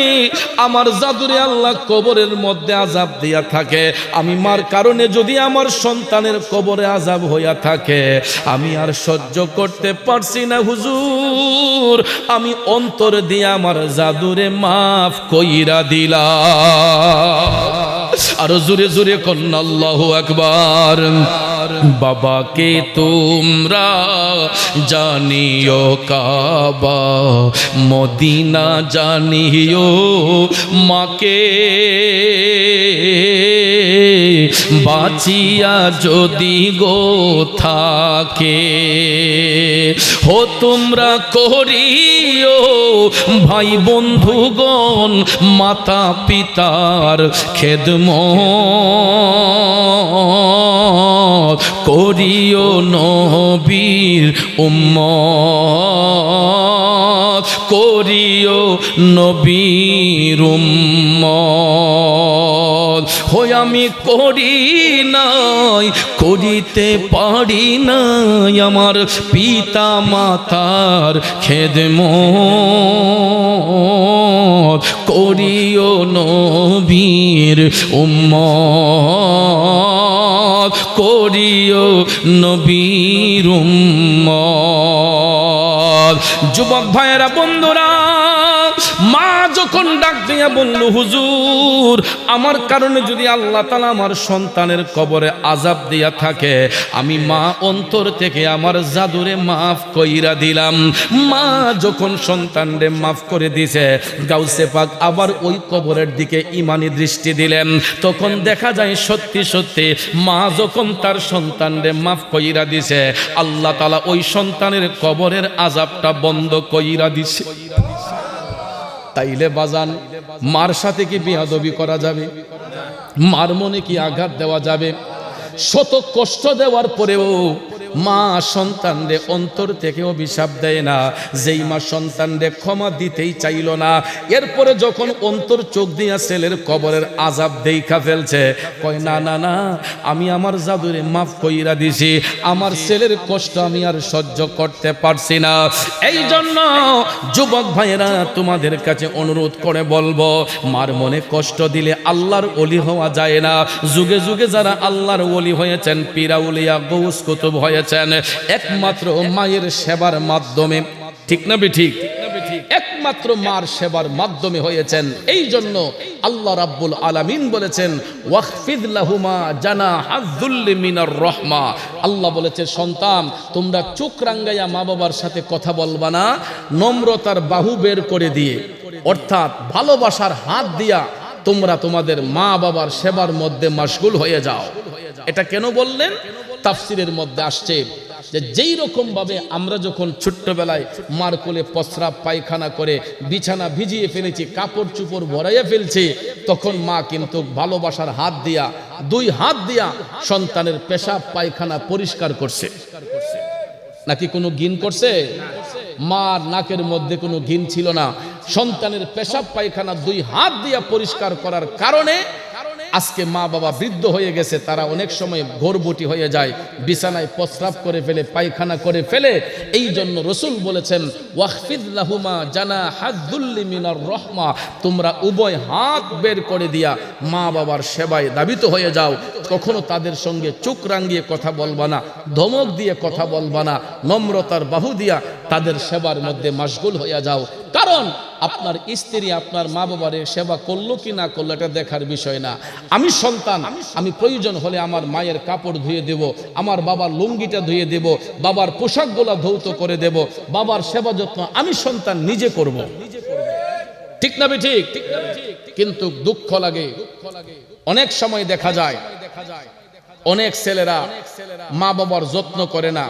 আমার জাদুরে আল্লাহ কবরের মধ্যে আযাব দিয়া থাকে, আমি মার কারণে যদি আমার সন্তানের কবরে আযাব হইয়া থাকে, আমি আর সহ্য করতে পারছি না হুজুর, আমি অন্তর দিয়ে আমার জাদুরে মাফ কইরা দিলাম। আরো জোরে জোরে কন্না আল্লাহু আকবার। বাবাকে তোমরা জানিও কাবা, মদিনা জানিও মাকে, বাঁচিয়া যদি গো থাকে, হো তোমরা করিও ভাই বন্ধুগণ মাতা পিতার খেদমত, করিও নবীর উম্মত, করিও নবীর উম্মত। হই আমি করি নাই, করিতে পারি নাই আমার পিতা মাতার খেদমত, করিও নবীর উম্মত, করিও নবীর উম্মত। যুবক ভাইয়েরা, বন্ধুরা, মা যখন ডাক দিয়া বলল, হুজুর আমার কারণে যদি আল্লাহ তাআলা আমার সন্তানের কবরে আযাব দিয়া থাকে, আমি মা অন্তর থেকে আমার জাদুরে মাফ কইরা দিলাম। মা যখন সন্তানরে মাফ করে দিছে, গাউসে পাক আবার ওই কবরের দিকে ঈমানি দৃষ্টি দিলেন। তখন দেখা যায় সত্যি সত্যি মা যখন তার সন্তানরে মাফ কইরা দিছে, আল্লাহ তাআলা ওই সন্তানের কবরের আযাবটা বন্ধ কইরা দিছে। তাইলে বাজান, মার সাথে কি বেয়াদবি করা যাবে? মার মনে কি আঘাত দেওয়া যাবে? শত কষ্ট দেওয়ার পরেও মা সন্তানরে অন্তর থেকে অভিশাপ দেয় না। যেই মা সন্তানরে ক্ষমা দিতেই চাইল না, এরপরে যখন অন্তর চোখ দিয়া ছেলের কবরের আযাব দেইখা ফেলছে, কয় না না না, আমি আমার জাদুরে মাফ কইরা দিছি, আমার ছেলের কষ্ট আমি আর সহ্য করতে পারছি না। এই জন্য যুবক ভাইয়েরা, তোমাদের কাছে অনুরোধ করে বলবো, মার মনে কষ্ট দিলে আল্লাহর ওলি হওয়া যায় না। যুগে যুগে যারা আল্লাহর ওলি হয়েছেন, পীর আউলিয়া গৌস কুতুব হয়েছেন, একমাত্র মায়ের সেবার মাধ্যমে। ঠিক না ঠিক? একমাত্র মার সেবার মাধ্যমে হয়েছেন। এই জন্য আল্লাহ রাব্বুল আলামিন বলেছেন, ওয়াখফিদ লাহুমা জানাহায যুল্লি মিনার রাহমা। আল্লাহ বলেছে, সন্তান তোমরা চোখ রাঙ্গাইয়া মা বাবার সাথে কথা বলবা না, নম্রতার বাহু বের করে দিয়ে, অর্থাৎ ভালোবাসার হাত দিয়া তোমরা তোমাদের মা বাবার সেবার মধ্যে মাশগুল হয়ে যাও। এটা কেন বললেন? তাফসিরের মধ্যে আসছে যে যেই রকম ভাবে আমরা যখন ছোট্টবেলায় মার কোলে প্রস্রাব পায়খানা করে বিছানা ভিজিয়ে ফেলেছি, কাপড় চুপড় ভরাইয়া ফেলছি, তখন মা কিন্তু ভালোবাসার হাত দিয়া, দুই হাত দিয়া সন্তানের পেশাব পায়খানা পরিষ্কার করছে। নাকি কোনো ঘিন করছে? মার নাকের মধ্যে কোনো ঘিন ছিল না। সন্তানের পেশাব পায়খানা দুই হাত দিয়া পরিষ্কার করার কারণে আজকে মা বাবা বৃদ্ধ হয়ে গেছে, তারা অনেক সময় গর্ভবতী হয়ে যায়, বিছানায় প্রস্রাব করে ফেলে, পায়খানা করে ফেলে। এই জন্য রাসূল বলেছেন, ওয়াখফিদ লাহুমা জানাহায যুল্লি মিনার রাহমা, তোমরা উভয় হাত বের করে দিয়া মা বাবার সেবায় দাবিত হয়ে যাও। কখনো তাদের সঙ্গে চোখ রাঙিয়ে কথা বলবা না, ধমক দিয়ে কথা বলবা না, নম্রতার বাহু দিয়া তাদের সেবার মধ্যে মাশগুল হয়ে যাও। কারণ আপনার স্ত্রী আপনার মা বাবার সেবা করলো কি না করলো এটা দেখার বিষয় না। আমি সন্তান, আমি প্রয়োজন হলে আমার মায়ের কাপড় ধুয়ে দেব, আমার বাবার লুঙ্গিটা ধুয়ে দেব, বাবার পোশাকগুলা ধৌত করে দেব, বাবার সেবা যত্ন আমি সন্তান নিজে করব। ঠিক না ঠিক? কিন্তু দুঃখ লাগে, অনেক সময় দেখা যায় অনেক ছেলেরা মা বাবার যত্ন করে না,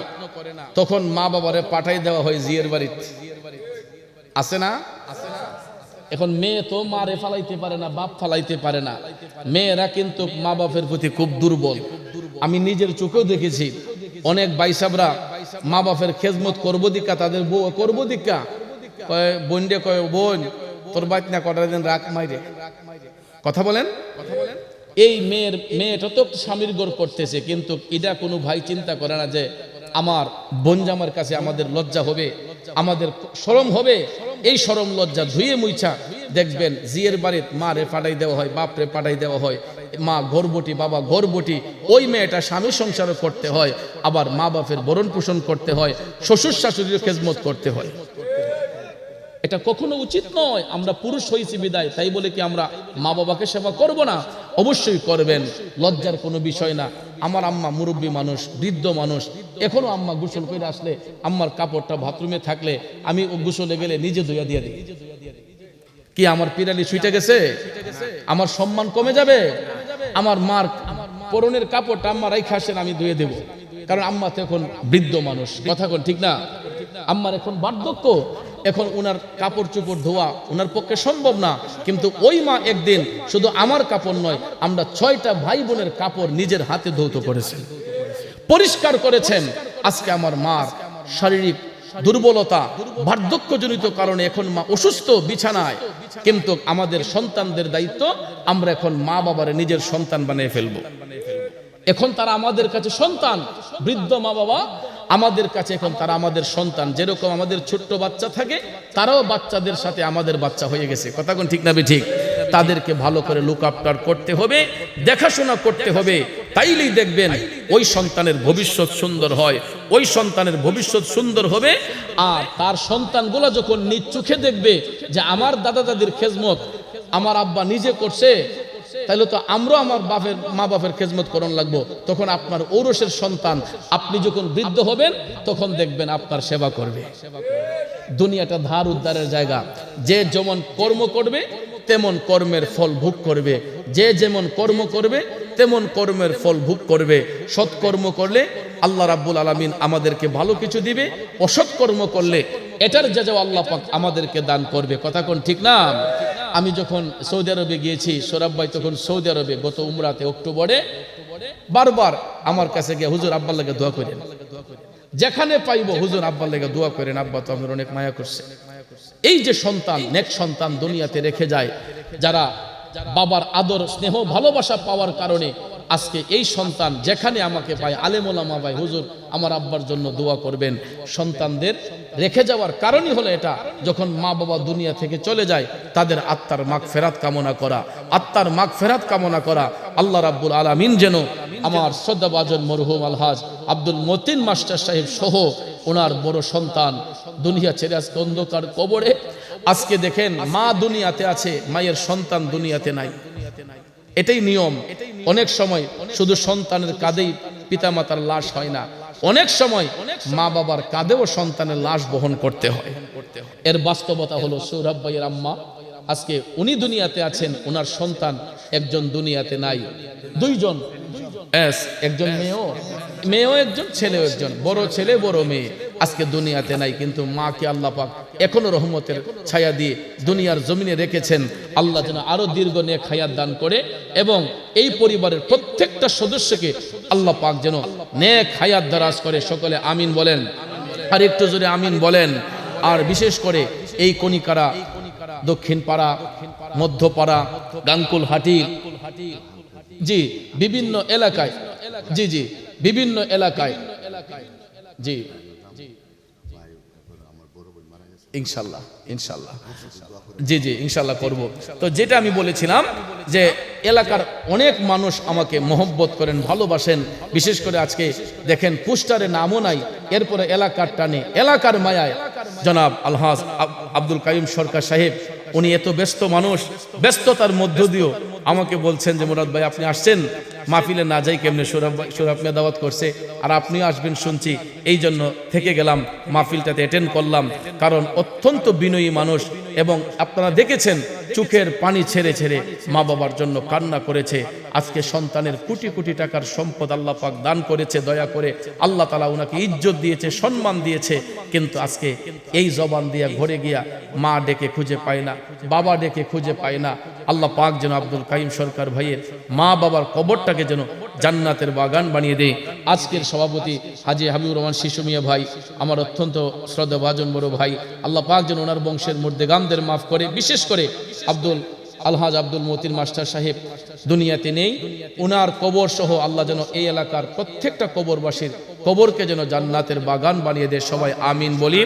তখন মা বাবারে পাঠাই দেওয়া হয় জিয়ের বাড়িতে। আছে না? এখন মেয়ে তো মারে ফালাইতে পারে না, বাপ ফালাইতে পারে না। মেয়েরা কিন্তু মা বাপের প্রতি খুব দুর্বল। আমি নিজের চোখেও দেখেছি অনেক বাইসাবরা মা বাপের খেজমত করবো দিকা, তাদের বউ করবো দিকা, কয় বোন রে, কয় বোন তোর বাইক না কটার দিন রাখ মাইরে। কথা বলেন? এই মেয়েটা তো স্বামীর গোর করতেছে, কিন্তু এটা কোনো ভাই চিন্তা করে না যে আমার বোন জামার কাছে আমাদের লজ্জা হবে, আমাদের শরম হবে। এই শরম লজ্জা ধুয়ে মুইছা দেখবেন জিয়ের বাড়িতে মা রে পাঠাই দেওয়া হয়, বাপ রে পাঠাই দেওয়া হয়, মা গর্ভবতী, বাবা গর্ভবতী, ওই মেয়েটা স্বামী সংসারও করতে হয়, আবার মা বাপের ভরণ পোষণ করতে হয়, শ্বশুর শাশুড়ির খেজমত করতে হয়। এটা কখনো উচিত নয়। আমরা পুরুষ হয়েছি বিদায় তাই বলে কি আমরা মা বাবাকে সেবা করব না? অবশ্যই করবেন, লজ্জার কোনো বিষয় না। আমার আম্মা মুরব্বী মানুষ, বৃদ্ধ মানুষ, এখনো আম্মা গোসল করে আসলে আম্মার কাপড়টা বাথরুমে থাকলে আমি গোসলে গেলে নিজে ধুইয়া দিয়ে দিই। কি আমার পিরালি ছুটে গেছে? আমার সম্মান কমে যাবে? আমার মার পরনের কাপড়টা আম্মা রাইখা আসেন, আমি ধুয়ে দেব, কারণ আম্মা তো এখন বৃদ্ধ মানুষ। কথা কোন ঠিক না? আম্মার এখন বার্ধক্য, এখন উনার কাপড় চোপড় ধোয়া উনার পক্ষে সম্ভব না। কিন্তু ওই মা একদিন শুধু আমার কাপড় নয়, আমরা 6টা ভাই বোনের কাপড় নিজের হাতে ধৌত করেছেন, পরিষ্কার করেছেন। আজকে আমার মার শারীরিক দুর্বলতা, বার্ধক্যজনিত কারণে এখন মা অসুস্থ বিছানায়, কিন্তু আমাদের সন্তানদের দায়িত্ব, আমরা এখন মা বাবারে নিজের সন্তান বানিয়ে ফেলবো। এখন তারা আমাদের কাছে সন্তান, বৃদ্ধ মা বাবা আমাদের কাছে এখন তারা আমাদের সন্তান। যেরকম আমাদের ছোট্ট বাচ্চা থাকে, তারাও বাচ্চাদের সাথে আমাদের বাচ্চা হয়ে গেছে। কথা কোন ঠিক না ঠিক? তাদেরকে ভালো করে লুক আফটার করতে হবে, দেখাশোনা করতে হবে। তাইলেই দেখবেন ওই সন্তানের ভবিষ্যৎ সুন্দর হয়, ওই সন্তানের ভবিষ্যৎ সুন্দর হবে। আর তার সন্তানগুলো যখন নিজ চোখে দেখবে যে আমার দাদা দাদির খেজমত আমার আব্বা নিজে করছে, তাহলে তো আমরা আমার বাপের মা বাপের খেজমত করণ লাগবো। তখন আপনার ঔরসের সন্তান আপনি যখন বৃদ্ধ হবেন তখন দেখবেন আপনার সেবা করবে। দুনিয়াটা ধার উদ্ধারের জায়গা। যে যেমন কর্ম করবে তেমন কর্মের ফল ভোগ করবে, যে যেমন কর্ম করবে তেমন কর্মের ফল ভোগ করবে। সৎকর্ম করলে আল্লাহ রাব্বুল আলামিন আমাদেরকে ভালো কিছু দিবে, অসৎ কর্ম করলে এটার যা আল্লাহ পাক আমাদেরকে দান করবে। কথা কোন ঠিক না? আমি যখন সৌদি আরবে গিয়েছি, সৌরভ ভাই তখন সৌদি আরবে গত উমরাতে অক্টোবরে বারবার আমার কাছে গিয়ে হুজুর আব্বার লাগে দোয়া করেন, যেখানে পাইবো হুজুর আব্বার লাগে দোয়া করেন, আব্বা তো আমাদের অনেক মায়া করছে। এই যে সন্তান, নেক সন্তান দুনিয়াতে রেখে যায়, যারা বাবার আদর স্নেহ ভালোবাসা পাওয়ার কারণে আজকে এই সন্তান যেখানে আমাকে পায়, আলেম ওলামা ভাই হুজুর আমার আব্বার জন্য দোয়া করবেন। সন্তানদের রেখে যাওয়ার কারণই হলো এটা, যখন মা বাবা দুনিয়া থেকে চলে যায় তাদের আত্মার মাগফিরাত কামনা করা, আত্মার মাগফিরাত কামনা করা। আল্লাহ রাব্বুল আলামিন যেন আমার শ্রদ্ধাভাজন মরহুম আলহাজ আব্দুল মতিন মাস্টার সাহেব সহ ওনার বড় সন্তান দুনিয়া ছেড়ে আজকে অন্ধকার কবরে। আজকে দেখেন মা দুনিয়াতে আছে, মায়ের সন্তান দুনিয়াতে নাই। এটাই নিয়ম। অনেক সময় শুধু সন্তানের কাঁধেই পিতামাতার লাশ হয় না, অনেক সময় মা বাবার কাঁধেও সন্তানের লাশ বহন করতে হয়। এর বাস্তবতা হলো সৌরভ ভাইয়ের আম্মা আজকে উনি দুনিয়াতে আছেন, ওনার সন্তান একজন দুনিয়াতে নাই, দুইজন, একজন মেয়েও একজন, ছেলেও একজন, বড় ছেলে বড় মেয়ে আজকে দুনিয়াতে নাই। কিন্তু মাকে আল্লাহ পাক এখনো রহমতের ছায়া দিয়ে দুনিয়ার জমিনে রেখেছেন। আল্লাহ যেন আরো দীর্ঘ নেক হায়াত দান করে এবং এই পরিবারের প্রত্যেকটা সদস্যকে আল্লাহ পাক যেন নেক হায়াত দারাজ করে। সকলে আমিন বলেন, আর একটু জোরে আমিন বলেন। আর বিশেষ করে এই কণিকারা, দক্ষিণ পাড়া, মধ্যপাড়া, গাঙ্কুলহাটি, জি বিভিন্ন এলাকায়, জি জি বিভিন্ন এলাকায়, জি ইনশাল্লাহ ইনশাল্লাহ, জি জি ইনশাল্লাহ করব। তো যেটা আমি বলেছিলাম যে এলাকার অনেক মানুষ আমাকে মহব্বত করেন, ভালোবাসেন। বিশেষ করে আজকে দেখেন পোস্টারে নামও নাই, এরপরে এলাকার টানে, এলাকার মায়ায় জনাব আলহাজ আব্দুল কাইয়ুম সরকার সাহেব, উনি এত ব্যস্ত মানুষ, ব্যস্ততার মধ্য দিয়েও আমাকে বলছেন যে মুরাদ ভাই আপনি আসছেন, মাহফিলে না যাই কেমনে, সৌরভ মিয়া দাওয়াত করছে আর আপনিও আসবেন শুনছি, এই জন্য থেকে গেলাম, মাহফিলটাতে অ্যাটেন্ড করলাম। কারণ অত্যন্ত বিনয়ী মানুষ এবং আপনারা দেখেছেন চোখের পানি ছেড়ে ছেড়ে মা বাবার জন্য কান্না করেছে। আজকে সন্তানের কোটি কোটি টাকার সম্পদ আল্লাহ পাক দান করেছে, দয়া করে আল্লাহ তাআলা উনাকে ইজ্জত দিয়েছে, সম্মান দিয়েছে। কিন্তু আজকে এই জবান দিয়া ঘরে গিয়া মা ডেকে খুঁজে পায় না, বাবা ডেকে খুঁজে পায় না। আল্লাহ পাক যেন আব্দুল কাইয়ুম সরকার ভাইয়ের মা বাবার কবরটাকে যেন জান্নাতের বাগান বানিয়ে দেয়। আজকের সভাপতি হাজী হাবিবুর রহমান শিশু মিয়া ভাই আমার অত্যন্ত শ্রদ্ধাভাজন বড় ভাই, আল্লাহ পাক যেন ওনার বংশের মুর্দেগামদের মাফ করে। বিশেষ করে আলহাজ আব্দুল মতিন মাস্টার সাহেব দুনিয়াতে নেই, ওনার কবর সহ আল্লাহ যেন এই এলাকার প্রত্যেকটা কবরবাসীর কবরকে যেন জান্নাতের বাগান বানিয়ে দেয়। সবাই আমিন বলি।